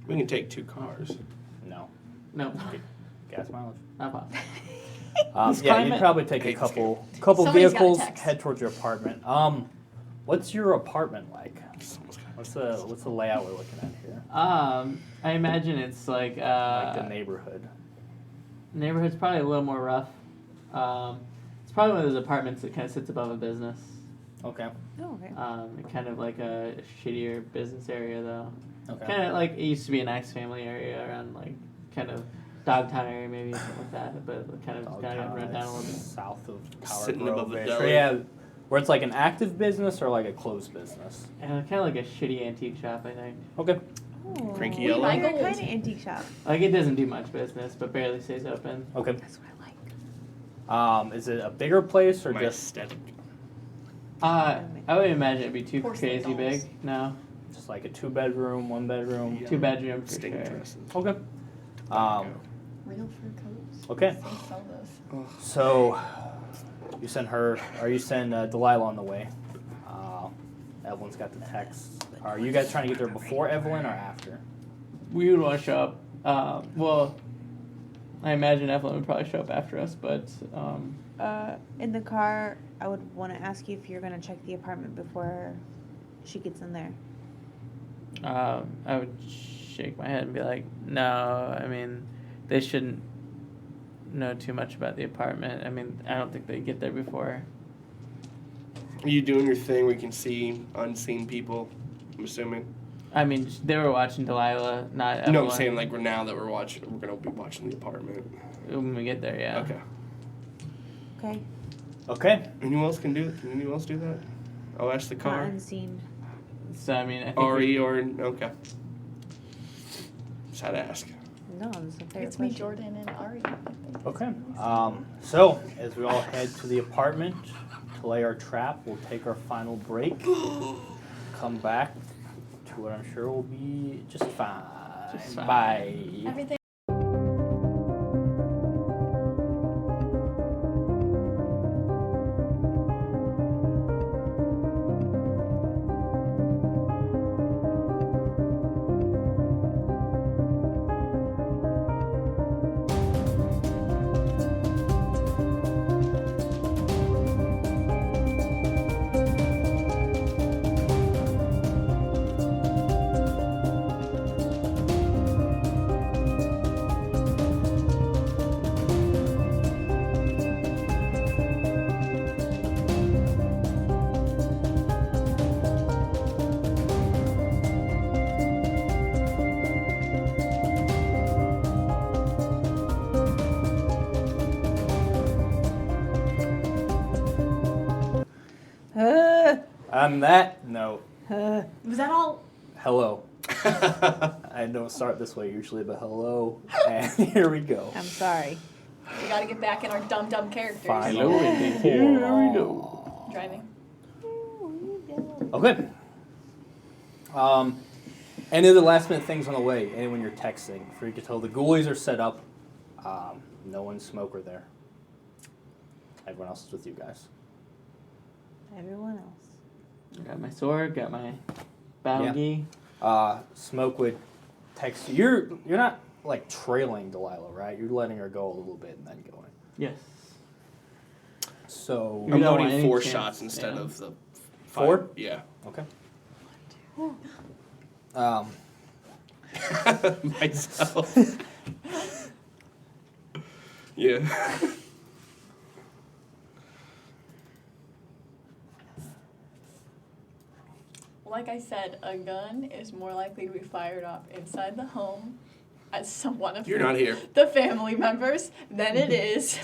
We can take 2 cars. No. No, Gas mileage. not possible. Yeah, climate- you'd probably take a Hate couple Somebody's gotta vehicles, text. head towards your apartment. What's your apartment like? Someone's got What's the layout we're looking at here? I imagine it's like Like the neighborhood. neighborhood's probably a little more rough. It's probably one of those apartments that kind of sits above a business. Okay. Oh, okay. Kind of like a shittier business area though. Okay. Kind of like it used to be a nice family area around like kind of Dogtown area maybe something like that, but kind of got run down a little bit. South of Power Sitting above the Grove-ish. deli. Yeah, where it's like an active business or like a closed business. And kind of like a shitty antique shop, I think. Okay. Oh, Cranky We Yellow. like You're gold. kind of antique shop. Like it doesn't do much business, but barely stays open. Okay. That's what I like. Is it a bigger place or my just aesthetic. I would imagine it'd be too Porcelain crazy dolls. big. No, like a 2-bedroom, 1-bedroom? Yeah. 2-bedroom for Sting sure. dresses. Okay. Real fur coats. Okay. They sell those. So you send her, or you send Delilah on the way. Evelyn's got the text. Are you guys trying to get there before Evelyn or after? We would want to show up. Well, I imagine Evelyn would probably show up after us, but In the car, I would want to ask you if you're going to check the apartment before she gets in there. I would shake my head and be like, no, I mean, they shouldn't know too much about the apartment. I mean, I don't think they get there before. Are you doing your thing where you can see unseen people? I'm assuming. I mean, they were watching Delilah, not Evelyn. No, I'm saying like now that we're gonna be watching the apartment. When we get there, yeah. Okay. Okay. Okay. Anyone else can do that? I'll ask the Not car. unseen. So, I mean, I think Ari or okay. Just had to ask. No, it's a fair It's me, question. Jordan, and Ari. Okay. So as we all head to the apartment to lay our trap, we'll take our final break. Come back to what I'm sure will be just fine. Just fine. Bye. Everything. On that note, Was that all? hello. I don't start this way usually, but hello, and here we go. I'm sorry. We gotta get back in our dumb characters. Final indeed. four. Here we go. Driving. Okay. Any other last minute things on the way? Anyone you're texting? For you to tell the ghoulies are set up. No one's smoker there. Everyone else is with you guys. Everyone else. Got my sword, got my battle gi. Smoke would text you. You're not like trailing Delilah, right? You're letting her go a little bit and then going. Yes. So You I'm don't want loading any 4 chance, shots instead yeah. of the 5. 4? Yeah. okay. Myself. Yeah. Like I said, a gun is more likely to be fired off inside the home as one of You're not here. the family members than it is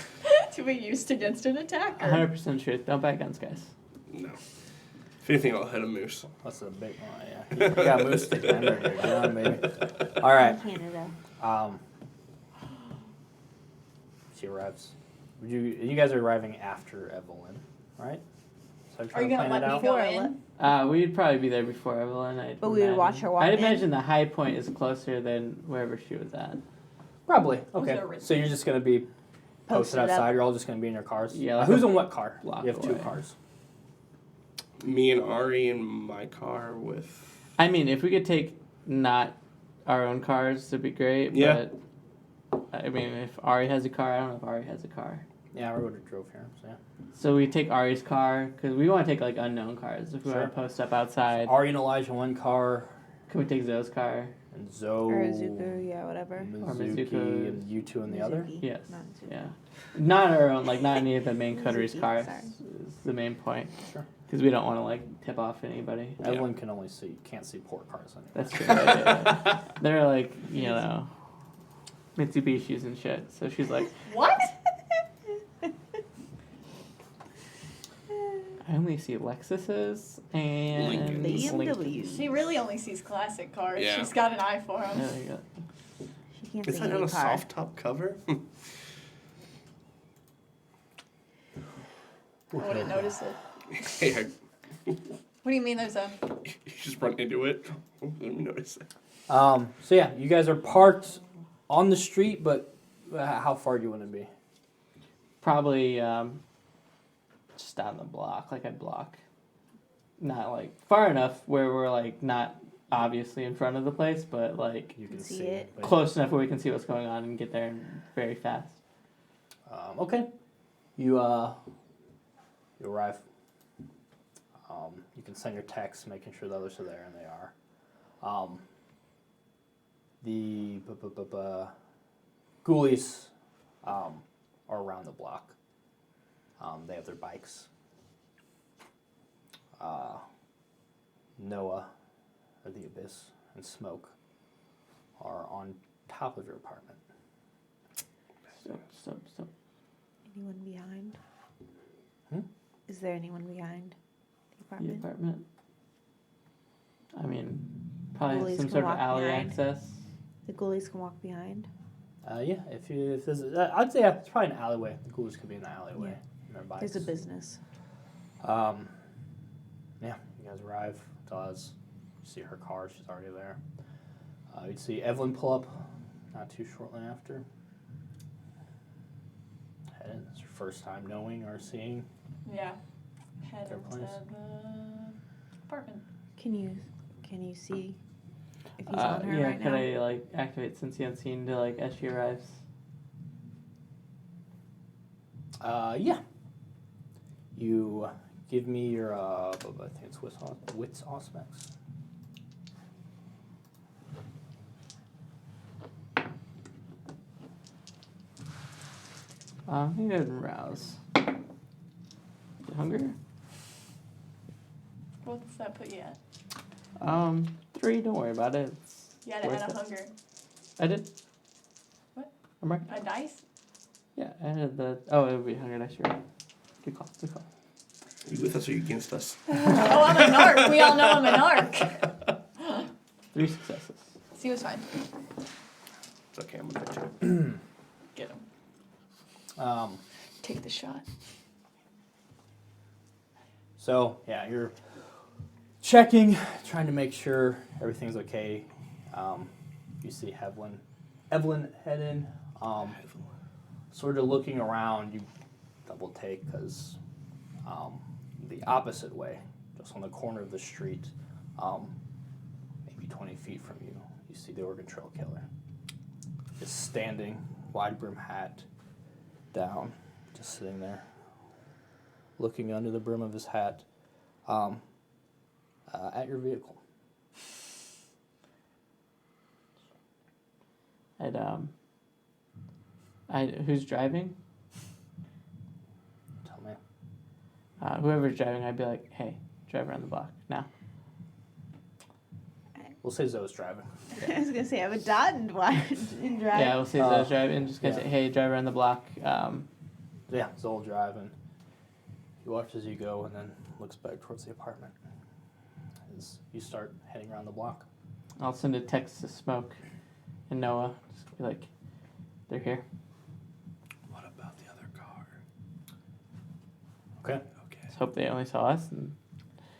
to be used against an attacker. 100% truth. Don't buy guns, guys. No. If anything, I'll hit a moose. That's a big one. Yeah. You got moose stick man right here. Get on, baby. All right. Canada. She arrives. You guys are arriving after Evelyn, right? So I'm Are you trying to gonna plan let it me out. go Before in? We'd probably be there before Evelyn. But we would watch her walk I'd in? imagine the high point is closer than wherever she was at. Probably. Who's Okay. the original? So you're just gonna be posted Posted up. outside. You're all just gonna be in your cars. Yeah, like Who's a on what car? block You have 2 away. cars. Me and Ari in my car with. I mean, if we could take not our own cars, it'd be great. Yeah. But I mean, if Ari has a car, I don't know if Ari has a car. Yeah, I would have drove here. So yeah. So we take Ari's car because we want to take like unknown cars. If we Sure. want to post up outside, Ari and Elijah in one car, can we take Zoe's car? and Zoe, Or Zuko, yeah, whatever. Mizuki, Mizuki. and you 2 in the other. Mizuki, Yes. not Zuko. Yeah. Not our own, like not any of the main coteries' Mizuki, cars. sorry. Is the main point. Sure. Because we don't want to like tip off anybody. Evelyn can only can't see port cars anyway. That's true. Yeah. They're like, you know, Mitsubishis and shit. So she's like, What? I only see Lexuses and Lincolns. BMW. She really only sees classic cars. Yeah. She's got an eye for them. There you go. She can't Is see that on any a car. soft top cover? I wouldn't notice it. Hey, What do you mean there's a... you just run into it. Let me notice it. So yeah, you guys are parked on the street, but how far do you want to be? Probably just down the block, like a block. Not like far enough where we're like not obviously in front of the place, but like You can See see it. but- close enough where we can see what's going on and get there very fast. Okay. You arrive. You can send your text making sure the others are there, and they are. The ghoulies are around the block. They have their bikes. Noah, or the Abyss, and Smoke are on top of your apartment. Stop. Anyone behind? Hmm? Is there anyone behind the The apartment? apartment. I mean, probably Ghoulies some can sort of walk alley behind. access. The ghoulies can walk behind. Yeah, if there's, I'd say it's probably an alleyway. The ghoulies could be in the alleyway. in their bikes. There's a business. Yeah, you guys arrive. Does you see her car? She's already there. You'd see Evelyn pull up not too shortly after. Head in. It's your first time knowing or seeing. Yeah. Head Their into place. the apartment. Can you see if he's on her yeah, right could now? I like activate Cincy Unseen to like as she arrives? Yeah. You give me your I think it's wits aspects. I'm gonna go ahead and rouse. You hungry? What's that put you at? 3. Don't worry about it. It's You had to worth add a it. hunger. I did. What? I'm right. A dice? Yeah, I had the. Oh, it would be hunger dice. You're right. Good call. Are you with us or are you against us? Oh, I'm a narc. We all know I'm a narc. 3 successes. See, it was fine. It's okay, I'm gonna fit you. Get him. Take the shot. So yeah, you're checking, trying to make sure everything's okay. You see Evelyn head in. Sort of looking around, you double take because the opposite way, just on the corner of the street, maybe 20 feet from you, you see the Oregon Trail Killer. Just standing, wide brim hat down, just sitting there, looking under the brim of his hat at your vehicle. Who's driving? Tell me. Whoever's driving, I'd be like, hey, drive around the block now. We'll say Zoe's driving. I was gonna say I would dot and drive. Yeah, we'll say Zoe's driving. Just gonna yeah. say, hey, drive around the block. Yeah, Zoe will drive, and he watches you go and then looks back towards the apartment. As you start heading around the block. I'll send a text to Smoke and Noah. Just be like, they're here. What about the other car? Okay. Okay. Let's hope they only saw us. And,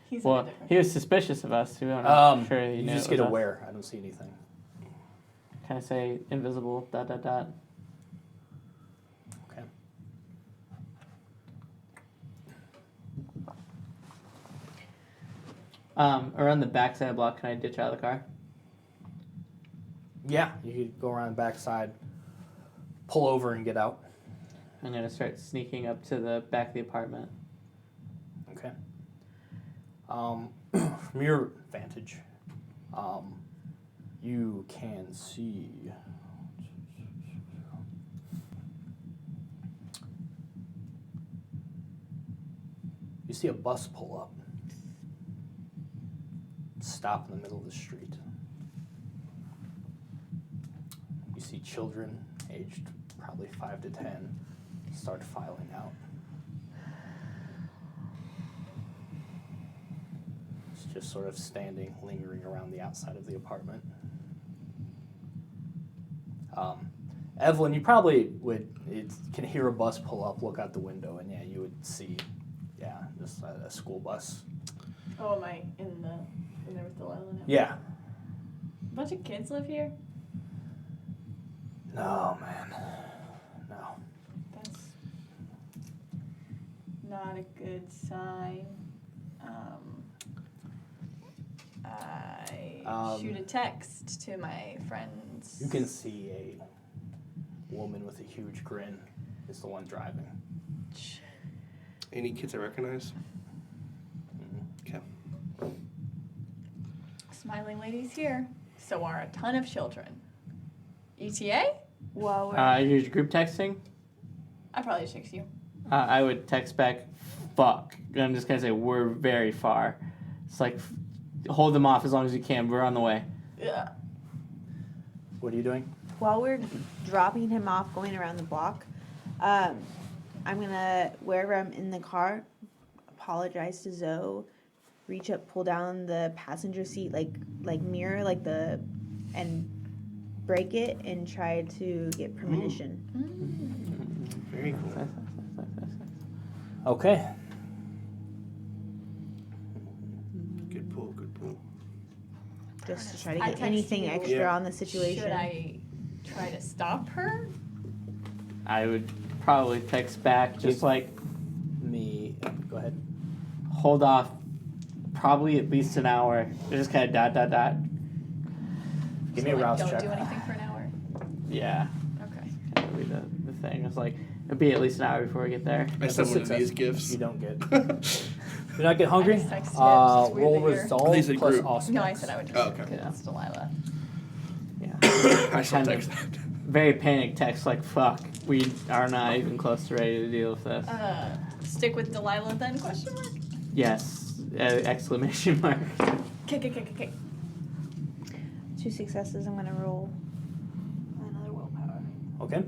He's in a well, different. he was suspicious of us. We weren't sure he you knew just it get was us. aware. I don't see anything. Can I say invisible, ... Okay. Around the back side of the block, can I ditch out of the car? Yeah, you could go around the backside, pull over, and get out. I'm going to start sneaking up to the back of the apartment. Okay. From your vantage, you can see. You see a bus pull up, stop in the middle of the street. You see children aged probably 5 to 10 start filing out. It's just sort of standing, lingering around the outside of the apartment. Evelyn, you probably can hear a bus pull up, look out the window, and yeah, you would see, just a school bus. Oh, am I in there with the island? Yeah. A bunch of kids live here? No, man. No. That's not a good sign. I shoot a text to my friends. You can see a woman with a huge grin is the one driving. Any kids I recognize? Mhm. Okay. Smiling lady's here. So are a ton of children. ETA? While we're You're group texting. I probably text you. I would text back, fuck. And I'm just gonna say we're very far. It's like hold them off as long as you can. We're on the way. Yeah. What are you doing? while we're dropping him off, going around the block, I'm gonna, wherever I'm in the car, apologize to Zoe, reach up, pull down the passenger seat like mirror, and break it and try to get premonition. Very cool. Okay. Good pull, good pull. Just to try to I get text anything you. extra Yeah. on the situation. Should I try to stop her? I would probably text back just like Go ahead. hold off probably at least an hour. Just kind of ... Give me a rouse don't check. do anything for an hour. Yeah, Okay. that would be the thing. It's like it'd be at least an hour before we get there. I That's sent a one of these success. gifts. You don't get. Do not get hungry. I just texted it, it's just weird Roll that you're- resolve These are plus group. awesomeness. No, I said I would just Oh, okay. because it's Delilah. Yeah. I still Kind of. text that. Very panic text like fuck. We are not even close to ready to deal with this. Stick with Delilah then? Question mark. Yes! Exclamation mark. Okay. 2 successes, I'm gonna roll another willpower. Okay.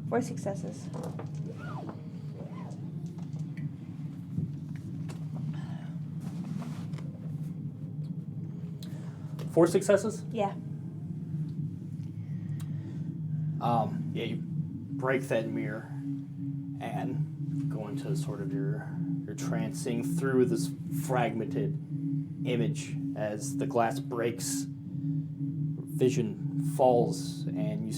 Four successes. Four successes. Yeah. Yeah, you break that mirror and go into sort of your trancing through this fragmented image as the glass breaks. Vision falls, and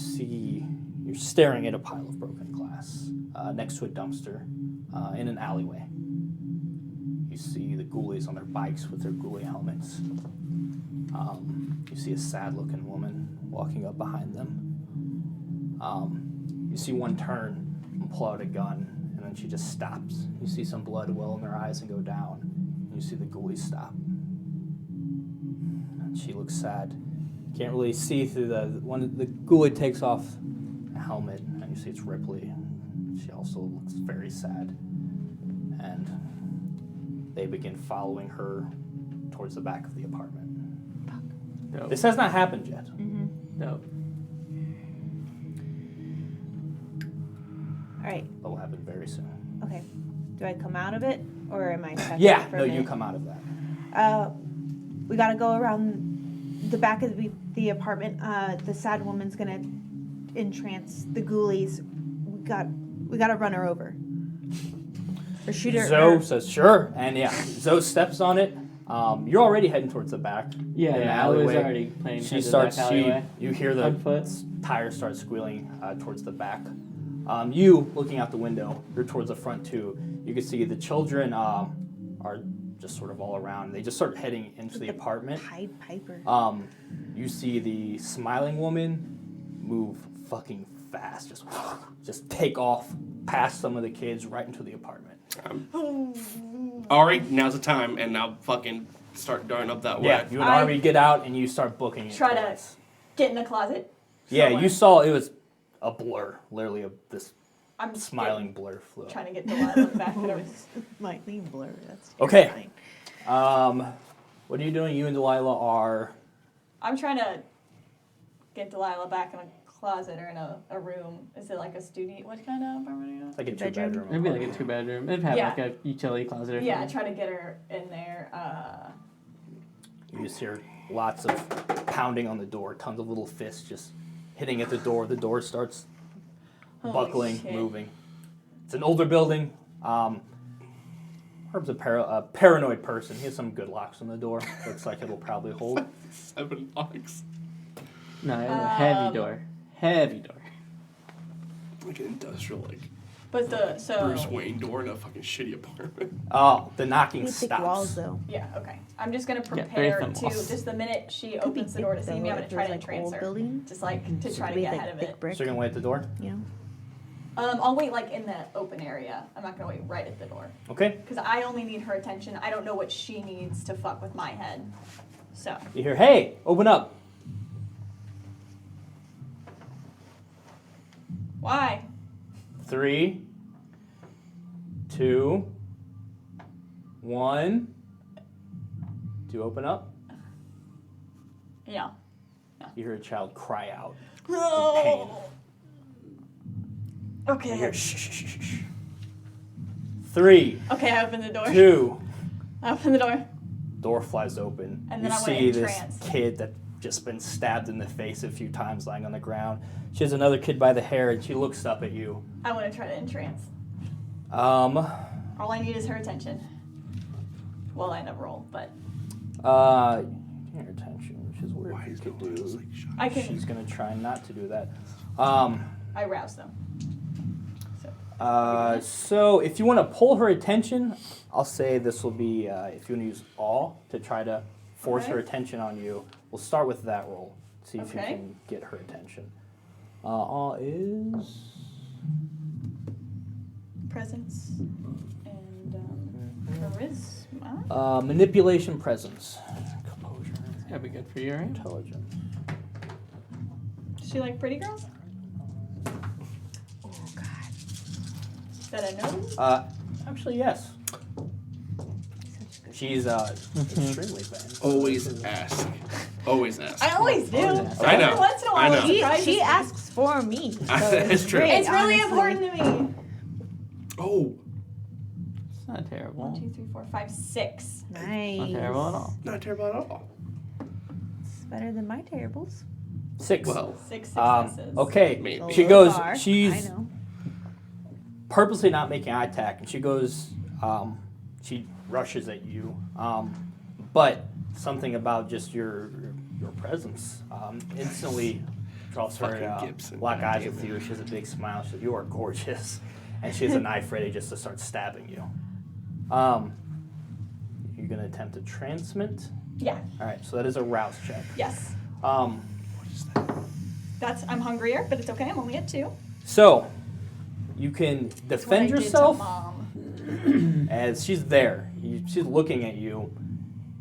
you're staring at a pile of broken glass next to a dumpster in an alleyway. You see the ghoulies on their bikes with their ghoulie helmets. You see a sad-looking woman walking up behind them. You see one turn and pull out a gun, and then she just stops. You see some blood well in their eyes and go down. And you see the ghoulies stop. And she looks sad. Can't really see through the ghoulie takes off a helmet, and you see it's Ripley. She also looks very sad. And they begin following her towards the back of the apartment. Dope. This has not happened yet. Dope. All right. That will happen very soon. Okay. Do I come out of it, or am I stuck? Yeah, for no, a you minute? come out of that. We gotta go around the back of the apartment. The sad woman's gonna entrance the ghoulies. We gotta run her over. Or shoot her. Zoe says sure, and yeah, Zoe steps on it. You're already heading towards the back. Yeah, in the I was alleyway. already playing. She starts. alleyway. You hear the On foot. tires start squealing towards the back. You looking out the window. You're towards the front too. You can see the children are just sort of all around. They just start heading into the apartment. Pied Piper. You see the smiling woman move fucking fast, just take off past some of the kids right into the apartment. Ari, now's the time, and now fucking start darting up that way. Yeah, you and I- Arby get out and you start booking it. Try to- towards- Get in the closet. Yeah, somewhere. you saw it was a blur, literally this I'm smiling blur flew up. Trying to get Delilah back. Whatever. Lightning blur. That's Okay. terrifying. What are you doing? You and Delilah are. I'm trying to get Delilah back in a closet or in a room. Is it like a studio? What kind of apartment? Like a Bedroom? 2-bedroom. It'd be like a 2-bedroom. It'd have Yeah. like a utility closet or Yeah, something. try to get her in there. You just hear lots of pounding on the door, tons of little fists just hitting at the door. The door starts Holy buckling, shit. moving. It's an older building. Herb's a paranoid person. He has some good locks on the door. Looks like it'll probably hold. 7 locks. No, it's a heavy door. Heavy door. Like an industrial, like But Bruce Wayne door in a fucking shitty apartment. Oh, the knocking Pretty thick stops. walls, though. Yeah, okay. I'm just gonna very prepare thin to walls. just the minute she Could be opens the door to thick, see me, though, I'm gonna if try there's, to like, entrance old her. building. Just like to So try it to could be, get like, ahead of thick it. brick, So you're gonna wait at the door? you know? I'll wait like in the open area. I'm not gonna wait right at the door. Okay. Because I only need her attention. I don't know what she needs to fuck with my head. So. You hear, hey, open up. Why? 3, 2, 1. Do you open up? Yeah. You hear a child cry out. No. You Okay. hear shh, shh, shh, shh. 3, Okay, I open the door. 2. I open the door. Door flies open. And then you I went see in this trance. kid that just been stabbed in the face a few times lying on the ground. She has another kid by the hair and she looks up at you. I want to try to entrance. Um, All I need is her attention. Well, I never roll, but your attention, which is weird. Why You is could no one just do. like shut I can. She's gonna try not to do that. I rouse them. So. So if you want to pull her attention, I'll say this will be if you want to use awe to try to force Okay. her attention on you. We'll start with that roll. See if you Okay. can get her attention. Awe is Presence and charisma. manipulation, presence, composure, That'd be good for you, right? intelligence. Does she like pretty girls? Oh God. That I know? Actually, yes. She's extremely bad. Always ask. Always ask. I always do. I know. Every once in a I while, know. it surprises She me. asks for me. So It's true. great, It's really honestly. important to me. Oh, It's not terrible. 1, 2, 3, 4, 5, 6. Nice. Not terrible at all. not terrible at all. It's better than my terribles. 6. Well, 6 successes. Okay. Maybe. She So goes. far, I She's know. purposely not making eye contact, and she goes. She rushes at you. But something about just your presence instantly draws her Fucking Gibson, lock eyes goddamn with it. you. She has a big smile. She says, "You are gorgeous," and she has a knife ready just to start stabbing you. You're gonna attempt to transmit. Yeah. All right, so that is a rouse check. Yes. Um, I'm hungrier, but it's okay. I'm only at 2. so you can That's what I defend did to yourself Mom. as she's there. She's looking at you.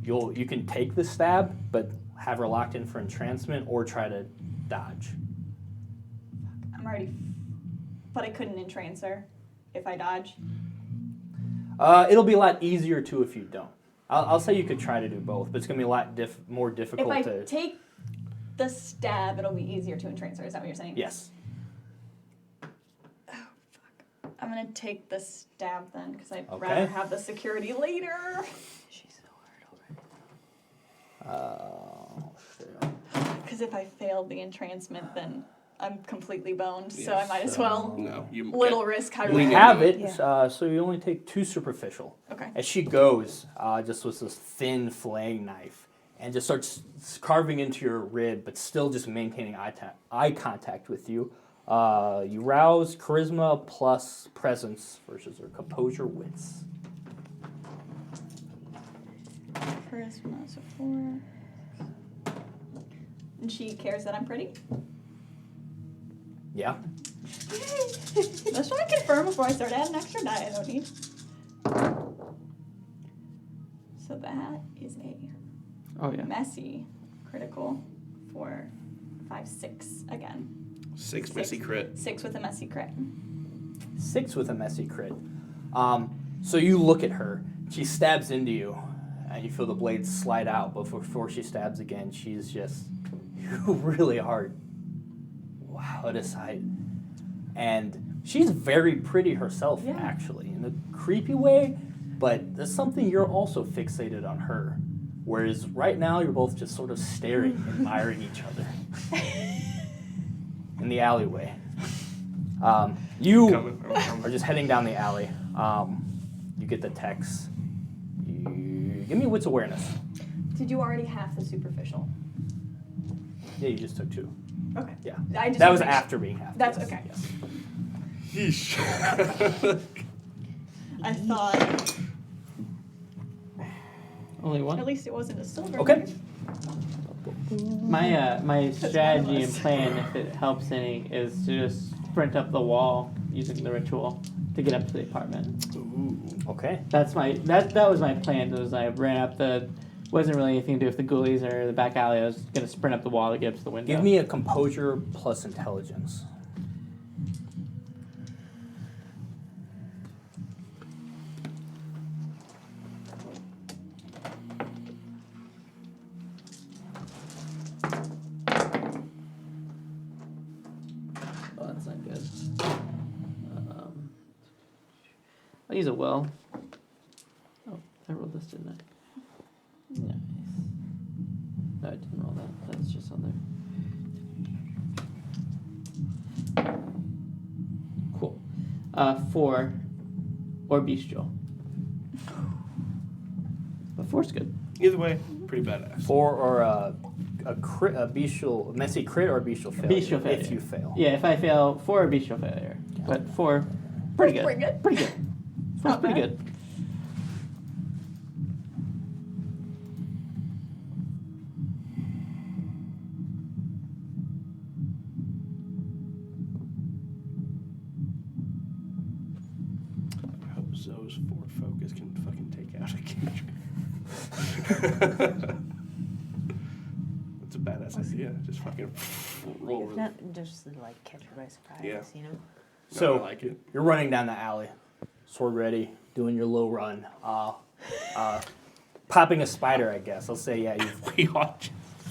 You can take the stab, but have her locked in for entrancement or try to dodge. I'm already. But I couldn't entrance her if I dodge. It'll be a lot easier too if you don't. I'll say you could try to do both, but it's gonna be a lot more If difficult I to. take the stab, it'll be easier to entrance her. Is that what you're saying? Yes. I'm gonna take the stab then, because I'd Okay. rather have the security later. She's so hard already. Because if I failed the entrancement, then I'm completely boned. So Yes, I might as well. No, you Little risk, high You Lean risk. have it, Yeah. so you only take 2 superficial. Okay. As she goes, just with this thin flaying knife, and just starts carving into your rib, but still just maintaining eye contact with you. You rouse charisma plus presence versus her composure wits. Charisma, so 4. And she cares that I'm pretty? Yeah. Let's try to confirm before I start adding extra die I don't need. So that is a Oh yeah. messy critical for 5, 6 again. 6 messy crit. 6 with a messy crit. 6 with a messy crit. So you look at her. She stabs into you, and you feel the blade slide out. But before she stabs again, she's just really hard. Wow, what a sight! And she's very pretty herself, Yeah. actually, in a creepy way. But there's something you're also fixated on her. Whereas right now you're both just sort of staring, admiring each other in the alleyway. You Coming. I'm coming. are just heading down the alley. You get the text. Give me wits awareness. Did you already have the superficial? Yeah, you just took 2. Okay. Yeah, I just that was wanna make after being half. That's yes, okay. yes. Yeesh. I thought Only at one. least it wasn't a silver. Okay. one. My strategy and plan, if it helps any, is to just sprint up the wall using the ritual to get up to the apartment. Ooh. Okay. That was my plan. Was I ran up the wasn't really anything to do with the ghoulies or the back alley. I was gonna sprint up the wall to get up to the window. Give me a composure plus intelligence. Oh, that's not good. I'll use a will. Oh, I rolled this, didn't I? Nice. No, I didn't roll that. That's just on there. Cool. 4 or bestial. But 4's good. Either way, pretty badass. 4 or a bestial, messy crit or a bestial failure. Bestial failure. If you fail. Yeah, if I fail, 4 or bestial failure. But 4, pretty good. Pretty good. Pretty good. 4's Not pretty bad. good. I hope Zoe's forward focus can fucking take out a Kendrick. That's a badass idea. Just fucking roll over. Not just to, like, catch her by surprise, Yeah. you know? So I like it. you're running down the alley, sword ready, doing your low run. Popping a spider, I guess. I'll say, yeah, you've We all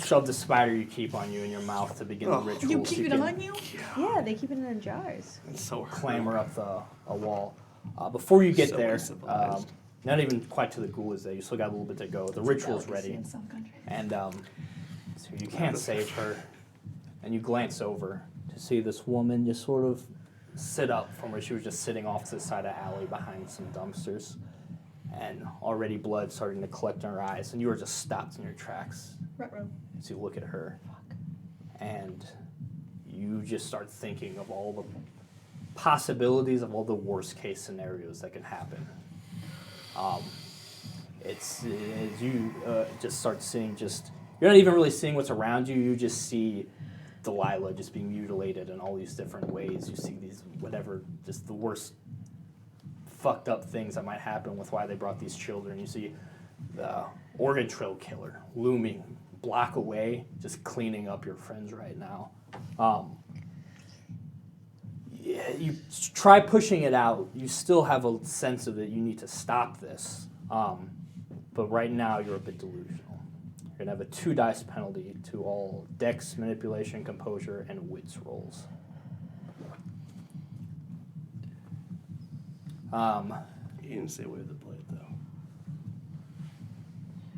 shoved the spider you keep on you in your mouth to begin the Oh. ritual. You so keep it can on you? Yeah, they keep it in jars. It's so clamber up a wall. Before you get So there, uncivilized. not even quite to the ghoulies there. You still got a little bit to go. The ritual's Delicacy ready. in some countries. And so you can't save her. And you glance over to see this woman just sort of sit up from where she was just sitting off to the side of the alley behind some dumpsters. And already blood starting to collect in her eyes. And you were just stopped in your tracks Ruh-roh. as you look at her. And you just start thinking of all the possibilities of all the worst case scenarios that can happen. It's as you just start seeing you're not even really seeing what's around you. You just see Delilah just being mutilated in all these different ways. You see these just the worst fucked up things that might happen with why they brought these children. You see the organ trail killer looming block away, just cleaning up your friends right now. Yeah, you try pushing it out. You still have a sense of that you need to stop this. But right now you're a bit delusional. You're going to have a 2 dice penalty to all dex, manipulation, composure, and wits rolls. He didn't say wave the blade though.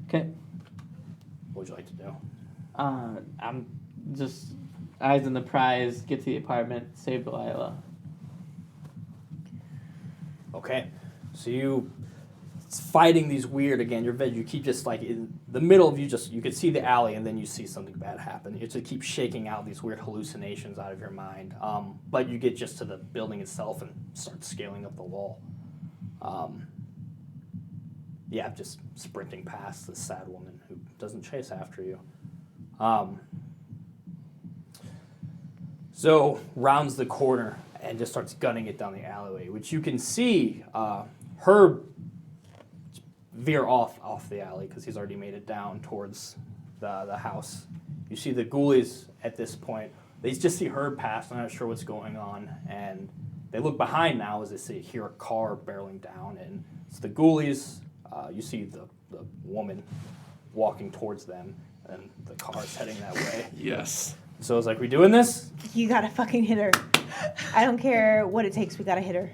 Okay. What would you like to do? I'm just eyes on the prize, get to the apartment, save Delilah. Okay, so it's fighting these weird again. You keep just like in the middle of you can see the alley and then you see something bad happen. You just keep shaking out these weird hallucinations out of your mind. But you get just to the building itself and start scaling up the wall. Just sprinting past this sad woman who doesn't chase after you. So rounds the corner and just starts gunning it down the alleyway, which you can see her veer off the alley because he's already made it down towards the house. You see the ghoulies at this point. They just see Herb pass. They're not sure what's going on, and they look behind now as they hear a car barreling down, and it's the ghoulies. You see the woman walking towards them, and the car's heading that way. Yes. So it's like, we doing this? You gotta fucking hit her. I don't care what it takes, we gotta hit her.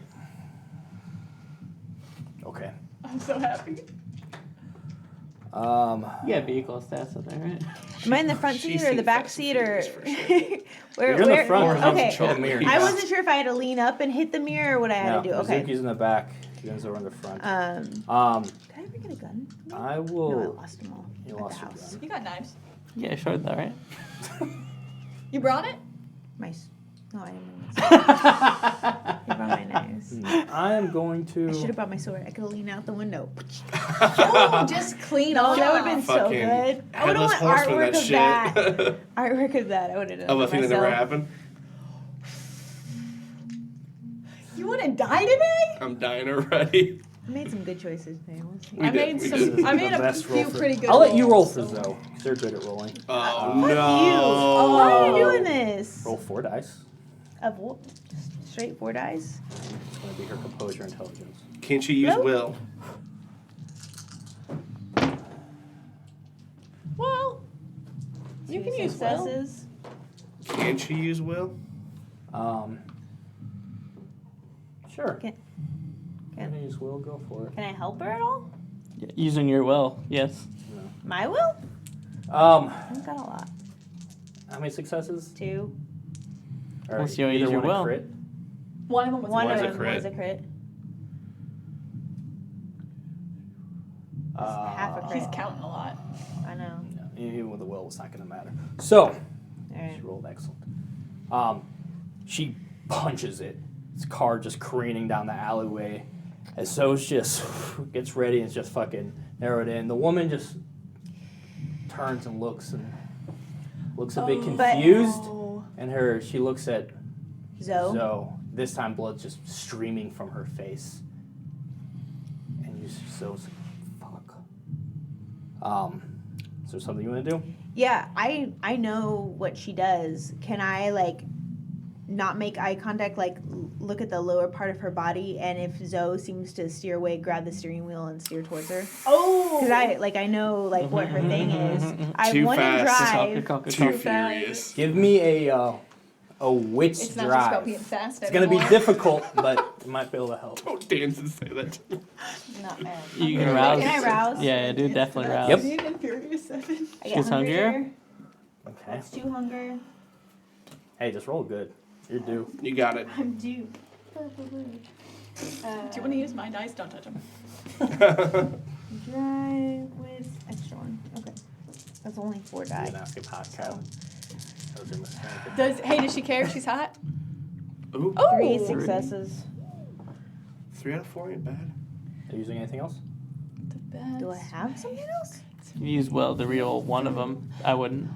Okay. I'm so happy. You got vehicle stats up there, right? Am I in the front She's seat or the seen back Fast and seat or Furious for sure. where? You're in the front. Okay. Control the mirror. I wasn't sure if I had to lean up and hit the mirror or what I had to do. Okay. Mizuki's in the back. You guys are in the front. Did I ever get a gun? I No, will. I lost them all You at lost the your house. gun. You got knives. Yeah, I showed that, right? You brought it? Nice. No, I didn't bring my sword. You brought my knives. I am going to. I should have brought my sword. I could have leaned out the window. Oh, just clean No, off. that would have been so Fucking good. I would Headless have want Horseman, artwork that of shit. that. Artwork of that. I would have done Of it a for thing that myself. never happened. You want to die today? I'm dying already. I made some good choices today. We'll see. I made we some. did. I made The a best roll few for- pretty good. I'll let you roll rolls, for so- Zoe. They're good at rolling. Oh, Fuck no. you. Oh. Why are you doing this? Roll 4 dice. Of what? Just straight 4 dice? It's going to be her composure intelligence. Can she use Nope. will? Well, you Two can use will. successes. Can she use will? Sure. Can- Can I use will? Go for it. Can I help her at all? Using your will, yes. My will? Um, I've got a lot. how many successes? 2. Or Unless you either use your one a will. crit? One of them was One One's of a them crit. was a crit. Half a crit. He's counting a lot. I know. No, even with the will, it's not going to matter. So, Alright. she rolled excellent. She punches it. This car just careening down the alleyway. As Zoe's just gets ready and it's just fucking narrowed in. The woman just turns and looks a bit But- confused. Oh. And she looks at Zoe? Zoe. This time blood's just streaming from her face. And Zoe's like, fuck. Is there something you want to do? Yeah, I know what she does. Can I, like, not make eye contact, like, look at the lower part of her body, and if Zoe seems to steer away, grab the steering wheel and steer towards her? Oh. Because I know, like, what her thing is. I Too want to fast. drive. Too furious. Give me a wits It's not drive. just about being fast It's gonna be anymore. difficult, but you might be able to help. Don't dance and say that. Not bad. You can rouse. Can I rouse? Yeah, dude, definitely rouse. Yep. Speed and Furious 7. I get She's hungrier? Okay. That's 2 hunger. Hey, just roll good. You're due. You got it. I'm due. Do you want to use my dice? Don't touch them. Drive with extra one. Okay. That's only 4 You die. can ask a podcast. That was your mistake. Does she care if she's hot? Ooh, Oh. 3 successes. 3 out of 4 ain't bad. Are you using anything else? The best. Do I have something else? Use will to re-roll one of them. I wouldn't.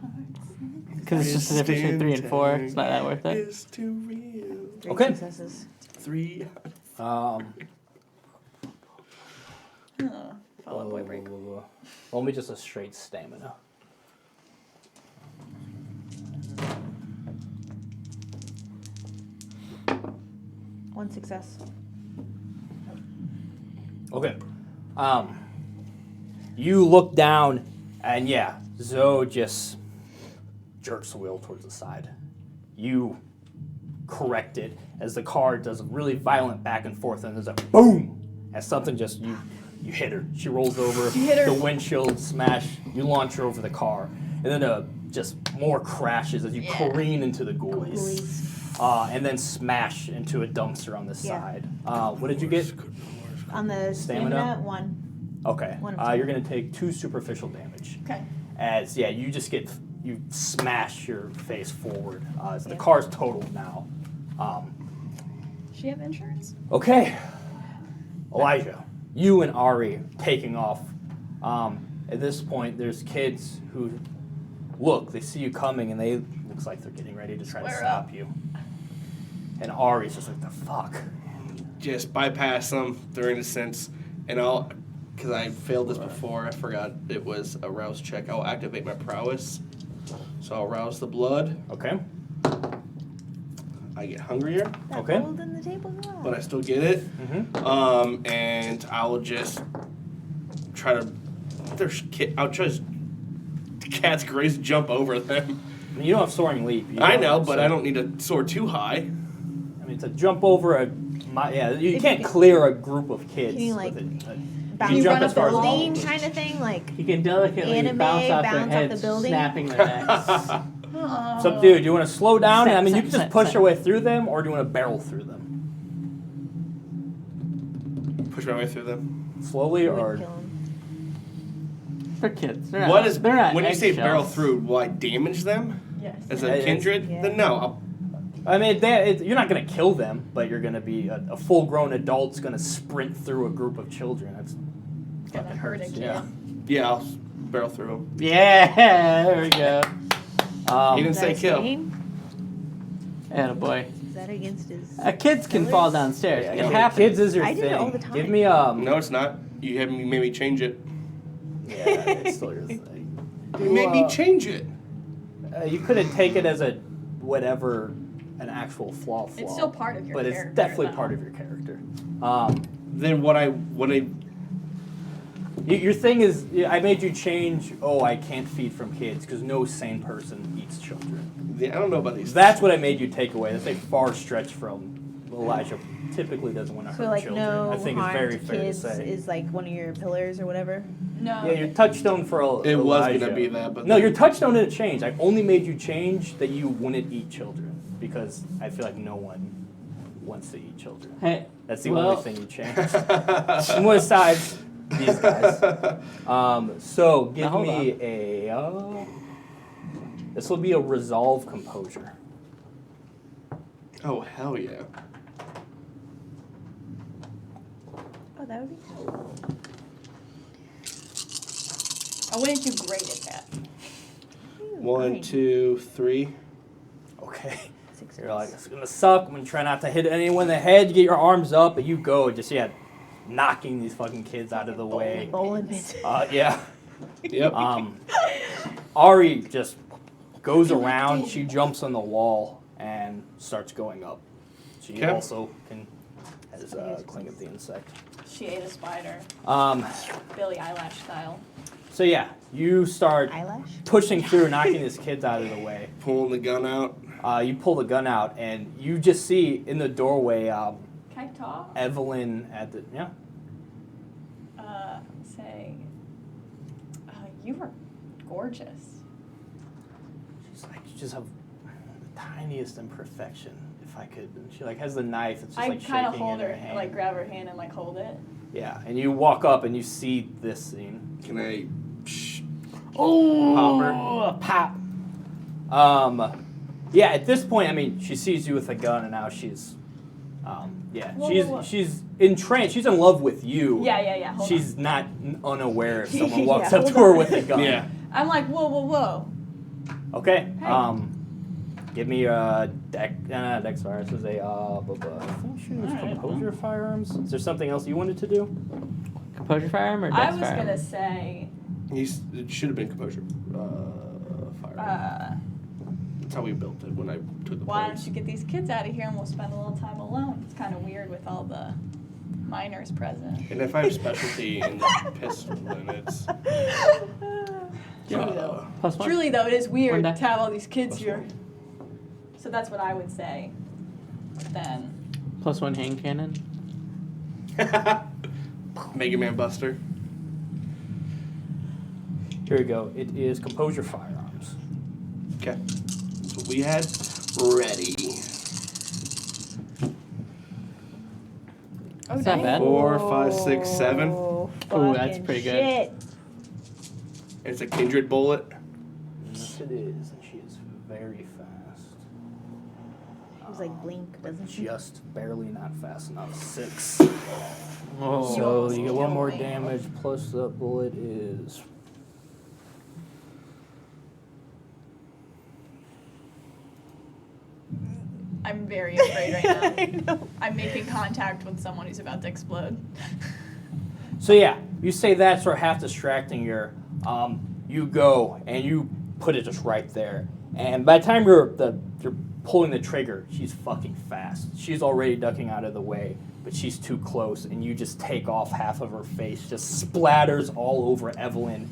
Because it's just the difference between 3 and 4. It's not that worth it. It's too real. 3 Okay. successes. 3. Fall Out Boy break. Roll me just a straight stamina. One success. Okay. You look down, and yeah, Zoe just jerks the wheel towards the side. You correct it as the car does a really violent back and forth, and there's a boom as something just you hit her. She rolls over. You hit her. The windshield smash. You launch her over the car, and then just more crashes as you careen into the ghoulies. And then smash into a dumpster on the Yeah. side. What did you get? On the Stamina? stamina, 1. Okay. One of two. You're going to take 2 superficial damage. Okay. As, yeah, you smash your face forward. As the Yeah. car's totaled now. She have insurance? Okay. Elijah, you and Ari taking off. At this point, there's kids who they see you coming, and looks like they're getting ready to try to Square stop up. you. And Ari's just like, the fuck? Just bypass them. They're innocents. And because I failed this before, I forgot it was a rouse check. I'll activate my prowess. So I'll rouse the blood. Okay. I get hungrier, That Okay. gold in the table as well. but I still get it. Mm-hmm. And I'll just try to. I'll just cat's grace jump over them. I mean, you don't have soaring leap. I know, but I don't need to soar too high. I mean, to jump over you can't clear a group of kids. Can you, like, with it. Bounce you jump run as up far the as building? possible. kind of thing, like You can delicately Anime, bounce off their bounce off the heads, building? snapping their necks. So, dude, do you want to slow down? Set, I mean, you set, can just set, push set. your way through them, or do you want to barrel through them? Push my way through them. Slowly, would or kill him. They're kids. They're What not, is they're not when you say barrel eggshells. through? Will I damage them Yes. as Yeah, a it's- kindred? yeah. Then no. I mean, you're not going to kill them, but you're going to be a full-grown adult's going to sprint through a group of children. That's Gonna fucking hurt a hurts. kid. Yeah. Yeah, I'll barrel through him. Yeah, there we go. He didn't Is that say a kill. stain? Attaboy. Is that against his? Kids can fall downstairs. Yeah, It okay, happens. kids is your I thing. do it all the time. Give me No, it's not. You made me change it. Yeah, it's still your thing. You made me change it. You couldn't take it as a whatever, an actual flaw. It's still part of your but character. it's definitely though. part of your character. Then what I Your thing is, I made you change. Oh, I can't feed from kids because no sane person eats children. I don't know about these. That's what I made you take away. That's a far stretch from Elijah. Typically doesn't want to So hurt like children. no I think it's harm very to fair to kids say. is like one of your pillars or whatever. No. Yeah, your touchstone for It was Elijah. gonna be that, but no, your touchstone didn't change. I only made you change that you wouldn't eat children because I feel like no one wants to eat children. Hey, That's the well, only thing you changed. And besides these guys. So give hold me a. This will be a resolve composure. Oh hell yeah! Oh, that would be cool. I wouldn't do great at that. 1, 2, 3. Okay. 6 You're like, it's gonna suck. I'm gonna try not to hit anyone in the head. You get your arms up, but you go just knocking these fucking kids out of the way. bowling pins. Yeah. Yep. Ari just goes around. She jumps on the wall and starts going up. She Okay. also has cling of the insect. She ate a spider, Um, Billie Eyelash style. so yeah, you start Eyelash. pushing through, knocking these kids out of the way. Pulling the gun out. You pull the gun out, and you just see in the doorway Can I talk? Evelyn at the Say, you were gorgeous. She's like, you just have the tiniest imperfection. If I could, and she has the knife. It's just I like kind of shaking hold in her, hand. grab her hand and hold it. Yeah, and you walk up and you see this scene. Can I? oh, pop. Yeah, at this point, I mean, she sees you with a gun, and now she's, Whoa. she's entranced. She's in love with you. Yeah. Hold She's not unaware if someone Yeah, walks up hold to her on. with a gun. Yeah. on. I'm like, whoa. Okay. Hey. Give me a dex fire. This is a I think she was Alright. composure firearms. Is there something else you wanted to do? Composure firearm or dex I was firearm? gonna say, It should have been composure. Fire. That's how we built it when I took the why plates. don't you get these kids out of here and we'll spend a little time alone? It's kind of weird with all the minors present. And if I have specialty in the pistol, then it's. Truly though. Plus one. Truly though, it is weird One to die. have all these kids Plus here. one. So that's what I would say. Then Plus one hand cannon. Mega Man Buster. Here we go. It is composure firearms. Okay. That's what we had ready. It's not bad. 4, 5, 6, 7. Oh, Ooh, that's fucking pretty good. shit. It's a kindred bullet. Yes, it is, and she is very fast. It was like blink, doesn't she? Just barely not fast enough. 6. Oh. So almost you get one killed more me. damage plus the bullet is. I'm very afraid right now. I know. I'm making contact with someone who's about to explode. So yeah, you say that sort of half distracting your. You go and you put it just right there, and by the time you're pulling the trigger, she's fucking fast. She's already ducking out of the way, but she's too close, and you just take off half of her face, just splatters all over Evelyn.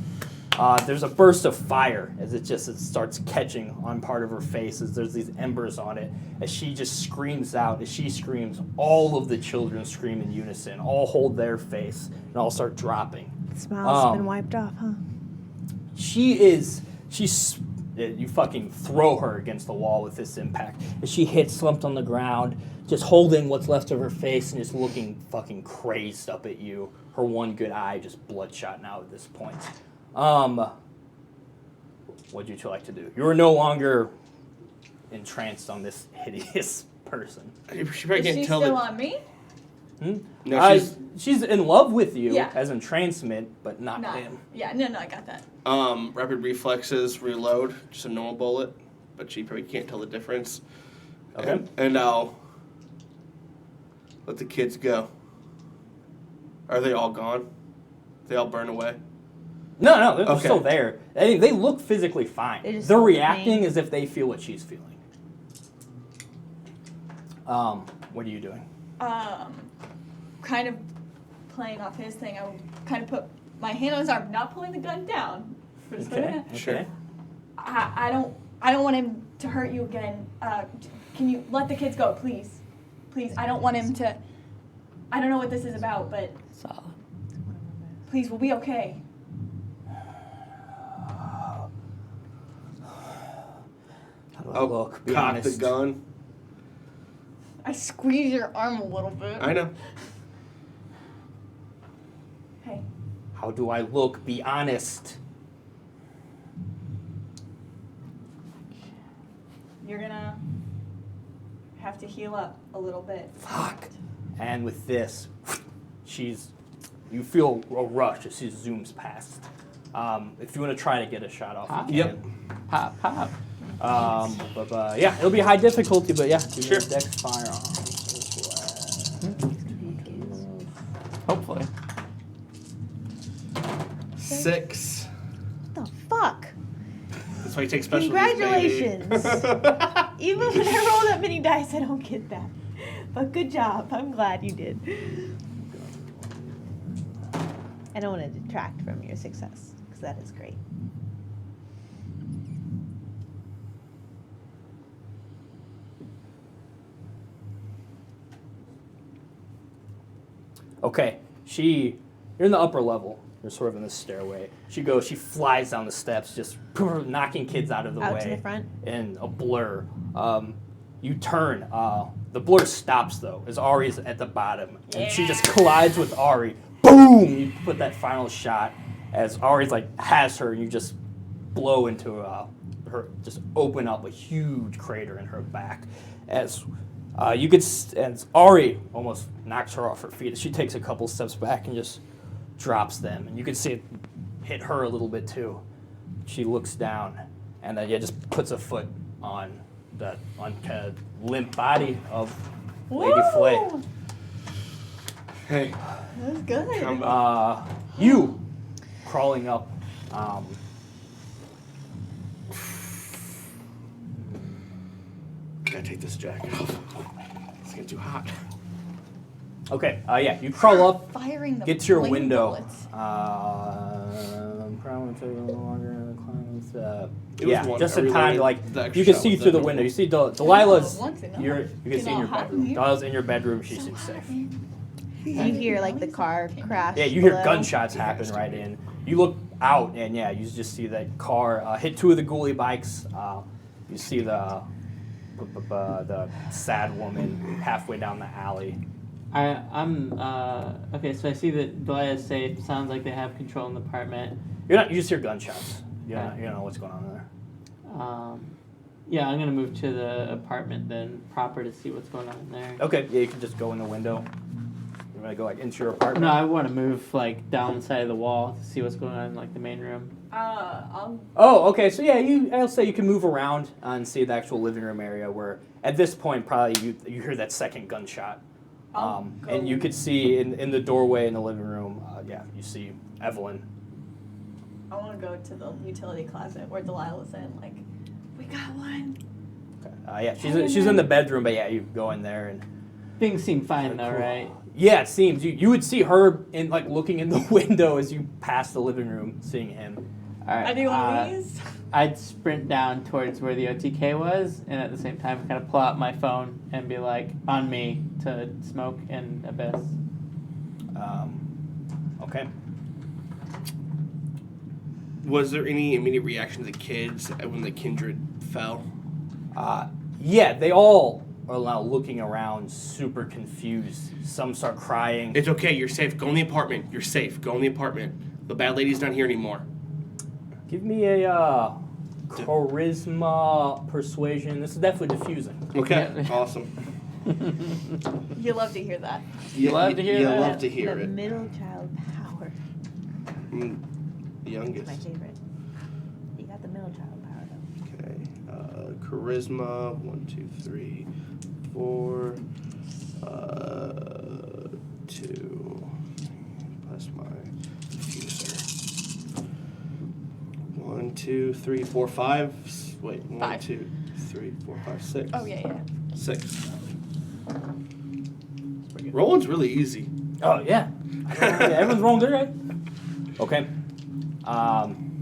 There's a burst of fire as it starts catching on part of her face as there's these embers on it. As she just screams out, as she screams, all of the children scream in unison, all hold their face, and all start dropping. Smile's been wiped off, huh? She's you fucking throw her against the wall with this impact. As she hits, slumped on the ground, just holding what's left of her face and just looking fucking crazed up at you. Her one good eye just bloodshot now at this point. What'd you two like to do? You are no longer entranced on this hideous person. She probably Is can't she tell still that. on me? No, She's in love with you Yeah. as entrancement, but not No. him. Yeah, no, I got that. rapid reflexes, reload, just a normal bullet, but she probably can't tell the difference. Okay. And I'll let the kids go. Are they all gone? They all burn away? No, they're Okay. still there. They look physically fine. They just They're feel the reacting pain. as if they feel what she's feeling. What are you doing? Kind of playing off his thing. I would kind of put my hand on his arm, not pulling the gun down. But just putting it. Sure. I don't want him to hurt you again. Can you let the kids go, please? Please, I don't want him to. I don't know what this is about, but Solid. please, we'll be okay. How do I I'll look? Be cock the honest. gun. I squeeze your arm a little bit. I know. Hey, How do I look? Be honest. you're gonna have to heal up a little bit. Fuck. And with this, you feel a rush as she zooms past. If you want to try to get a shot off, you Yep. can. Pop, pop. But yeah, it'll be high difficulty, but yeah, give me Sure. a dex firearm. Hopefully. 6. What the fuck? That's why you take special Congratulations. Even when I roll that many dice, I don't get that. But good job. I'm glad you did. I don't want to detract from your success, because that is great. Okay, you're in the upper level. You're sort of in the stairway. She flies down the steps, just knocking kids out of the way. Out to the front? In a blur. You turn. The blur stops, though, as Ari's at the bottom. And she just collides with Ari. Boom! You put that final shot as Ari's has her, and you just blow into her, just open up a huge crater in her back. As Ari almost knocks her off her feet. She takes a couple steps back and just drops them, and you can see it hit her a little bit too. She looks down, and just puts a foot on the limp body of Lady Flay. Woo! Hey, That was good. come You crawling up. Gotta take this jacket off. It's getting too hot. Okay, you crawl up, Firing the get to your flame window. bullets. Probably take a little longer to climb. It was one. Just Are in we time, learning the extra you can shot see was through the that window. normal? You see Delilah's. Once enough. You can see in Getting your all hot in bedroom. here. Delilah's in your bedroom. She seems safe. You hear like the car crash. Yeah, you hear below. gunshots happen right in. You look out, and you just see that car hit two of the ghoulie bikes. You see the sad woman halfway down the alley. I'm okay. So I see that Delilah's safe. Sounds like they have control in the apartment. You just hear gunshots. You Okay. don't know what's going on there. Yeah, I'm gonna move to the apartment then proper to see what's going on in there. Okay, yeah, you can just go in the window. You want to go into your apartment? No, I want to move down the side of the wall to see what's going on in the main room. I'll Oh, okay. So I'll say you can move around and see the actual living room area where, at this point, probably you hear that second gunshot. I'll And go- you could see in the doorway in the living room, you see Evelyn. I want to go to the utility closet where Delilah's in. Like, we got one. Okay. She's in the bedroom, but you go in there and Things seem fine though, right? yeah, it seems you would see her in looking in the window as you pass the living room, seeing him. All right. I do one of these. I'd sprint down towards where the OTK was, and at the same time, kind of pull out my phone and be like, "On me to smoke in Abyss." Okay. Was there any immediate reaction to the kids when the kindred fell? Yeah, they all are now looking around, super confused. Some start crying. It's okay. You're safe. Go in the apartment. You're safe. Go in the apartment. The bad lady's not here anymore. Give me a Charisma, persuasion. This is definitely diffusing. Okay, Yeah. awesome. You love to hear that. You love to hear you that. love to hear the it. middle child power. Mm, My youngest. favorite. You got the middle child power though. Okay. Charisma. 1, 2, 3, 4. 2 plus my diffuser. 1, 2, 3, 4, 5. Wait, 1, 5. 2, 3, 4, 5, 6. Oh yeah. 6. Rolling's really easy. Oh yeah. Everyone's rolling good, right? Okay.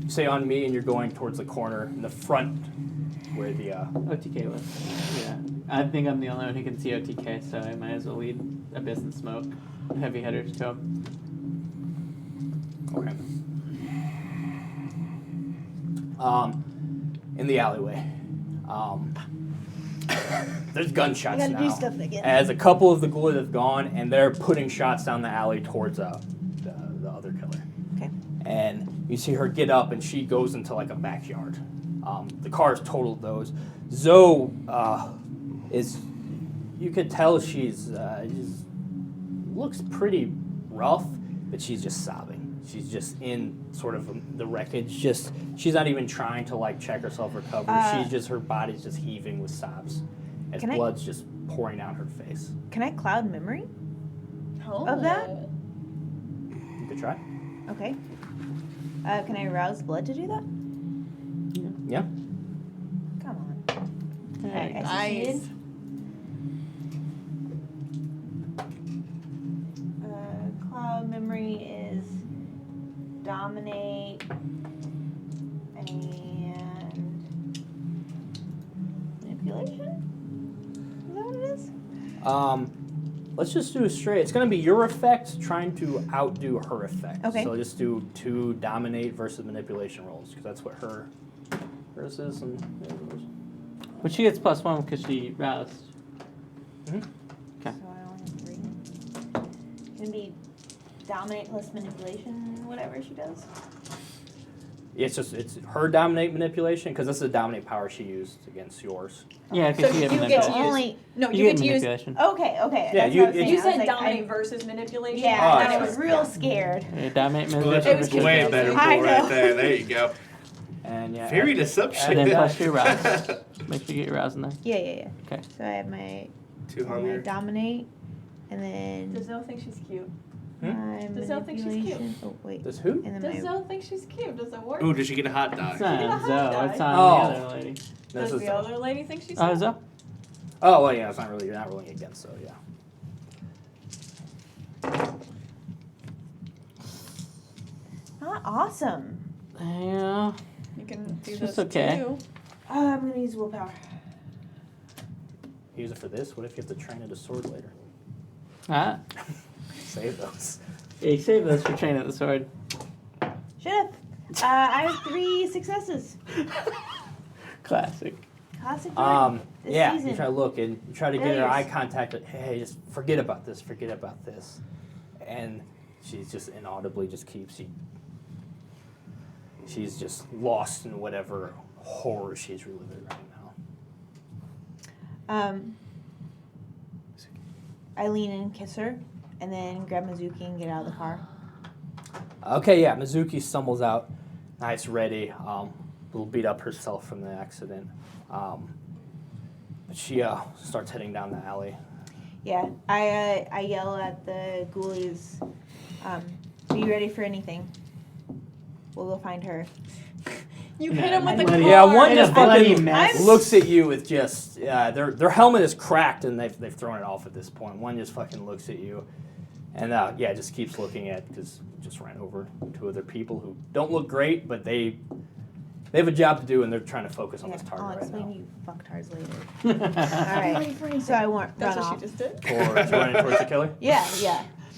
Say on me, and you're going towards the corner in the front, where the OTK was. Yeah. I think I'm the only one who can see OTK, so I might as well lead Abyss and Smoke. Heavy hitters to him. Okay. In the alleyway. There's gunshots I gotta do now. stuff again. As a couple of the ghouls have gone, and they're putting shots down the alley towards the other killer. Okay. And you see her get up, and she goes into like a backyard. The car's totaled those. Zoe is, you could tell she's looks pretty rough, but she's just sobbing. She's just in sort of the wreckage. Just she's not even trying to like check herself or recover. She's just, her body's just heaving with sobs as Can I- blood's just pouring down her face. Can I cloud memory? Oh. Of that? You could try. Okay. Can I arouse blood to do that? Yeah. Come on. There I you go. succeeded. Nice. Cloud memory is dominate and manipulation? Is that what it is? Let's just do it straight. It's going to be your effect trying to outdo her effect. Okay. So just do 2 dominate versus manipulation rolls, because that's what hers is. And But she gets +1 because she roused. Mhm. So I only have 3. It's gonna be dominate plus manipulation, whatever she does. it's her dominate manipulation, because this is a dominate power she used against yours. Yeah, because So she you get get manipulation. to use- Only. No, You you get get to use. manipulation. Okay. Yeah, That's what I was you- saying. You I was said like, dominate versus manipulation. Yeah, Oh, and I sorry. was real scared. Yeah, dominate Well, manipulation. that's It was versus way confusing. better I roll know. right there. There you go. And yeah. Fairy deception. And then plus your rouse. Make sure you get your rouse in there. Yeah. Okay. So I have my 2 my hunger. dominate, and then Does Zoe think she's cute? my Does Zoe think she's manipulation. Oh wait. Does who? And then Does my Zoe think she's cute? Does it work? Ooh, did she get a hot It's die? not get a hot Zoe. It's die. on Oh. the other lady. This Does is the other lady think she's Oh, cute? Zoe? Oh well, yeah. It's not really. You're not rolling against, so yeah. not awesome. Yeah. You can do It's this just okay. too. I'm gonna use willpower. Use it for this. What if you have to train it a sword later? Ah. Save those. Yeah, you save those for training the sword. Should've. I have 3 successes. Classic. Classic Jordan. This Yeah. season. You try to look and you try to get her Failures. eye contact. Like, hey, just forget about this. Forget about this. And she's just inaudibly just keeps. She's just lost in whatever horror she's reliving right now. I lean in and kiss her, and then grab Mizuki and get out of the car. Okay, yeah. Mizuki stumbles out, nice, ready, a little beat up herself from the accident. But she starts heading down the alley. Yeah, I yell at the ghoulies. Are you ready for anything? We'll go find her. You hit him with the bloody- car. Yeah, one In just a bloody fucking mess. looks at you with just their helmet is cracked and they've thrown it off at this point. One just fucking looks at you, and just keeps looking at, because just ran over 2 other people who don't look great, but they have a job to do and they're trying to focus on Yeah, this target I'll right explain now. you fucktards later. All right. So I want That's run what off. she just did. Or running towards the killer. Yeah.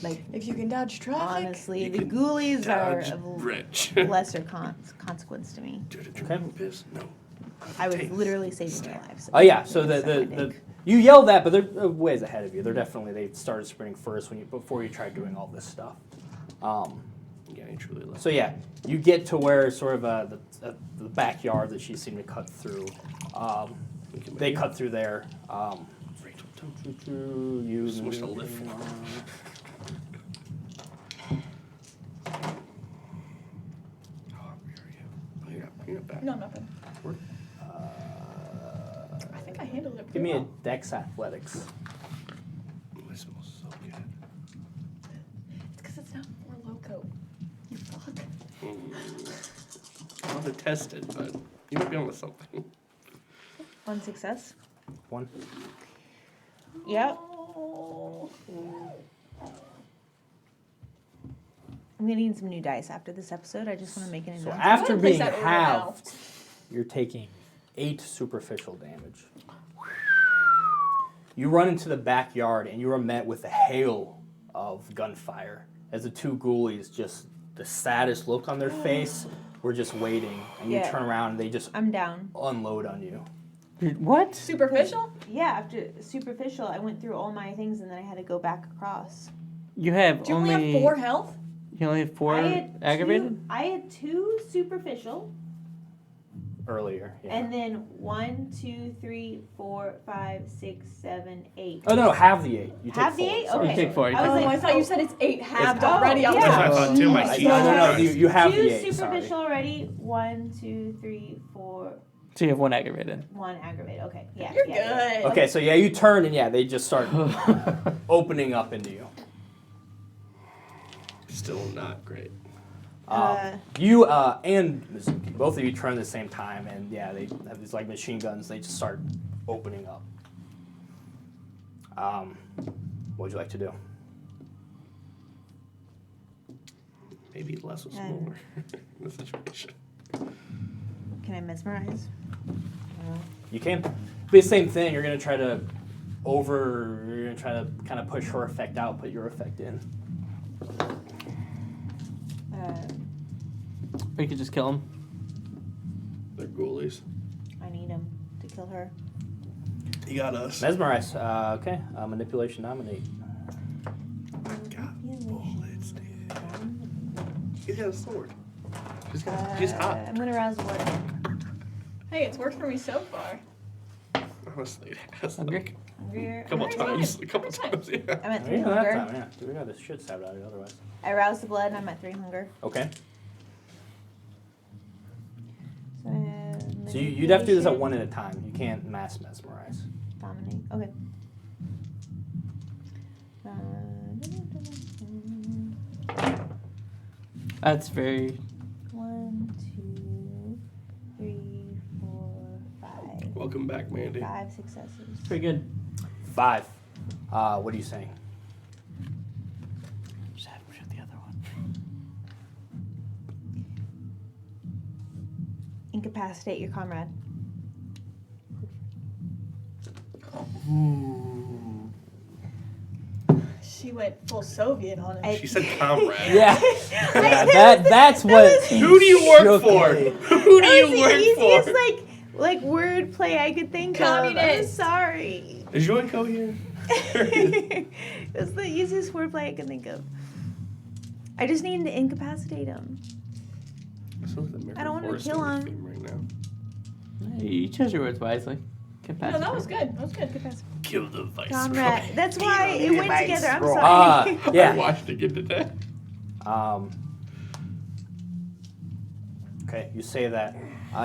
Like If you can dodge traffic. honestly, You the can ghoulies are Dodge of rich. lesser consequence to me. Okay. Piss? No. I was literally saving their lives. Oh yeah, so It's the my dick. you yelled that, but they're ways ahead of you. They started sprinting first before you tried doing all this stuff. Yeah, I truly love. So yeah, you get to where sort of the backyard that she seemed to cut through. They cut through there. You Smush the lift. You're back. No, nothing. I think I handled it Give pretty me a well. Dex Athletics. It smells so good. It's because it's not for loco. You fuck. I'll have to test it, but you might be on with something. 1 success. 1. Yep. Oh. I'm gonna need some new dice after this episode. I just want to make an So announcement. after Place being that order now. halved, you're taking 8 superficial damage. You run into the backyard and you are met with a hail of gunfire as the 2 ghoulies, just the saddest look on their face, were just waiting. And you Yeah. turn around and they just I'm down. unload on you. What? Superficial? Yeah, after superficial, I went through all my things and then I had to go back across. You have Do you only have 4 health? You only have 4 I had aggravated? I had 2 superficial, Earlier, yeah. and then 1, 2, 3, 4, 5, 6, 7, 8. Oh no, have the 8. You take Have the 4. 8? Sorry. Okay. You take 4. You I was Oh, take like, I thought you said it's 8 halved It's- already. I was yeah. That's like, what I thought too. My I- teeth. no, you have the 2 8. Sorry. superficial already. 1, 2, 3, 4, So you have 1 aggravated. 1 aggravated. Okay, yeah. You're yeah. good. Okay, so yeah, you turn and yeah, they just start opening up into you. Still not great. You and Mizuki, both of you turn at the same time, and yeah, they have these like machine guns. They just start opening up. What would you like to do? Maybe less was more in the situation. Can I mesmerize? You can. Be the same thing. You're gonna try to You're gonna try to kind of push her effect out, put your effect in. Or you could just kill him. They're ghoulies. I need him to kill her. You got us. Mesmerize. Okay. Manipulation. Dominate. Got bullets, dude. He's got a sword. She's hot. I'm gonna rouse the blood. Hey, it's worked for me so far. Honestly, that's Hungry? like Hungrier. a couple I'm times. good. A couple times, yeah. I'm at 3 Yeah, that hunger. time, yeah. We got this shit stabbed out of you otherwise. I rouse the blood and I'm at 3 hunger. Okay. So, So you'd have to do this at one at a time. You can't mass mesmerize. Dominate. Okay. That's very... 1, 2, 3, 4, 5. Welcome back, Mandy. 5 successes. pretty good. 5. What are you saying? Just have him shoot the other one. Incapacitate your comrade. She went full Soviet on him. She said comrade. Yeah. Yeah, that's what. Who do you work shook for? me. Who do That you was work the easiest for? like word play I could think of. I'm Communist. sorry. Is Joico here? It was the easiest word play I could think of. I just needed to incapacitate him. I don't wanna kill him. Right now. Hey, you chose your words wisely. No, that was good. That was good. Kill the vice. Comrade. That's why it went together. I'm Roy. sorry. I Yeah. watched it get to death. Okay, you say that.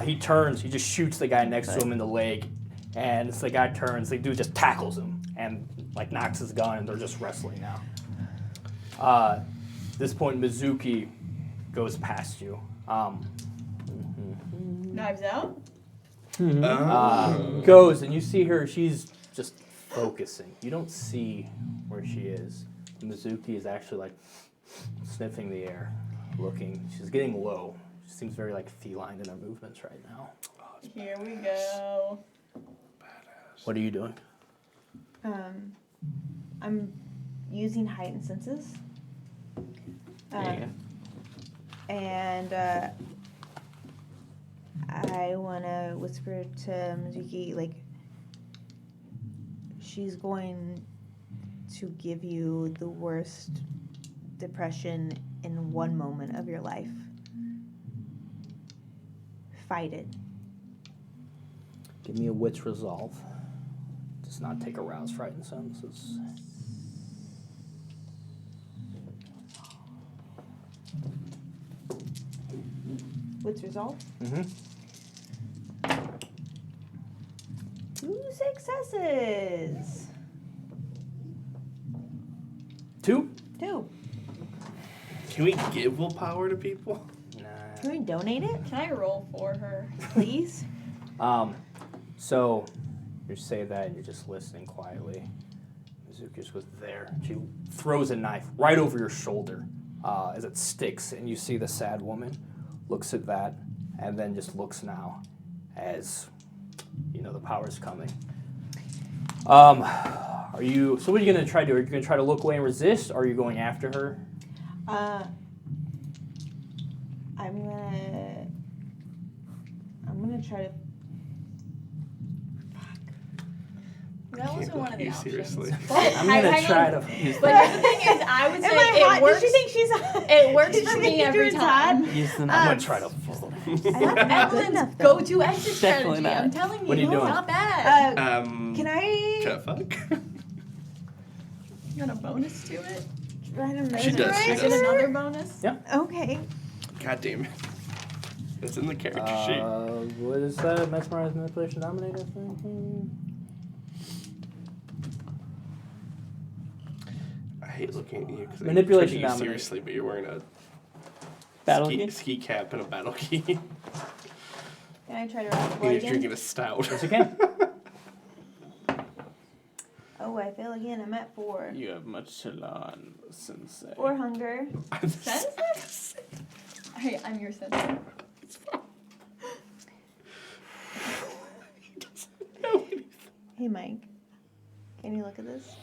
He turns. He just shoots the guy next to him in the leg, and as the guy turns, the dude just tackles him and like knocks his gun, and they're just wrestling now. This point, Mizuki goes past you. Knives out. Goes, and you see her. She's just focusing. You don't see where she is. Mizuki is actually like sniffing the air, looking. She's getting low. She seems very like feline in her movements right now. Here we go. What are you doing? I'm using heightened senses. There you go. And I want to whisper to Mizuki, like, she's going to give you the worst depression in one moment of your life. Fight it. Give me a wit's resolve. Does not take arouse frightened senses. What's resolve? Mm-hmm. 2 successes. 2? 2. Can we give willpower to people? Nah. Can we donate it, Can I roll for her? please? So you say that and you're just listening quietly. Mizuki just goes there. She throws a knife right over your shoulder as it sticks, and you see the sad woman looks at that and then just looks now as the power's coming. Are you? So what are you gonna try to do? Are you gonna try to look away and resist, or are you going after her? I'm gonna try to. That wasn't one of the You options. seriously? I'm gonna try to. But the thing is, I would say Am I hot? it works. Did she think she's hot? It works Did for she me think every Adrian's hot? time. Use the I'm knife. gonna try to. Not good enough, Evelyn's though. go-to exit Definitely strategy. not. I'm telling you, What are you doing? not bad. Can I? Try to fuck? You got a bonus to it? Try to She does, she Is does. it another bonus? Yeah. Okay. God damn it. It's in the character sheet. What is that? Mesmerize, manipulation, dominate, I think? I hate looking at you because Manipulation you dominate. seriously, but you're wearing a Battle key? ski cap and a battle key. Can I try to roll and you're again? drinking a stout. Yes, you can. Oh, I fail again. I'm at 4. You have much to learn, sensei. 4 hunger. Sensei? Hey, I'm your sensei. Hey, Mike. Can you look at this?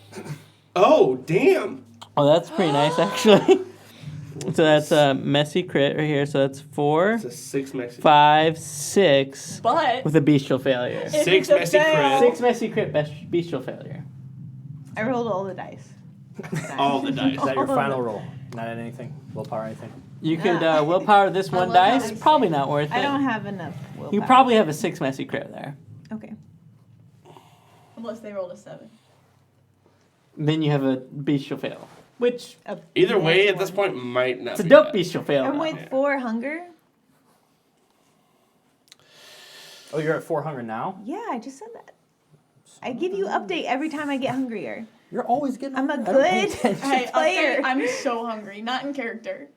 Oh, damn. Oh, that's pretty nice, actually. So that's a messy crit right here. So that's 4, It's a 6 Mexican. 5, 6 But with a bestial failure. If 6 it's a messy fail- crit. 6 messy crit, bestial failure. I rolled all the dice. All the dice. Is that your final roll? Not anything? Willpower, anything? You could willpower this I one love how dice. you Probably say- not worth it. I don't have enough willpower. You probably have a 6 messy crit there. Okay. unless they rolled a 7. Then you have a bestial fail, which Either way, at That's this one. point, might not it's a be dope bad. bestial fail. I'm though. with 4 hunger. Oh, you're at 4 hunger now? Yeah, I just said that. I give you update every time I get hungrier. You're always getting. I'm a I don't pay good attention. Hey, player. I'm so hungry. Not in character.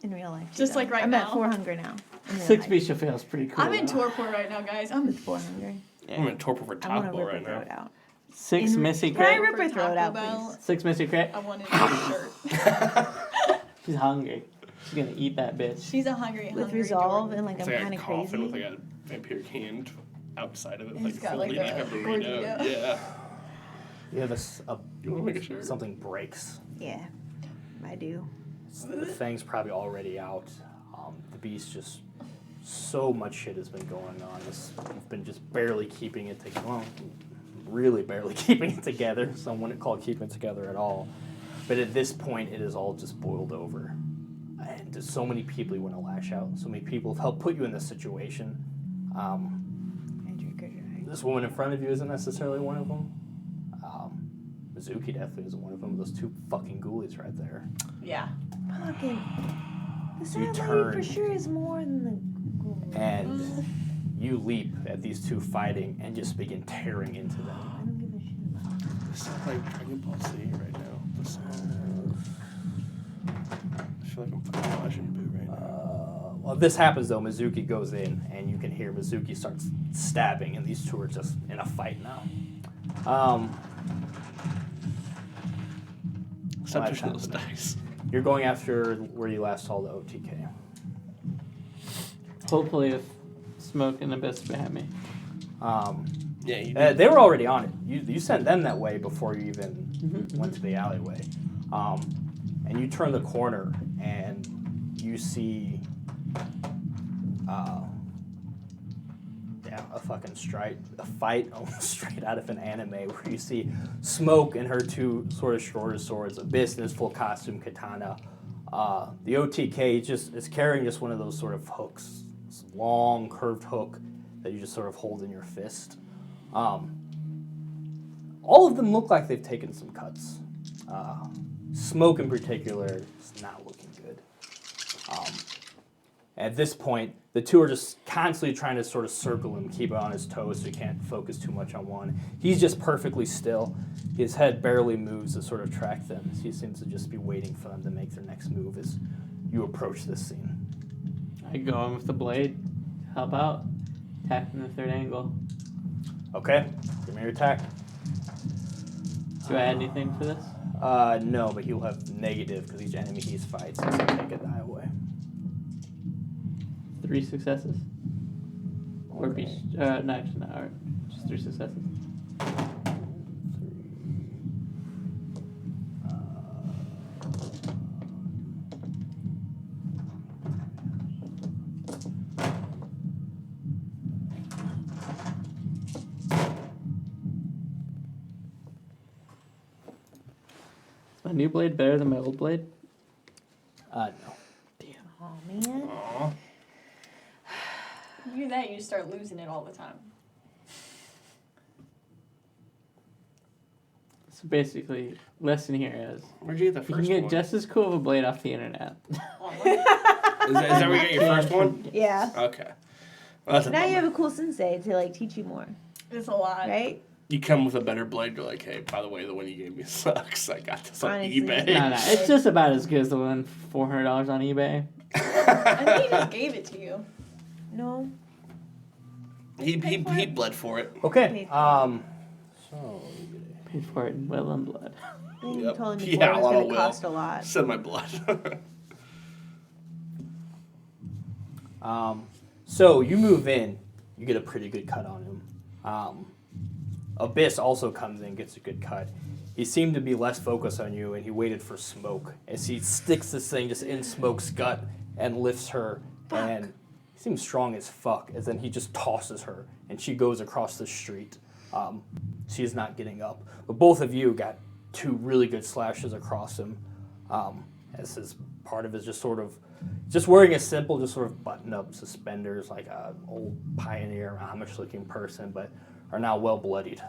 In real life. Just you like don't. right I'm now. at 4 hunger now. In real 6 life. bestial fail is pretty cool. I'm in though. torpor right now, guys. I'm 4 hunger. I'm in torpor for I want Taco to Bell rip right her throat now. out. 6 In- missy Can I crit. rip her throat out, Taco Bell. please? 6 missy crit. I wanted a shirt. She's hungry. She's gonna eat that bitch. She's a hungry, With hungry resolve Jordan. and like It's I'm like kind a of coffin crazy. with like a vampiric hand outside of it, He's like got, fully like, like a a burrito. gordita. Yeah. Yeah, You want to make a shirt? something breaks. Yeah, I do. The thing's probably already out. The beast just so much shit has been going on. You've been just barely keeping it together. Well, really barely keeping it together. Some wouldn't call keeping it together at all. But at this point, it is all just boiled over. And there's so many people you want to lash out. So many people have helped put you in this situation. I drink her dry. This woman in front of you isn't necessarily one of them. Mizuki definitely isn't one of them. Those 2 fucking ghoulies right there. Yeah. Fucking. The So you sad lady for turn. sure is more than the. And you leap at these 2 fighting and just begin tearing into them. I don't give a shit about. This is like Dragon Ball Z right now. This I feel like I'm fucking watching Boo right now. Well, this happens though. Mizuki goes in, and you can hear Mizuki starts stabbing, and these 2 are just in a fight now. Stop that's touching those happening. dice. You're going after where you last saw the OTK. Hopefully, if smoke and abyss behind me. Yeah, you They were already on it. You sent them that way before you even went to the alleyway. And you turn the corner, and you see a fight almost straight out of an anime where you see Smoke and her 2 sort of shorter swords, Abyss in his full costume katana, The OTK just is carrying just one of those sort of hooks, this long curved hook that you just sort of hold in your fist. All of them look like they've taken some cuts. Smoke in particular is not looking good. At this point, the two are just constantly trying to sort of circle him, keep it on his toes so he can't focus too much on one. He's just perfectly still. His head barely moves to sort of track them. He seems to just be waiting for them to make their next move as you approach this scene. I go in with the blade. Help out. Attack from the third angle. Okay, give me your attack. Do I add anything for this? No, but he'll have negative because each enemy he fights is to take a die away. 3 successes? Or be, no, actually, no, or just 3 successes. Is my new blade better than my old blade? No. Oh man. Aw. You do that, you just start losing it all the time. So basically, lesson here is Where'd you get the you can first get one? just as cool of a blade off the internet. Is that where you got your first one? Yeah. Okay. Well, that's a Now you bummer. have a cool sensei to like teach you more, It's a lot. right? You come with a better blade, you're like, hey, by the way, the one you gave me sucks. I got this on Honestly. eBay. No, it's just about as good as the one $400 on eBay. I think he just gave it to you. No. He bled for it. Okay. So Paid for it in will and blood. You Yep. told him Yeah, before a it was lot going of to will. cost a lot. Said my blood. So you move in, you get a pretty good cut on him. Abyss also comes in, gets a good cut. He seemed to be less focused on you, and he waited for Smoke as he sticks this thing just in Smoke's gut and lifts her. And he seems strong as fuck. As then he just tosses her, and she goes across the street. She's not getting up, but both of you got 2 really good slashes across him. As his part of his just sort of just wearing a simple, just sort of button-up suspenders, like a old pioneer Amish-looking person, but are now well bloodied.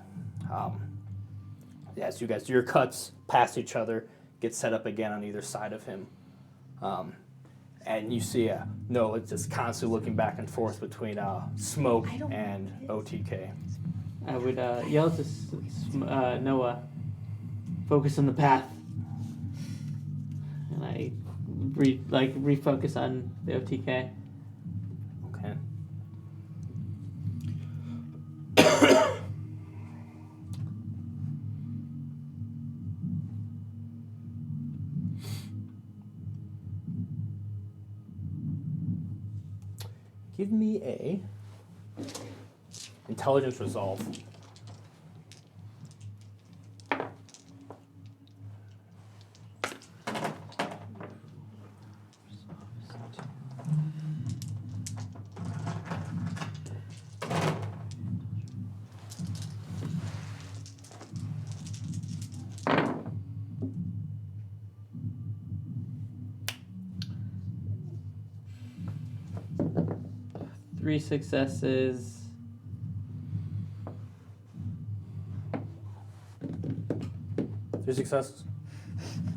Yeah, so you guys do your cuts, pass each other, get set up again on either side of him. And you see Noah just constantly looking back and forth between Smoke and OTK. I would yell to Noah, focus on the path. And I refocus on the OTK. Okay. Give me a intelligence resolve. Three successes. Three successes.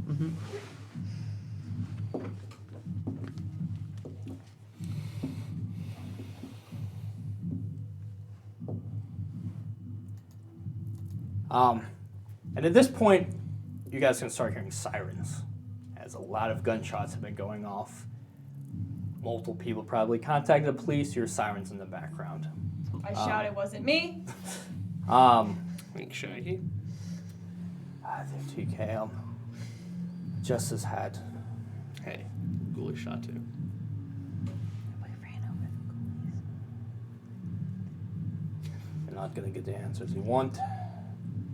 Mm-hmm. And at this point, you guys can start hearing sirens, as a lot of gunshots have been going off. Multiple people probably contacted the police. Hear sirens in the background. I shouted, it wasn't me. Thanks, Shaggy. The TK, just as had. Hey, ghoulish shot too. You're not gonna get the answers you want.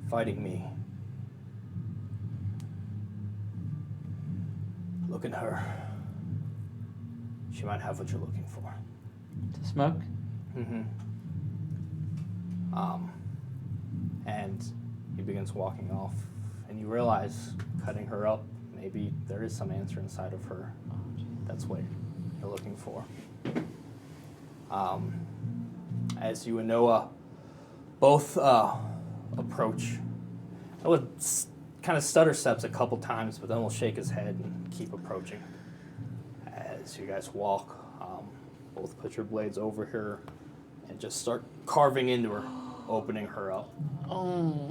Fighting me. Look at her. She might have what you're looking for. To smoke? Mm-hmm. And he begins walking off, and you realize cutting her up maybe there is some answer inside of her. That's what you're looking for. As you and Noah both approach, Noah kind of stutter steps a couple times, but then will shake his head and keep approaching. As you guys walk, both put your blades over her and just start carving into her, opening her up.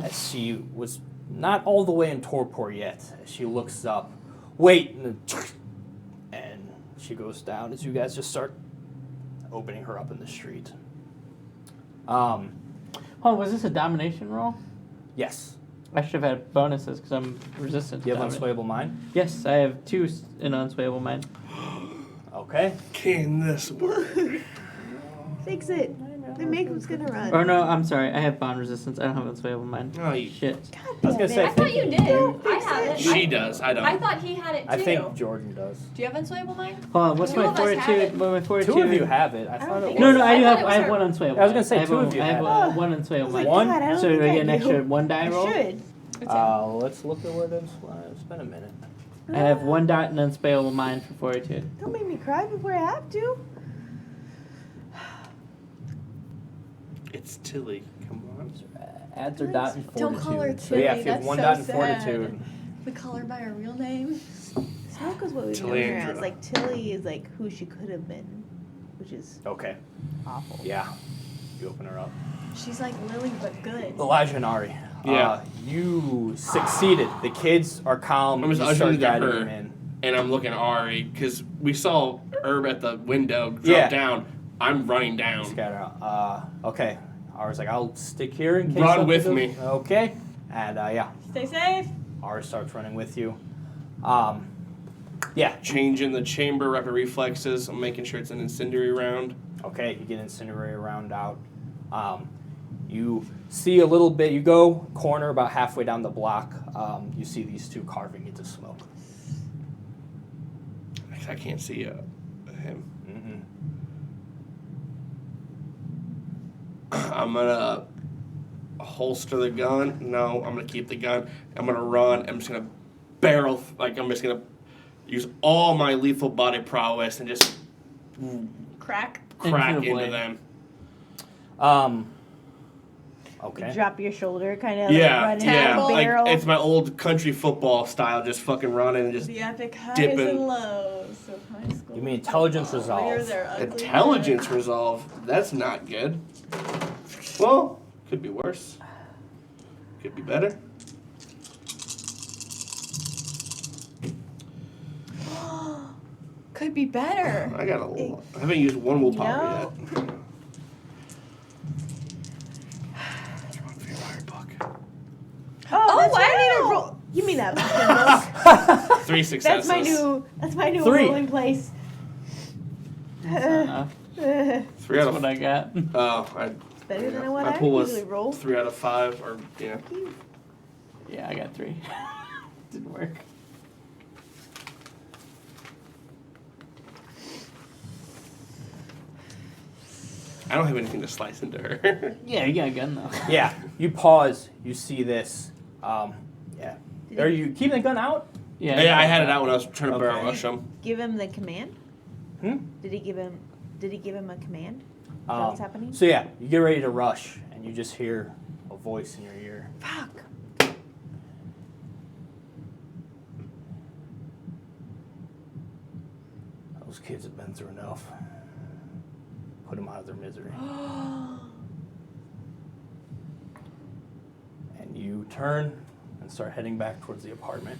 As she was not all the way in torpor yet, as she looks up, wait, and she goes down as you guys just start opening her up in the street. Oh, was this a domination roll? Yes. I should have had bonuses because I'm resistant Do you to have domination. unswayable mind? Yes, I have 2 in unswayable mind. Okay. Can this work? Fix it. The makeup's gonna run. Or no, I'm sorry. I have bond resistance. I don't have unswayable mind. Oh, you. Shit. God I was damn gonna say, it. I thought you did. I have it. She does. I don't. I thought he had it too. I think Jordan does. Do you have unswayable mind? Hold on. What's Two my of us have fortitude? it. My fortitude. Two of you have it. I thought it think was. No, no, I do I have. thought it I was have her. one unswayable. I was gonna say I have two a- of you I have have one unswayable I was like, mind. One? God, I don't So think do I I get an extra do. 1 die roll? I should. Let's look at what it's been a minute. I have 1 dot and unswayable mind for fortitude. Don't make me cry before I have to. It's Tilly. Come on. Adds or dot in fortitude. Don't call her So yeah, if you have Tilly, one that's dot so in sad. fortitude, We call her by her real name. Smoke is what we've known her Tillandra. as. Like, Tilly is like who she could have been, which is okay. awful. Yeah. You open her up. She's like Lily, but good. Elijah and Ari. Yeah. You succeeded. The kids are calm. I'm just You ushering start to guiding her. them in. And I'm looking at Ari because we saw Herb at the window drop Yeah. down. I'm running down. Scatter out. Okay. Ari's like, I'll stick here in case. Run something with goes- me. Okay. And yeah, Stay safe. Ari starts running with you. Yeah. Changing the chamber, rapid reflexes. I'm making sure it's an incendiary round. Okay, you get incendiary round out. You see a little bit. You go corner about halfway down the block. You see these two carving into smoke. I can't see him. I'm gonna holster the gun. No, I'm gonna keep the gun. I'm gonna run. I'm just gonna barrel. I'm just gonna use all my lethal body prowess and just Crack. crack Into the into blade. them. Okay. Drop your shoulder, kind of Yeah, like run yeah. into the Like barrel. it's my old country football style, just fucking running and just The epic highs Dipping. and lows of high school. Give me intelligence football. Rear resolve. their ugly intelligence head. resolve. That's not good. Well, could be worse. Could be better. Could be better. I got I haven't used one willpower No. yet. That's one for your fire book. Oh, that's wow. right, I need to roll. Give me that fucking book. 3 successes. That's my new Three. rolling place. Enough. 3 out That's of what I got. It's better than what my I pool was usually roll. 3 out of 5, or yeah. Yeah, I got 3. Didn't work. I don't have anything to slice into her. Yeah, you got a gun though. Yeah. You pause. You see this. Yeah. Did Are he you keeping the gun out? Yeah, I had it out when I was trying to Okay. barrel rush him. give him the command? Hmm? Did he give him a command? Is that what's happening? So yeah, you get ready to rush, and you just hear a voice in your ear. Fuck. Those kids have been through enough. Put them out of their misery. And you turn and start heading back towards the apartment.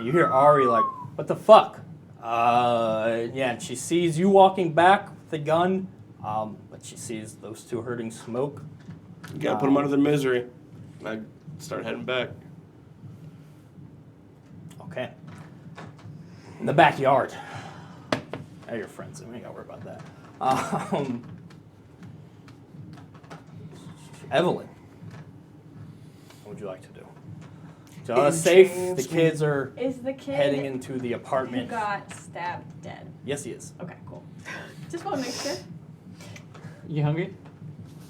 You hear Ari like, "What the fuck?" Yeah, and she sees you walking back with the gun, but she sees those two hurting Smoke. You gotta put them out of their misery. And I start heading back. Okay. In the backyard. They're your friends, so we ain't gotta worry about that. Evelyn, what would you like to do? So it's safe. The Enchantment. kids are Is the kid heading into the who apartment. got stabbed dead? Yes, he is. Okay, cool. Just want to make sure. You hungry?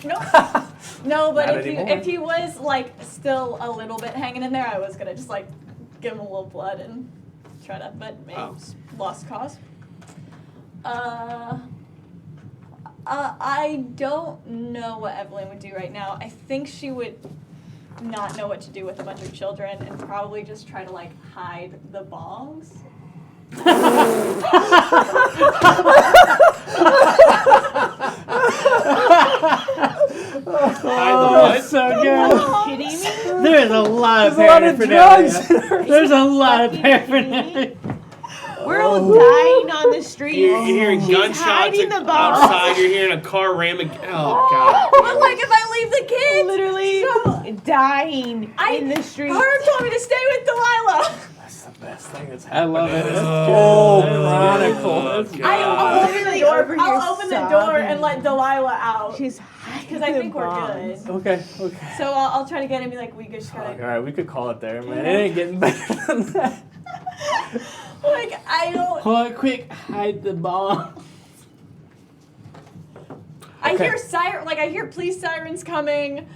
No, no, but Not if anymore. he was like still a little bit hanging in there, I was gonna just like give him a little blood and try to, but maybe Oh. it's lost cause. I don't know what Evelyn would do right now. I think she would not know what to do with a bunch of children and probably just try to like hide the bongs. That's so good. Kidding me? There's a lot of There's a lot of drugs. paraphernalia. There's a lot of Fucking kidding paraphernalia. We're all dying on the street. You're hearing She's gunshots hiding the bombs. outside. You're hearing a car ramming. Oh God! But like if I leave the kids, Literally so dying in the street. Herb told me to stay with Delilah. That's the best thing that's I happened. love it. It's Oh, good. chronicle. Oh, That's God. I'll open the Literally door. over here I'll open the door sobbing. and let Delilah out She's hiding because I the think we're bombs. good. Okay, okay. So I'll try to get him and be like, we just All gotta. right, we could call it there, man. It ain't getting better than that. Like I don't. Hold on, quick, hide the bomb. I Okay. hear siren. Like I hear police sirens coming.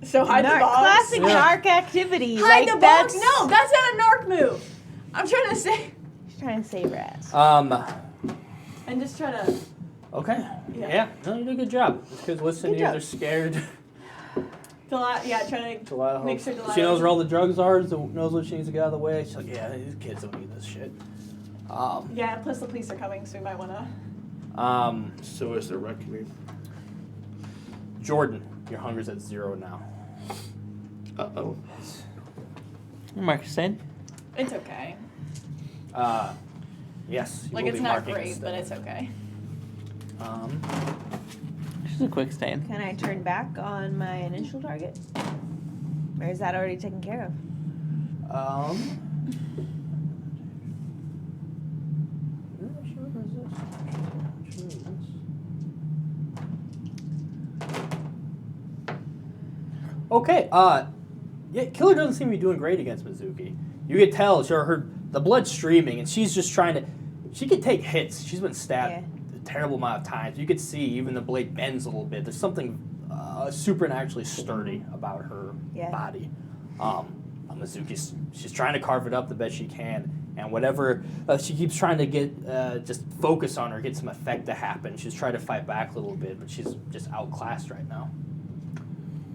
So hide the Narc- bombs. classic Yeah. narc activity. Hide like the that's, bombs. No, that's not a narc move. I'm trying to say She's trying to save her ass. and just try to. Okay. Yeah. Yeah. No, you did a good job. These kids listen Good to you. job. They're scared. Delilah, yeah, try to. Delilah Make hopes- sure Delilah- She knows where all the drugs are. So knows what she needs to get out of the way. She's like, yeah, these kids don't need this shit. Yeah, plus the police are coming, so we might wanna. So is the reckoning. Jordan, your hunger's at 0 now. Oh. Marcus in. It's okay. Yes. you Like will it's be not marking great, instead. but it's okay. Just a quick stain. Can I turn back on my initial target? Or is that already taken care of? Okay, yeah, Killer doesn't seem to be doing great against Mizuki. You could tell, the blood's streaming, and she's just trying to, she could take hits. She's been stabbed a terrible amount of times. You could see even the blade bends a little bit. There's something supernaturally sturdy about her body. Mizuki's, she's trying to carve it up the best she can, and whatever, she keeps trying to get, just focus on her, get some effect to happen. She's trying to fight back a little bit, but she's just outclassed right now.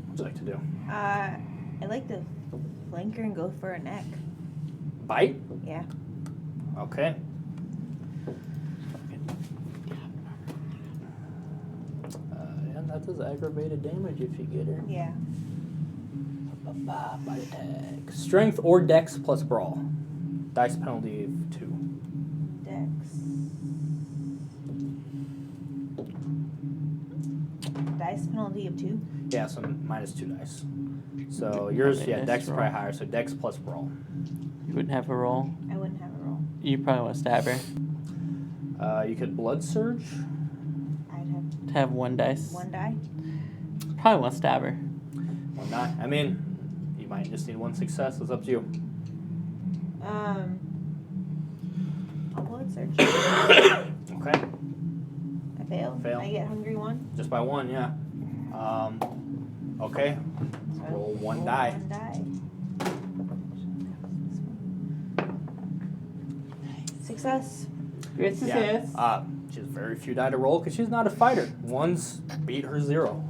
What would you like to do? I'd like to flank her and go for a neck. Bite? Yeah. Okay. And that does aggravated damage if you get her. Yeah. Bite attack. Strength or dex plus brawl. Dice penalty of 2. Dex. Dice penalty of 2. Yeah, so minus 2 dice. So yours, Okay, yeah, nice dex is probably roll. higher, so dex plus brawl. You wouldn't have a roll. I wouldn't have a roll. You probably want to stab her. You could blood surge. I'd have To have 1 dice. 1 die. Probably want to stab her. Or not. I mean, you might just need 1 success. It's up to you. I'll blood search. Okay. I fail. Fail. I get hungry 1. Just by 1, yeah. Okay. So Roll 1 roll die. 1 die. Success. Great success. Yeah. She has very few die to roll because she's not a fighter. 1's beat her 0.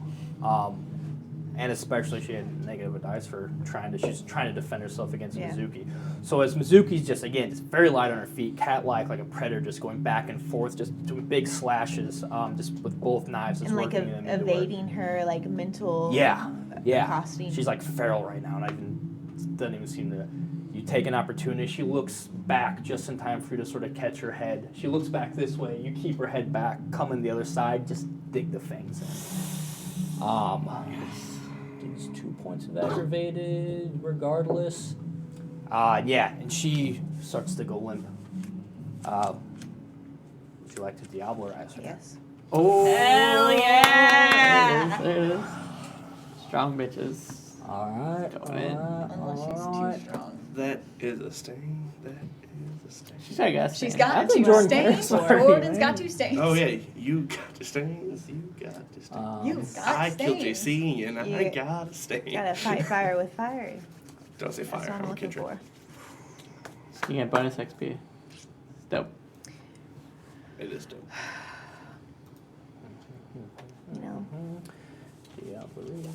And especially she had negative dice for she's trying to defend herself against Mizuki. So as Mizuki's just very light on her feet, cat-like, like a predator, just going back and forth, just doing big slashes, just with both knives, just And like working them into her. evading her like mental Yeah. costing. She's like feral right now, and doesn't even seem to. You take an opportunity. She looks back just in time for you to sort of catch her head. She looks back this way. You keep her head back, come in the other side, just dig the fangs in. It's 2 points of aggravated, regardless. Yeah, and she starts to go limp. Would you like to Diablerize her? Yes. Oh. Hell yeah! There it is. Strong bitches. All right. Going in. Unless she's too strong. That is a stain. That is a stain. She's got a She's stain. got I think two Jordan stains. Clark's Jordan's sorry, got man. 2 stains. Oh yeah, you got the stains. You got the stains. You got I killed stains. JC and I You got a stain. Gotta fight fire with fire. Don't say That's fire. what I'm I'm a looking Kendrick. for. You get bonus XP. Dope. It is dope. You know, Yeah, looks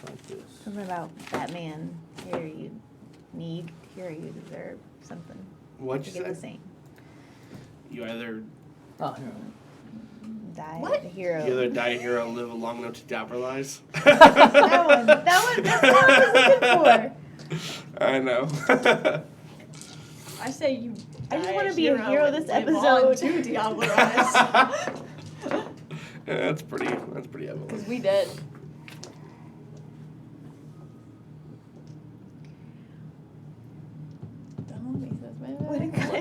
like this. something about Batman. Here you need, here you deserve something. What'd To you get the say? same. You either Oh, here. Die What? the hero. you either die a hero, live long enough to capitalize. That one. That's what I was looking for. I know. I say you. I just die wanna be a hero and this live on episode. to Diablo Rise. Yeah, that's pretty evident. Because we did.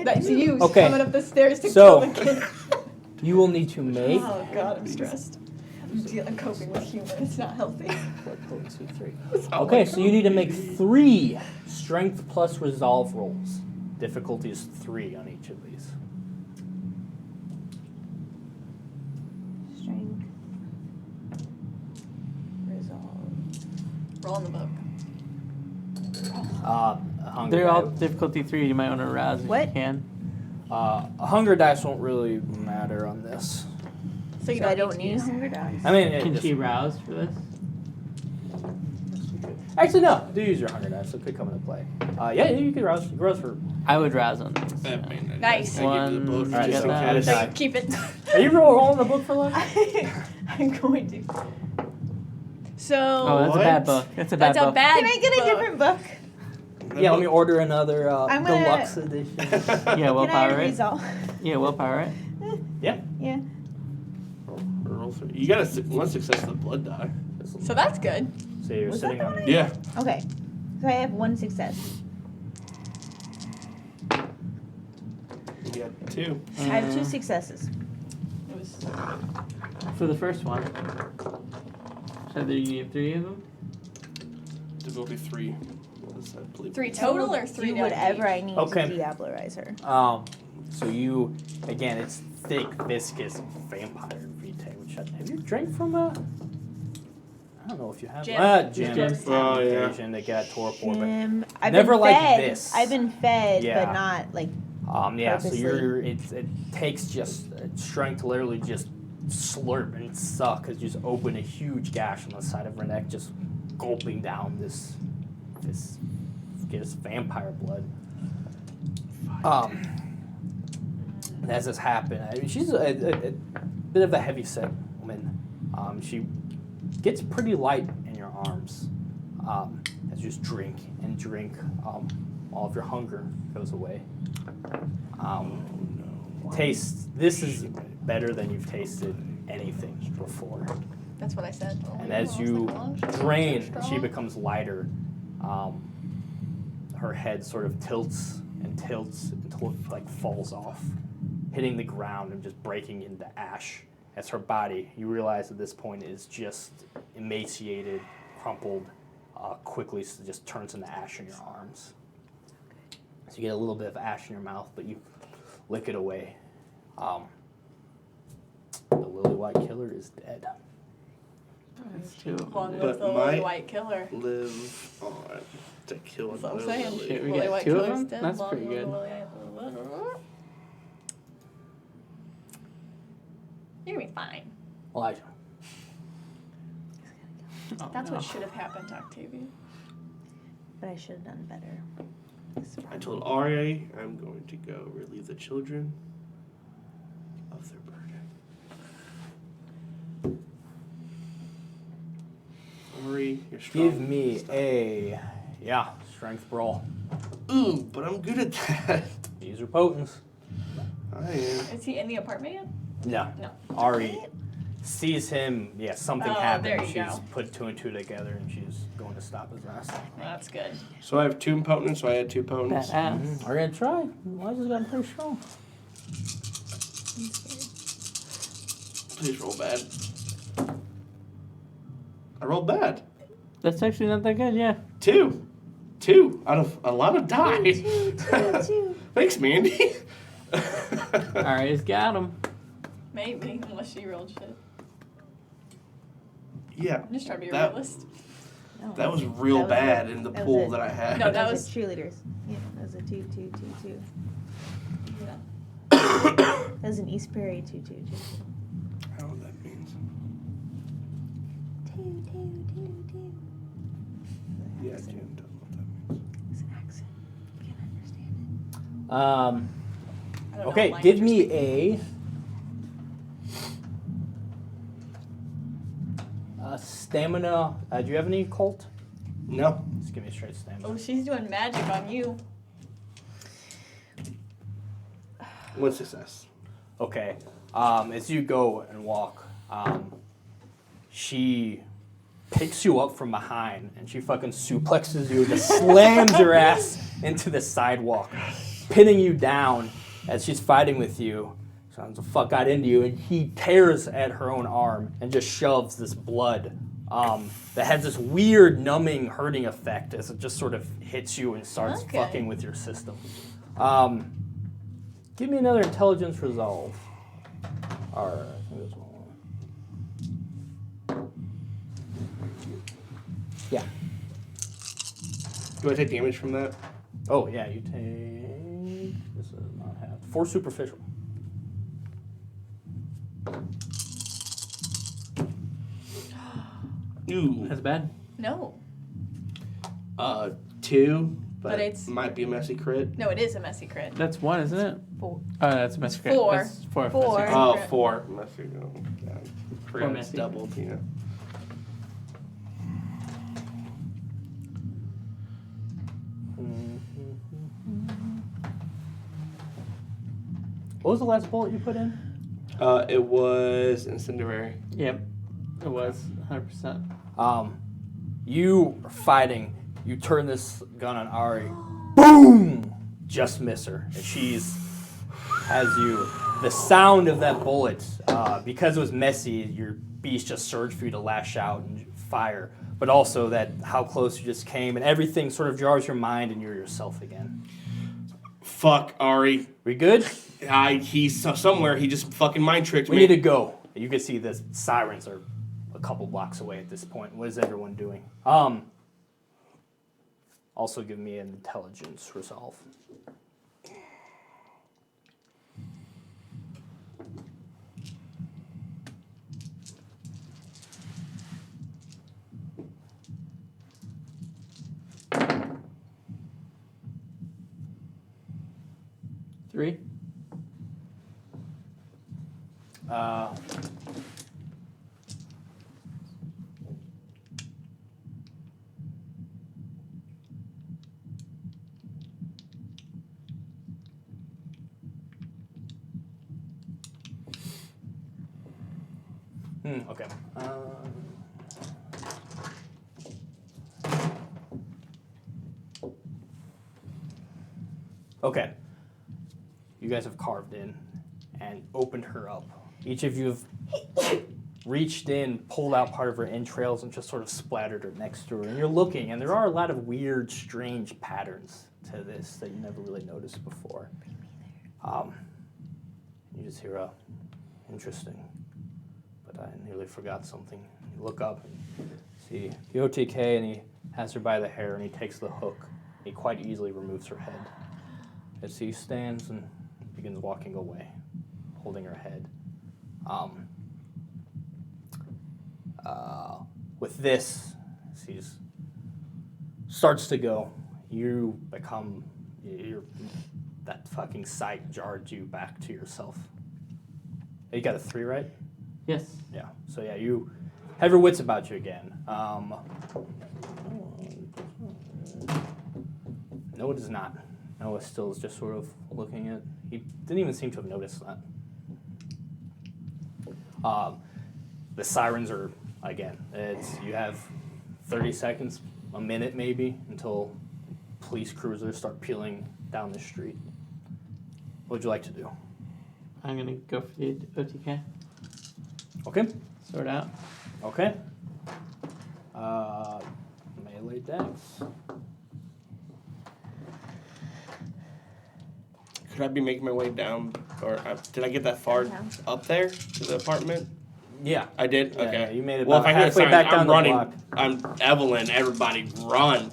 That's you Okay. coming up the stairs to So- kill the kid. You will need to make Oh god, I'm stressed. I'm coping with humor. It's not healthy. blood potency 3. Oh Okay, my so you need to make 3 strength plus resolve rolls. Difficulty is 3 on each of these. Strength. Resolve. Roll in the book. A hunger They're all die- difficulty 3. You might want to rouse if What? you can. a hunger dice won't really matter on this. So you So I don't to need use- hunger dice. I mean, Can she rouse for this? actually no. Do use your hunger dice. It could come into play. Yeah, you could rouse. You can rouse for. I would rouse on this. I mean, Nice. I give you the both One, Alright, just so in add a case. die. So keep it. Are you rolling the book for lunch? I'm going to. So. Oh, that's What? a bad book. That's a bad That's a book. bad. Can I get a book. different book? Yeah, let me order another I'm gonna- deluxe edition. Yeah, Can I willpower, right? resolve? Yeah, willpower, right? Yeah. Yeah. Roll 3. You got one success to the blood die. So that's good. So you're Was that sitting the on. one I- Yeah. Okay. So I have 1 success. You got 2. I have 2 successes. It was. For the first one. So there you need 3 of them? Difficulty 3. Was, I believe. 3 total or 3 Do down whatever each? I need Okay. to Diablerize her. So you, again, it's thick, viscous vampire vitae. Which have you drank from a? I don't know if you have. Jim. Jim. Jim's Oh, yeah. Occasion to get torpor, Jim, I've never been like fed. this. I've been fed, Yeah. but not like. Yeah, so Purposely. it takes just strength to literally just slurp and suck, because you just open a huge gash on the side of her neck, just gulping down this vampire blood. As this happened, I mean, she's a bit of a heavy set woman. She gets pretty light in your arms as you just drink and drink. All of your hunger goes away. Taste. This is better than you've tasted anything before. That's what I said. And as you drain, she becomes lighter. Her head sort of tilts until it like falls off, hitting the ground and just breaking into ash. As her body, you realize at this point, is just emaciated, crumpled, quickly just turns into ash in your arms. So you get a little bit of ash in your mouth, but you lick it away. The lily white killer is dead. That's 2. Long But live the my- lily white killer. Live on to kill That's what I'm another saying. lily. Shit, we Lily got white 2 of killer's them? dead. That's Long pretty live the good. lily- You're gonna be fine. Elijah. Oh, That's no. what should have happened to Octavia. But I should have done better. I told Arya I'm going to go relieve the children of their burden. Ari, you're strong. Give me a strength roll. Ooh, but I'm good at that. These are potents. I am. Is he in the apartment yet? No. No. Ari sees him. Yeah, something Oh, happened. there you She's go. put 2 and 2 together, and she's going to stop his ass. Well, that's good. So I have 2 potents, so I had 2 potents. Badass. We're gonna try. Elijah's gotten pretty strong. Please roll bad. I rolled bad. That's actually not that good, yeah. 2. 2 out of a lot of die. Two. Thanks, Mandy. Alright, got him. Maybe, unless she rolled shit. Yeah. I'm just trying to be a That- realist. No, That was real that was bad it. in the That was pool it. that I had. No, that That was- was cheerleaders. Yeah, that was a 2-2-2-2. Yeah. That was an East Prairie 2-2-2-2. I don't know what that means. 2-2-2-2. Yeah, I don't know what that means. It's an accent. You can't understand I don't know Okay, what give language me you're a stamina. Do you have any cult? No. Just give me a straight stamina. Oh, she's doing magic on you. One success. Okay. As you go and walk, she picks you up from behind and she fucking suplexes you, just slams your ass into the sidewalk, pinning you down as she's fighting with you. Sounds the fuck got into you, and he tears at her own arm and just shoves this blood that has this weird numbing, hurting effect as it just sort of hits you and starts Okay. fucking with your system. Give me another intelligence resolve. Or I think that's one. Yeah. Do I take damage from that? Oh yeah, you take. This does not have 4 superficial. Ooh. That's bad. No. 2, but, But it's- might be a messy crit. No, it is a messy crit. That's 1, isn't it? 4. Oh, that's a Masquerade. 4. That's 4. 4. Masquerade. Oh, crit. 4. Messy. Oh, God. Forgot it's messy. doubled, you know. What was the last bullet you put in? It was incendiary. Yep. It was 100%. You are fighting. You turn this gun on Ari. Boom! Just miss her. And she's has you. The sound of that bullet, because it was messy, your beast just surged for you to lash out and fire. But also that how close you just came, and everything sort of jars your mind, and you're yourself again. Fuck, Ari. We good? He's somewhere. He just fucking mind tricked We me. need to go. You can see the sirens are a couple blocks away at this point. What is everyone doing? Also give me an intelligence resolve. Three. Okay. Okay. You guys have carved in and opened her up. Each of you have reached in, pulled out part of her entrails, and just sort of splattered her next to her. And you're looking, and there are a lot of weird, strange patterns to this that you never really noticed before. You just hear a interesting, but I nearly forgot something. You look up and see the OTK, and he has her by the hair, and he takes the hook. He quite easily removes her head as he stands and begins walking away, holding her head. With this, as he starts to go, you become, that fucking sight jarred you back to yourself. You got a 3, right? Yes. Yeah. So yeah, you have your wits about you again. No, it is not. Noah still is just sort of looking at. He didn't even seem to have noticed that. The sirens are again. You have 30 seconds, a minute maybe, until police cruisers start peeling down the street. What would you like to do? I'm gonna go for the OTK. Okay. Sort out. Okay. Melee dex. Could I be making my way down, or did I get that far Downtown. up there to the apartment? Yeah. I did? Yeah, Okay. yeah, you made it Well, about if I hear halfway sirens, back down I'm the running. block. I'm Evelyn. Everybody run.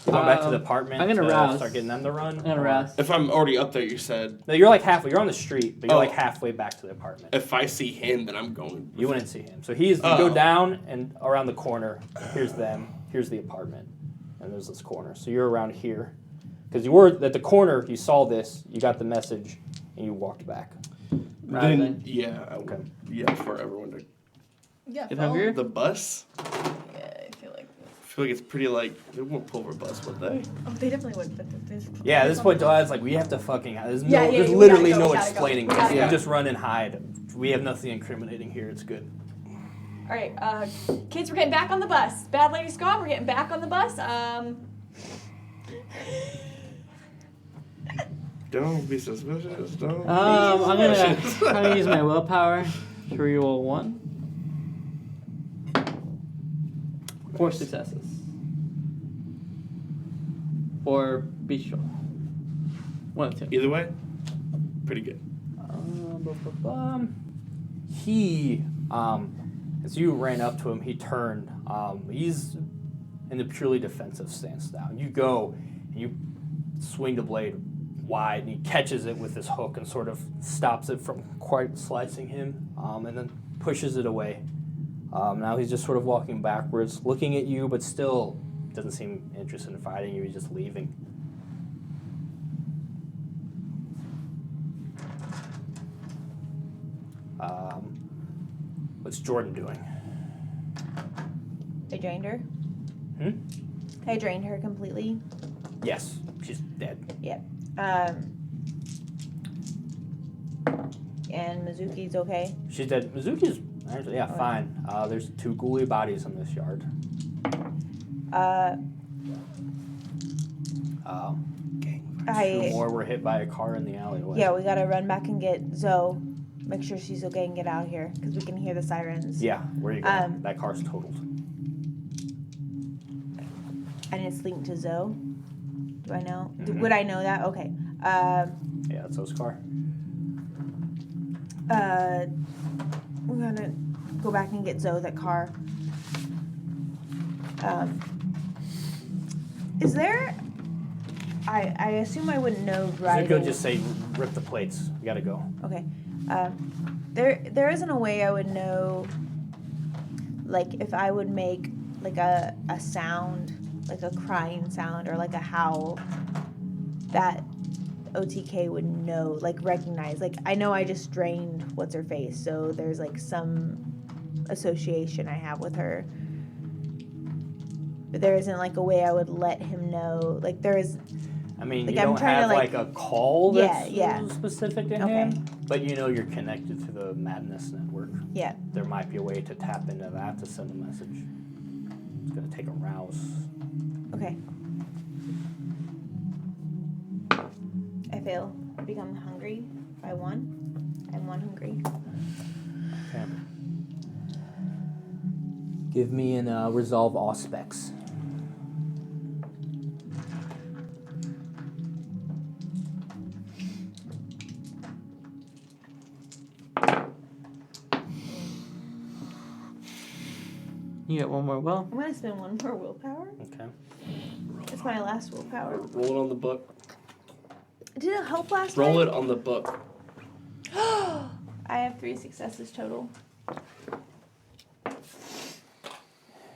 Going back to the apartment. I'm gonna to rouse. Start getting them to run. I'm gonna or- rouse. If I'm already up there, you said. No, you're like halfway. You're on the street, but you're Oh. like halfway back to the apartment. If I see him, then I'm going. You wouldn't see him. So you Oh. go down and around the corner. Here's them. Here's the apartment. And there's this corner. So you're around here. Because you were at the corner, you saw this, you got the message, and you walked back. Then, Rising. yeah. Okay. Yeah, for everyone to. Yeah. Get hungrier? The bus? Yeah, I feel like. I feel like it's pretty like. They won't pull over a bus, would they? Oh, they definitely would. But there's. Yeah, at this point, July's like, we have to fucking. There's no, Yeah, yeah, there's we literally gotta go, no we gotta go. explaining We this. gotta You go. just run and hide. We have nothing incriminating here. It's good. All right, kids, we're getting back on the bus. Bad Lady Squad, we're getting back on the bus. Don't be suspicious. Don't. I'm be suspicious. gonna use my willpower to reroll 1. 4 successes. Or bestial. 1 of 2. Either way, pretty good. He, as you ran up to him, he turned. He's in a purely defensive stance now. You go and you swing the blade wide, and he catches it with his hook and sort of stops it from quite slicing him, and then pushes it away. Now he's just sort of walking backwards, looking at you, but still doesn't seem interested in fighting you. He's just leaving. What's Jordan doing? I drained her. Hmm? I drained her completely. Yes, she's dead. Yep. And Mizuki's okay. She's dead. Mizuki's actually, yeah, fine. There's 2 ghoulie bodies in this yard. I 2 more were hit by a car in the alleyway. yeah, we gotta run back and get Zoe. Make sure she's okay and get out of here because we can hear the sirens. Yeah, where are you going? Um, That car's totaled. And it's linked to Zoe. Do I know? Mhm. Would I know that? Okay. Yeah, that's Zoe's car. We're gonna go back and get Zoe that car. Is there? I assume I wouldn't know right. Zuko just say, rip the plates. We gotta go. Okay. There isn't a way I would know, like, if I would make, like, a sound, like a crying sound or, like, a howl that OTK would know, like, recognize. Like, I know I just drained What's-Her-Face, so there's, like, some association I have with her. But there isn't, like, a way I would let him know. Like, there is... I mean, Like, you I'm don't trying to, have like- like a call that's Yeah. specific to Okay. him, but you know you're connected to the Madness Network. Yeah. There might be a way to tap into that to send a message. It's gonna take a rouse. Okay. I fail. I become hungry by 1. I'm 1 hungry. Okay. Give me an resolve all specs. You get 1 more will. I'm gonna spend 1 more willpower. Okay. It's my last willpower. Roll it on the book. Did it help last Roll night? it on the book. I have 3 successes total.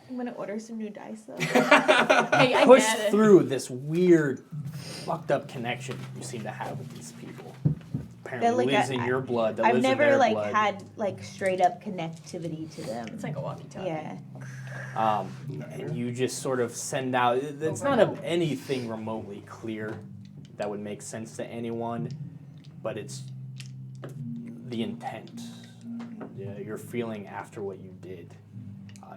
I'm gonna order some new dice though. Hey, I Push get it. through this weird, fucked up connection you seem to have with these people. Apparently That, like, lives in your blood. That I've lives in never their like blood. had like straight up connectivity to them. It's like a walkie-talkie. Yeah. And you just sort of send out. It's not of anything remotely clear that would make sense to anyone, but it's the intent. Yeah, you're feeling after what you did.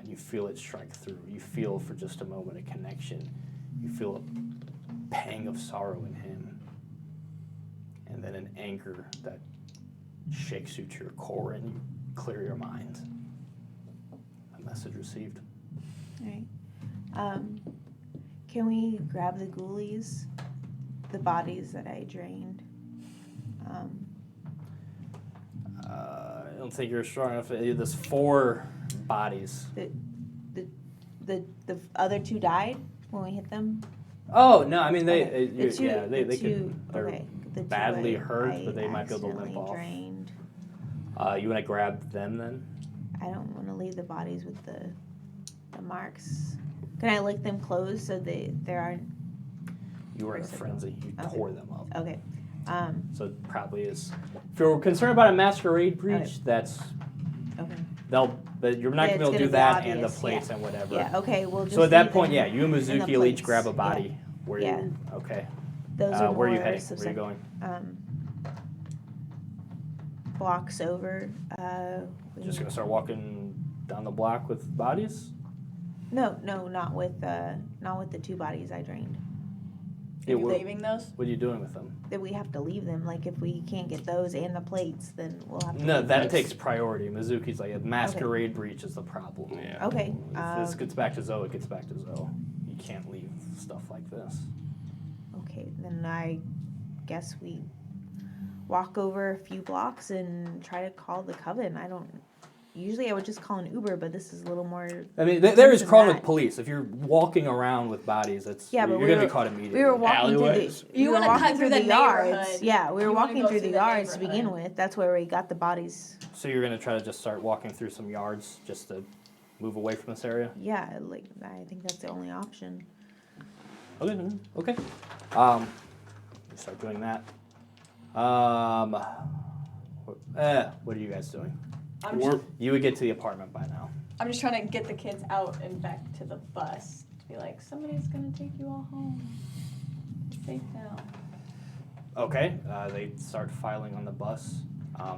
You feel it strike through. You feel for just a moment a connection. You feel a pang of sorrow in him, and then an anger that shakes you to your core, and you clear your mind. A message received. Alright. Can we grab the ghoulies? The bodies that I drained? I don't think you're strong enough. There's 4 bodies. The other 2 died when we hit them. Oh no! I mean they, Okay. they The two, yeah they the could. two, They're okay. The two badly I- hurt, I but they might be able to limp accidentally off. Drained. You want to grab them then? I don't want to leave the bodies with the marks. Can I lick them closed so there aren't? You were in a First, frenzy. You okay. tore them up. Okay. So it probably is. If you're concerned about a masquerade breach, Okay. that's Okay. but you're not Yeah, gonna be able to it's do gonna that be and the obvious, plates yeah. and whatever. Yeah. Okay. We'll just. So at that leave point, them yeah, you and in the Mizuki will each plates, grab a yeah. body. Where Yeah. you? Okay. Those are Where are you more heading? Where are you going? Blocks over. Just gonna start walking down the block with bodies? No, not with the 2 bodies I drained. Yeah, Are you what leaving those? are you doing with them? That we have to leave them. Like if we can't get those and the plates, then we'll have to. No, leave that those. takes priority. Mizuki's like a masquerade breach is the problem. Yeah. Okay. If this gets back to Zoe, it gets back to Zoe. You can't leave stuff like this. Okay, then I guess we walk over a few blocks and try to call the coven. Usually I would just call an Uber, but this is a little more. I mean, there is than crawling that. with police. If you're walking around with bodies, Yeah, but you're we gonna were- be caught immediately. We were walking Alleyways. through You we were wanna walking cut through the yards. neighborhood. Yeah, we were You wanna walking go through through the the yards to begin neighborhood. with. That's where we got the bodies. So you're gonna try to just start walking through some yards just to move away from this area. Yeah, like I think that's the only option. Okay. Okay. You start doing that. What are you guys doing? I'm We're, just, You would get to the apartment by now. I'm just trying to get the kids out and back to the bus to be like, somebody's gonna take you all home. It's safe now. Okay. They start filing on the bus.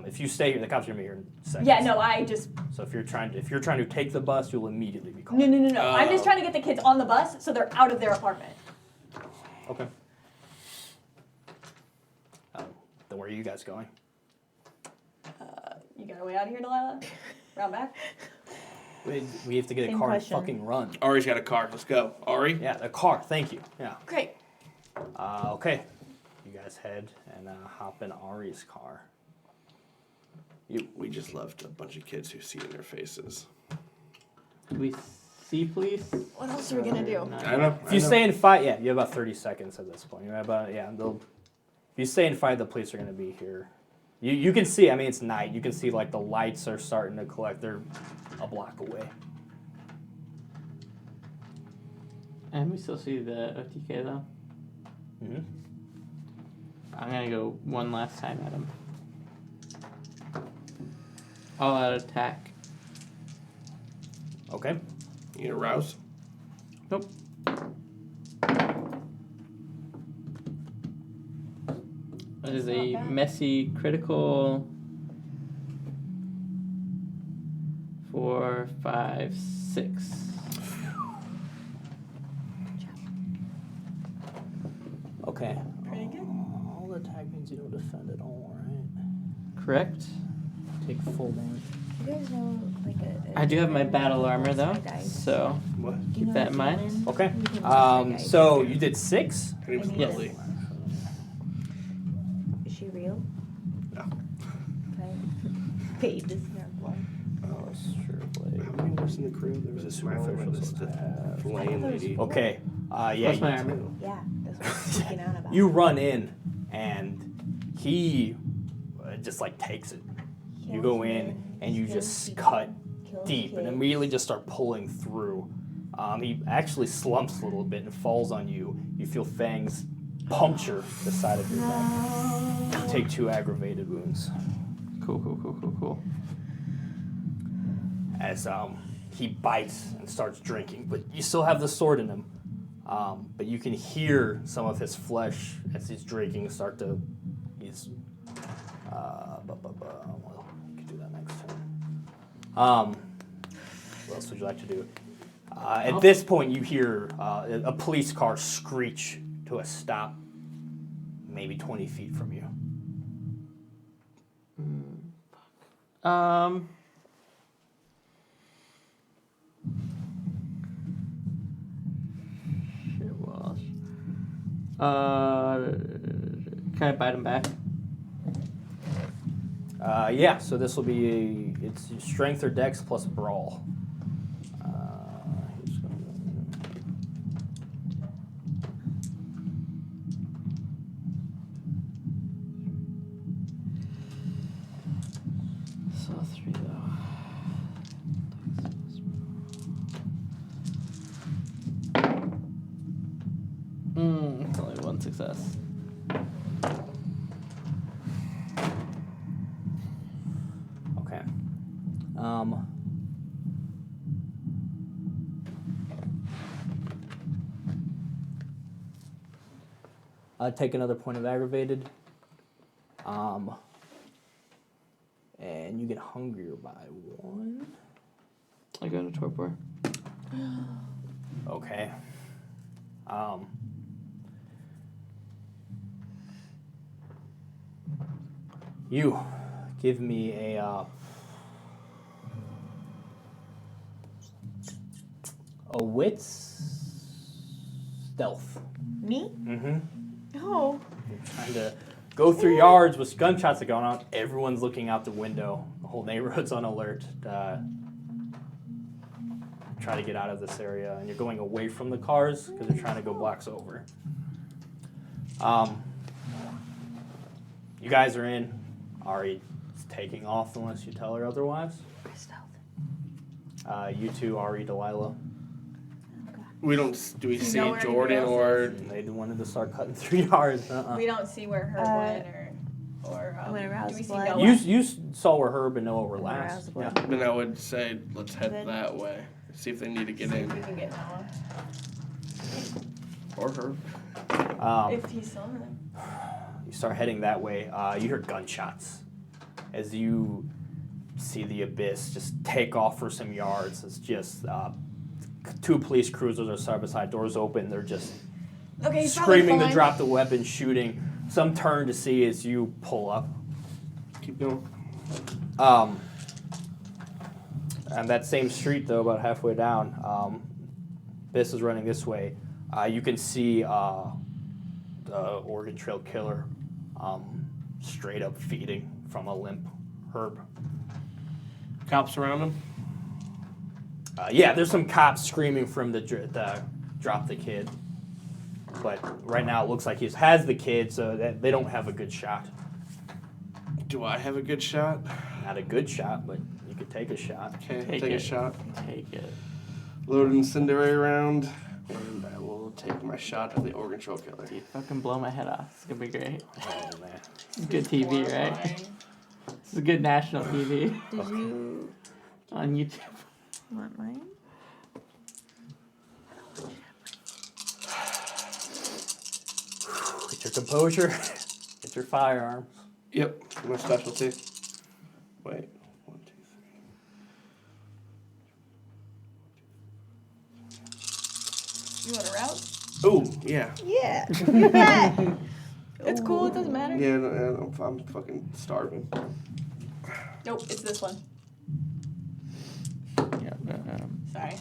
If you stay here, the cops are gonna be here in seconds. Yeah, no, I just So if you're trying to take the bus, you'll immediately be called. no. I'm just Oh. trying to get the kids on the bus so they're out of their apartment. Okay. Then where are you guys going? You got a way out of here, Delilah? Round back? We have to get a Same car question. and fucking run. Ari's got a car. Let's go. Ari? Yeah, a car. Thank you. Yeah. Great. Okay. You guys head and hop in Ari's car. We just left a bunch of kids who see in their faces. Do we see police? What else are we gonna do? I know. If you stay in fight, yeah, you have about 30 seconds at this point. You're about if you stay in fight, the police are gonna be here. You can see. I mean, it's night. You can see like the lights are starting to collect. They're a block away. And we still see the OTK though. Mm-hmm. I'm gonna go one last time at him. All out attack. Okay. You gonna rouse? Nope. That is That's a not bad. messy critical. 4, 5, 6. Okay. Pretty good. All attack means you don't defend at all, right? Correct. Take full damage. You guys know like a I do have my battle armor though, dice? so What? Do you know that a in mind. demon? Okay. We can roll my dice. So you did 6. Her name's Yes. Lily. Is she real? No. Okay. Paid this year. Oh, sure. How many was in the crew? There was a smiler one, the flame lady. Okay. Yeah. What's my you- armor? Yeah, that's what I'm freaking out about. You run in, and he just like takes it. You go in, and you just cut deep, and immediately just start pulling through. He actually slumps a little bit and falls on you. You feel fangs puncture the side of your neck. You take 2 aggravated wounds. Cool. As he bites and starts drinking, but you still have the sword in him. But you can hear some of his flesh as he's drinking start to. Well, you can do that next time. What else would you like to do? At this point, you hear a police car screech to a stop, maybe 20 feet from you. Shit, Walsh. Can I bite him back? Yeah, so this will be it's strength or dex plus brawl. He's gonna- So 3 though. Only 1 success. Okay. Take another point of aggravated. And you get hungrier by 1. I go to torpor. Okay. You give me a wits stealth. Me? Mm-hmm. Oh. You're trying to go through yards with gunshots that are going on. Everyone's looking out the window. The whole neighborhood's on alert. Try to get out of this area, and you're going away from the cars because you're trying to go blocks over. You guys are in. Ari's taking off unless you tell her otherwise. You two, Ari, Delilah. We don't. Do we You see know where Jordan anybody or? else They wanted to start cutting through yards. We don't see where Herb went or I'm gonna rouse do we see blood. Noah? You saw where Herb and Noah were I'm last. aroused Yeah. blood. Then I would say let's head Good. that way. See if they need to get See in. if we can get Noah. Or her. If he's still over there. You start heading that way. You hear gunshots as you see the abyss just take off for some yards. It's just 2 police cruisers are side by side, doors open. They're just Okay, he's probably screaming to fine. drop the weapon, shooting. Some turn to see as you pull up. Keep going. And that same street, though, about halfway down, Biss is running this way. You can see the Oregon Trail killer straight up feeding from a limp Herb. Cops around him. Yeah, there's some cops screaming from the drop the kid. But right now it looks like he has the kid, so they don't have a good shot. Do I have a good shot? Not a good shot, but you could take a shot. Okay, Take take a it. shot. Take it. Load an incendiary round, and I will take my shot at the Oregon Trail killer. You fucking blow my head off. It's gonna be great. Oh, man. It's good TV, right? This is good national TV Did you on YouTube. want mine? Get your composure. Get your firearms. Yep, my specialty. Wait, 1, 2, 3. You want to route? Ooh, yeah. Yeah. Look at that. It's cool. It doesn't matter. Yeah, no, I'm fucking starving. Nope, it's this one. Yeah. Sorry.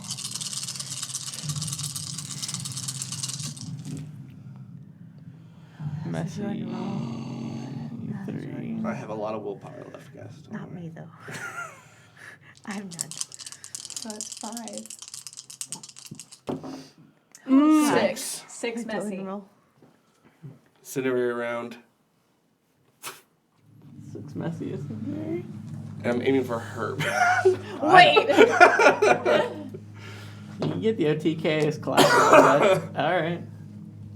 Messy. Jordan You 3. I have a lot of willpower left, guys. Don't Not worry. me though. I have none. So that's 5. God. 6. 6 Don't messy. even roll. Incendiary round. 6 messy, isn't there? I'm aiming for Herb. Wait! You can get the OTKs collateral. Alright.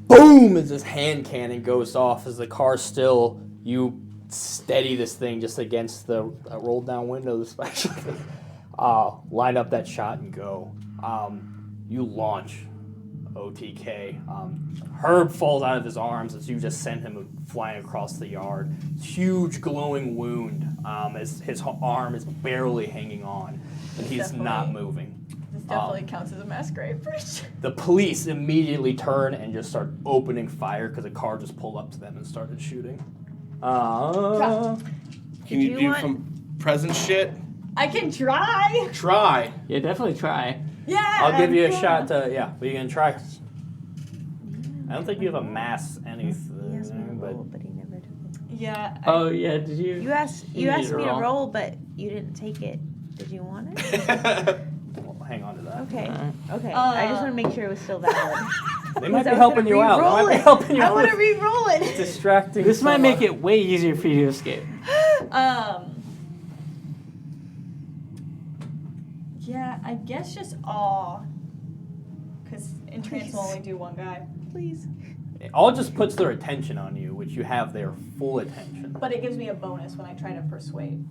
Boom! As this hand cannon goes off as the car still, you steady this thing just against the rolled down window, especially. Line up that shot and go. You launch OTK. Herb falls out of his arms as you just send him flying across the yard. Huge glowing wound as his arm is barely hanging on, and he's not Definitely. moving. This definitely counts as a masquerade bridge. The police immediately turn and just start opening fire because a car just pulled up to them and started shooting. Can Did you you do want- some present shit? I can try. Try. Yeah, definitely try. Yeah. I'll give you a cool. shot to, yeah, but you gonna try. I don't think you have a mass He asked me anything, to but roll, but he never did. Yeah. Oh yeah, did you? You asked You me to roll. roll, but you didn't take it. Did you want it? We'll hang on to that. Okay. Alright. Okay. I just want to make sure it was still valid. They might be I was helping gonna you out. They re-roll might be it. helping you I out. want to with re-roll it. distracting. This might someone. make it way easier for you to escape. Yeah, I guess just awe. Because in trance Please. will only do one guy. Please. It all just puts their attention on you, which you have their full attention. But it gives me a bonus when I try to persuade.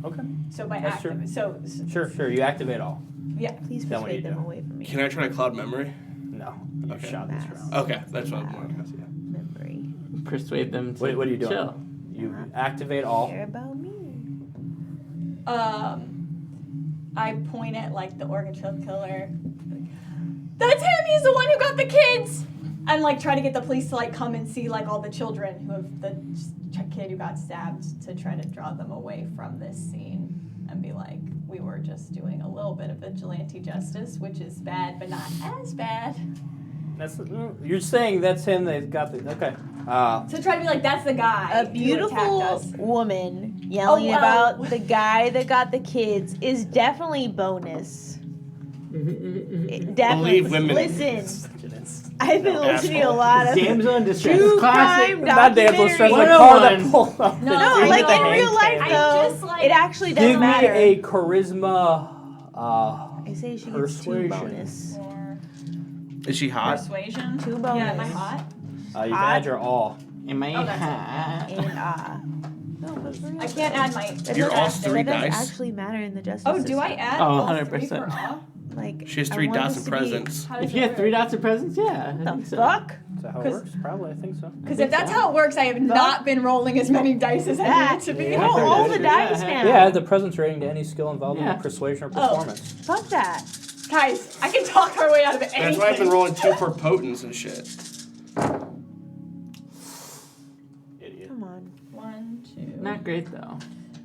Okay. So by That's true. active. So Sure. You activate all. yeah. Please Then what do you persuade them do? away from me. Can I try to cloud memory? No. You Okay. shot this Mass. round. Okay, that's what I'm wondering. Yeah. Memory. Persuade them to What are you doing? chill. You activate all. Care about me. I point at like the organ killer. That's him. He's the one who got the kids. And like try to get the police to like come and see like all the children who have the kid who got stabbed to try to draw them away from this scene and be like, we were just doing a little bit of vigilante justice, which is bad, but not as bad. You're saying that's him. They've got the okay. So try to be like, that's the guy A who attacked beautiful us. woman yelling Oh, about wow. the guy that got the kids is definitely bonus. It definitely. Believe women. Listen, I've been listening to a Asshole. lot of Damsel in distress. true Classic. crime Not damsel distress, documentaries. like car that 101. pulled up. No, No, I like know. in real life I'm though, just like- it actually doesn't Give me matter. a charisma. I say she gets 2 persuasion. bonus. Or Is she hot? persuasion. 2 Yeah, bonus. am I hot? You can Hot. add your all. Am I Oh, that's it. hot? And no, but for real. I can't add my. That You're all doesn't- 3 that does dice? actually matter in the justice Oh, do I system. add Oh, all 100%. 3 for awe? Like, She has I 3 want dots this of to be- presence. How does If you it have 3 dots of presence, yeah. I The think so. fuck? Is that how it 'Cause- works? Probably, I think so. Because if that's how it works, I have not been rolling as many dice as I That. needed to be. Yeah. Roll all the Yeah. dice now. Yeah, add the presence rating to any skill involving Yeah. persuasion or Oh. performance. Fuck that. Guys, I can talk our way out of anything. That's why I've been rolling 2 for potence and shit. Idiot. Come on. 1, 2. Not great though.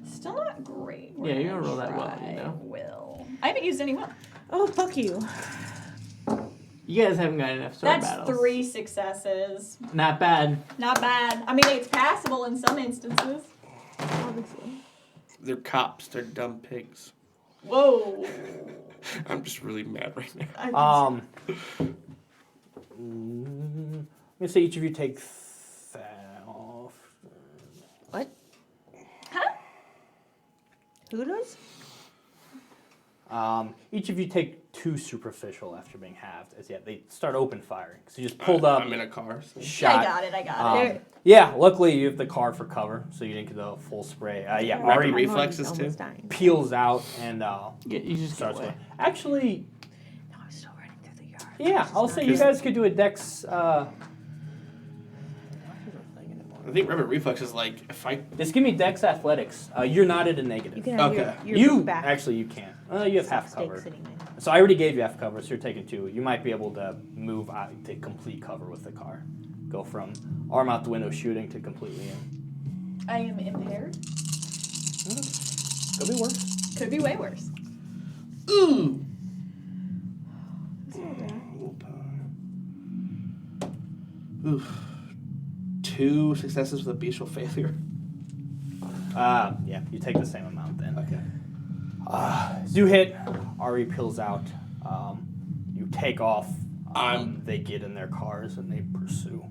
Still not great. Yeah, you're gonna roll that well, Try you know. Will. I haven't used any will. Oh, fuck you. You guys haven't got enough sword That's battles. 3 successes. Not bad. Not bad. I mean, it's passable in some instances. Obviously. They're cops. They're dumb pigs. Whoa. I'm just really mad right now. Let me say each of you take off. What? Huh? Who does? Each of you take 2 superficial after being halved. As yet, they start open firing. So you just pulled up, I'm in a car. So. shot. I got it. Yeah, luckily you have the car for cover, so you didn't get the full spray. Yeah, Rapid Ari reflexes, almost too? dying. peels out and You just get starts away. going. Actually, No, I'm still running through the yard. yeah, I'll say you guys could do a dex. I think rapid reflex is like if I. Just give me dex athletics. You're not at a negative. You can have Okay. your You book back. actually you can't. You have half Steak cover. sitting there. So I already gave you half cover, so you're taking 2. You might be able to move out to complete cover with the car. Go from arm out the window shooting to completely in. I am impaired. Could be worse. Could be way worse. Ooh. Oof. 2 successes with a bestial failure. Yeah, you take the same amount then. Okay. As you hit, Ari peels out. You take off. They get in their cars and they pursue.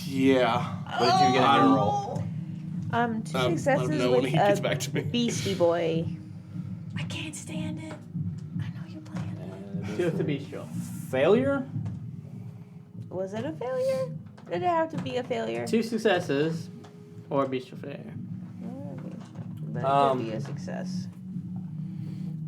Yeah. What did you get in your roll? 2 let him successes know when with he gets a back to me. beastie boy. I can't stand it. I know you're playing. 2 with the bestial. Failure? Was it a failure? Did it have to be a failure? 2 successes or bestial failure. But it could be a success.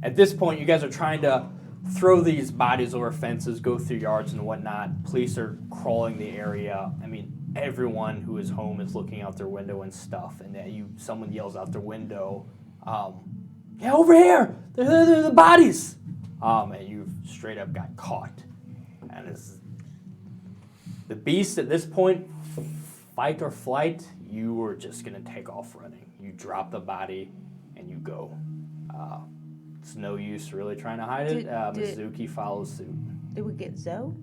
At this point, you guys are trying to throw these bodies over fences, go through yards and whatnot. Police are crawling the area. I mean, everyone who is home is looking out their window and stuff. And then someone yells out their window, "Yeah, over here! They're the bodies!" And you've straight up got caught. And it's the beast at this point, fight or flight. You were just gonna take off running. You drop the body and you go. It's no use really trying to hide it. Did- Mizuki follows suit. Did we get Zoe?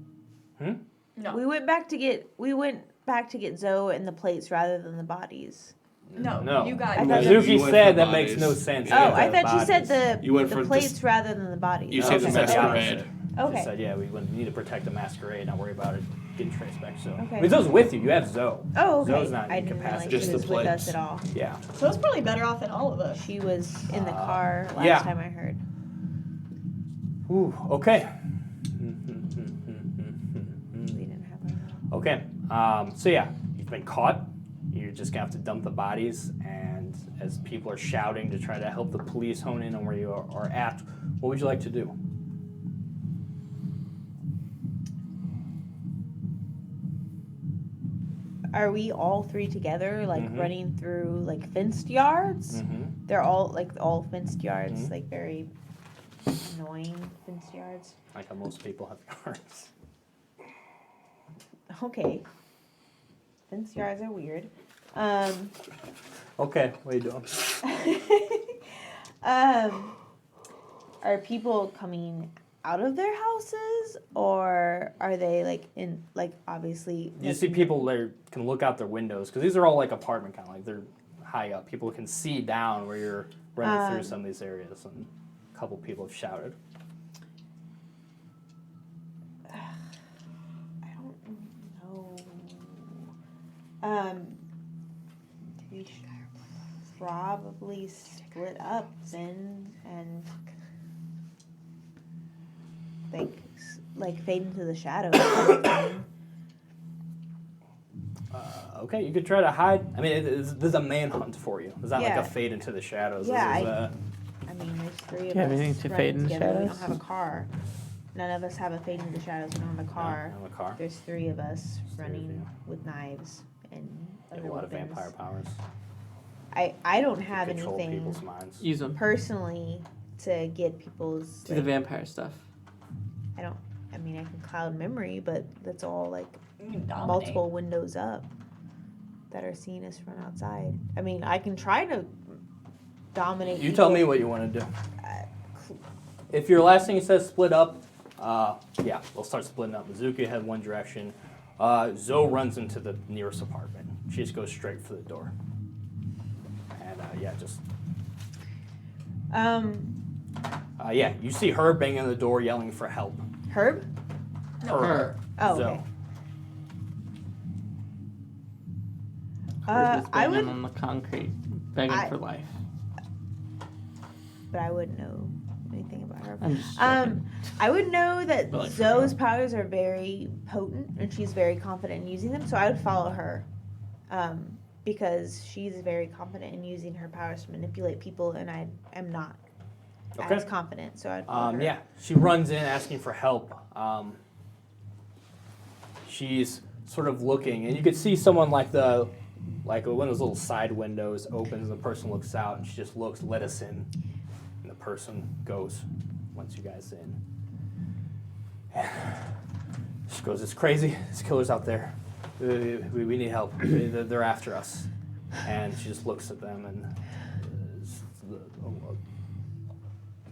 Hmm? No. We went back to get Zoe and the plates rather than the bodies. No. You got I thought You Mizuki went for said the that makes no bodies. sense. Yeah. Oh, I thought you said You went the for plates this- rather than the bodies. You No, said she the said the masquerade. opposite. Okay. She said, yeah, we need to protect the masquerade, not worry about it getting traced back. So, Okay. I mean, Zoe's with you. You have Zoe. Oh, okay. Zoe's not I didn't realize incapacitated. Just she the was with us plates. at all. Yeah. So it's probably better off than all of us. She was in the car last yeah. time I heard. Ooh, okay. We didn't have her. Okay. So yeah, you've been caught. You're just gonna have to dump the bodies, and as people are shouting to try to help the police hone in on where you are at, what would you like to do? Are we all three together, like Mhm. running through like fenced yards? Mm-hmm. They're all fenced yards, Mhm. like very annoying fenced yards. Like how most people have yards. Okay. Fenced yards are weird. Okay, what are you doing? Are people coming out of their houses, or are they like in like obviously? You see people that can look out their windows because these are all like apartment kind of like they're high up. People can see down where you're running through some of these areas, and a couple people have shouted. I don't know. We should probably split up then and like fade into the shadows. Okay, you could try to hide. I mean, there's a manhunt for you. It's not like Yeah. a fade into the shadows. Yeah, This is, I mean, there's three of You us have anything to running fade in the together. We don't shadows? have a car. None of us have a fade into the shadows. We don't have a car. a car. There's three of us There's three of running you. with knives and You have other a lot of weapons. vampire powers. I don't You have control anything people's minds. Use them. personally to get people's. Do the vampire stuff. I mean, I can cloud memory, but that's all like You can dominate. multiple windows up that are seeing us from outside. I mean, I can try to dominate. You tell people. me what you want to do. If your last thing says split up, yeah, we'll start splitting up. Mizuki head one direction. Zoe runs into the nearest apartment. She just goes straight for the door. And yeah, just yeah, you see her banging on the door, yelling for help. Herb? Her. Oh, Zoe. okay. Herb is I banging would, on the concrete, begging I- for life. but I wouldn't know anything about her. I'm just joking. I would know that But like, Zoe's powers are very potent, and she's very confident in using them. So I would follow her, because she's very confident in using her powers to manipulate people, and I am not as confident. So I'd follow her. Yeah, she runs in asking for help. She's sort of looking, and you could see someone like one of those little side windows opens, and the person looks out, and she just looks, let us in, and the person goes, once you guys in. And she goes, it's crazy, there's killers out there. We need help. They're after us. And she just looks at them, and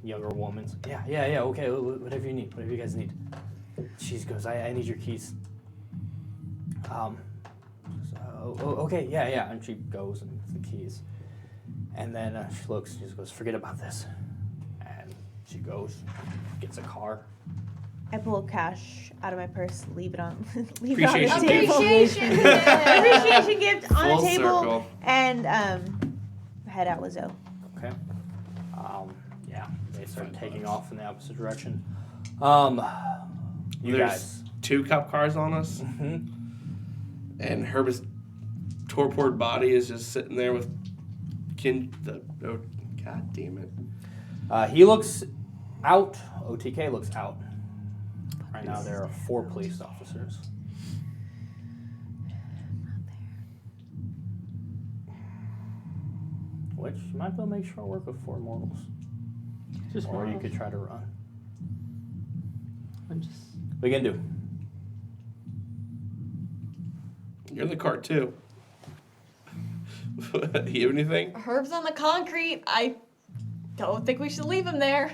a younger woman's, yeah, okay, whatever you need, whatever you guys need. She goes, I need your keys. Okay, yeah, and she goes and gets the keys. And then she looks, she just goes, forget about this. And she goes, gets a car. I pull cash out of my purse, leave it on the Appreciation table. Appreciation. Appreciation gift on Full the table, circle. and head out with Zoe. Okay. Yeah, they start taking off in the opposite direction. You There's guys. 2 cop cars on us, Mhm. and Herb's torpored body is just sitting there with oh, god damn it. He looks out. OTK looks out. Right now there are 4 police officers. Which you might be able to make short work with 4 mortals. Just Or you mortals. could try to run. I'm just. What are you gonna do? You're in the car too. You have anything? Herb's on the concrete. I don't think we should leave him there.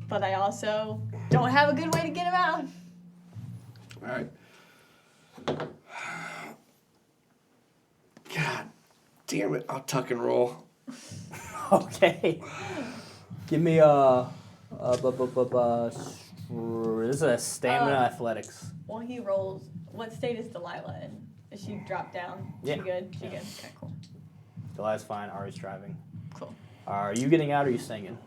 But I also don't have a good way to get him out. All right. God damn it! I'll tuck and roll. Okay. Give me a this is a stamina athletics. While he rolls, what state is Delilah in? Is she dropped down? Yeah. She good? She good? Okay, cool. Delilah's fine. Ari's driving. Cool. Are you getting out or are you staying in?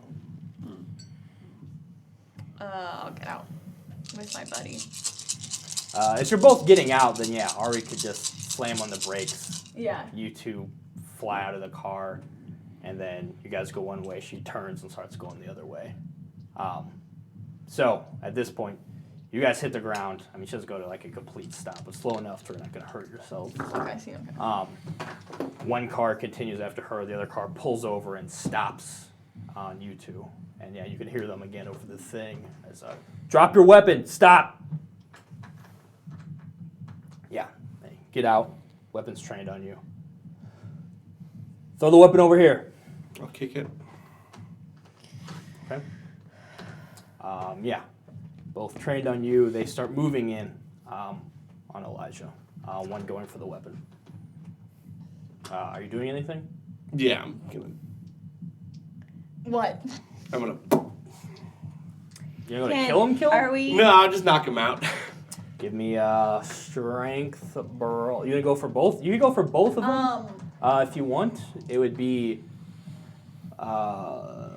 I'll get out with my buddy. If you're both getting out, then yeah, Ari could just slam on the brakes. Yeah. You two fly out of the car, and then you guys go one way. She turns and starts going the other way. So at this point, you guys hit the ground. I mean, she doesn't go to like a complete stop, but slow enough to where you're not going to hurt yourself. Okay, I see. Okay. One car continues after her. The other car pulls over and stops on you two. And yeah, you can hear them again over the thing. As, drop your weapon. Stop. Yeah. Hey, get out. Weapon's trained on you. Throw the weapon over here. I'll kick it. Okay. Yeah. Both trained on you. They start moving in on Elijah. One going for the weapon. Are you doing anything? Yeah, I'm gonna. What? I'm gonna. You're going to kill him? Kill him? Are we? No, I'll just knock him out. Give me a strength brawl. You gonna go for both? You can go for both of them. If you want, it would be. How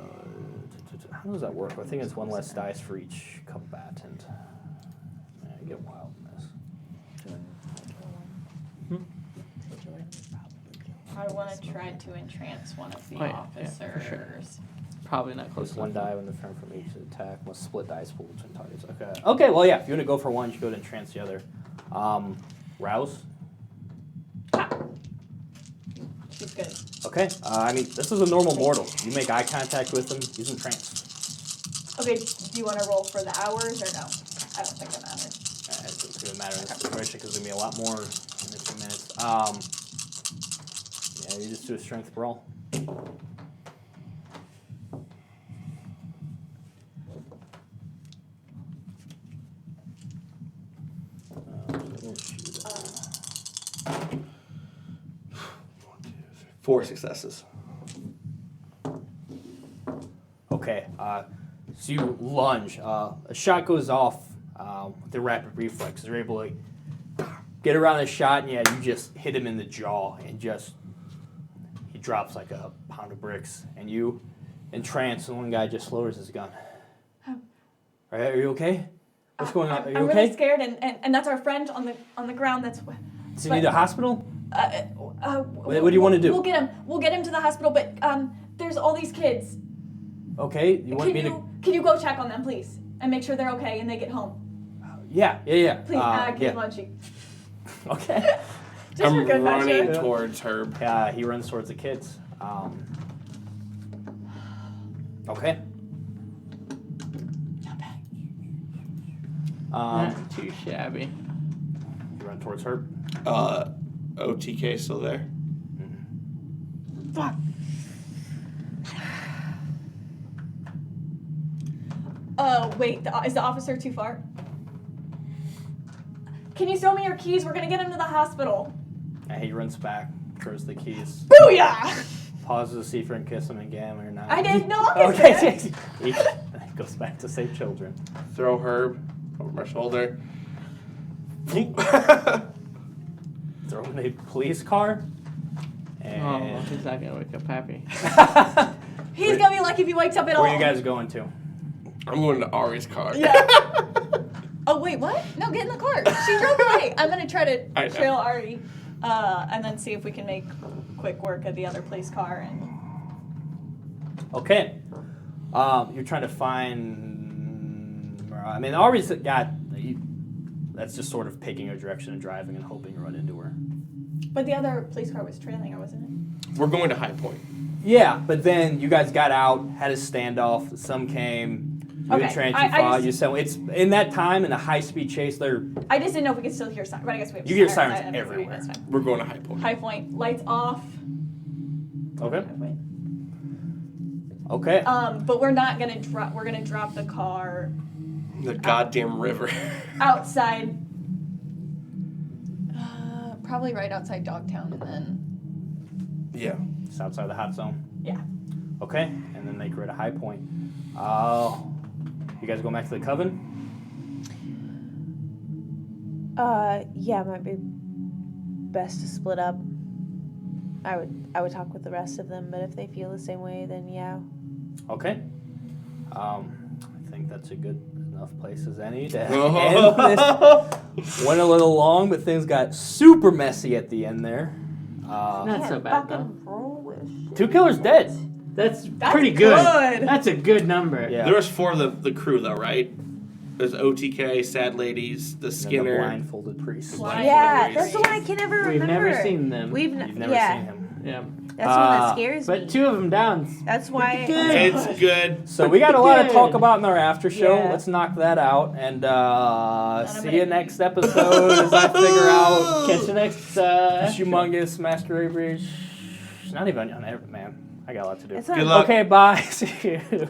does that work? I think it's one less dice for each combatant. Man, I get wild in this. I want to try to entrance one of the Oh, yeah, officers. yeah, for sure. Probably not close Plus one enough. die when the turn from each attack. Must split dice pool between targets. Okay. Okay. Well, yeah. If you want to go for one, you go to entrance the other. Rouse. She's good. Okay. I mean, this is a normal mortal. You make eye contact with him, he's entranced. Okay, do you want to roll for the hours or no? I don't think it matters. It doesn't really matter in this situation because there's going to be a lot more in a few minutes. Yeah, you just do a strength brawl. Four successes. Okay, so you lunge. A shot goes off with the rapid reflex. You're able to get around the shot, and yeah, you just hit him in the jaw, and he drops like a pound of bricks. And you, entranced, and one guy just lowers his gun. Are you okay? What's going on? Are you I'm okay? really scared, and that's our friend on the ground. That's. Does he need a hospital? What do you want to do? We'll get him. We'll get him to the hospital. But there's all these kids. Okay, you want Can you go check on them, please, and make sure they're okay and they get home? Yeah. Please, yeah. Lunchy. Okay. Just for I'm good running measure. towards Herb. Yeah, he runs towards the kids. Okay. Not bad. Not too shabby. You run towards her. OTK still there? Fuck. Wait, is the officer too far? Can you throw me your keys? We're gonna get him to the hospital. Yeah, he runs back, throws the keys, Booyah! pauses to see if you can kiss him again or not. I didn't know I was Okay, he goes back to save children. Throw Herb over my shoulder. Throw in a police car. Oh, And he's not gonna wake up happy. He's gonna be lucky if he wakes up at all. where are you guys going to? I'm going to Ari's car. Yeah. Oh wait, what? No, get in the car. She drove away. I'm gonna try to I know. trail Ari, and then see if we can make quick work of the other police car. And Okay. You're trying to find. I mean, Ari's got. That's just sort of picking her direction and driving and hoping you run into her. but the other police car was trailing her, wasn't it? We're going to High Point. Yeah, but then you guys got out, had a standoff. Some came. You Okay, didn't try and I fought. just- You said it's in that time in a high-speed chase. They're I just didn't know if we could still hear sirens, but I guess we have You hear sirens. sirens I- everywhere. That's fine. We're going to High Point. High Point, lights off. okay. High Point. Okay. But we're not gonna drop. We're gonna drop the car The goddamn river. outside probably right outside Dogtown, and then Yeah. Just outside the hot zone. yeah. Okay, and then make her at a high point. You guys go back to the coven? Yeah, it might be best to split up. I would talk with the rest of them, but if they feel the same way, then yeah. Okay. I think that's a good enough place as any to end this. Went a little long, but things got super messy at the end there. Not so bad though. 2 killers dead. That's pretty good. good. That's a good number. Yeah. There was 4 of the crew though, right? There's OTK, Sad Ladies, the And then the Skinner. blindfolded priest. Blind- Yeah, Priest. that's the one I can never We've remember. never seen them. We've You've never yeah, seen him. Yeah. that's the one that scares me. But 2 of them down. That's why. It's good. So we got a lot to talk Good. about in our after show. Yeah. Let's knock that out and see gonna you eat. next episode as I figure out Catch you next. humongous Masquerade Bridge. Not even on man. I got a lot to do. It's Good not- luck. Okay, bye. See you.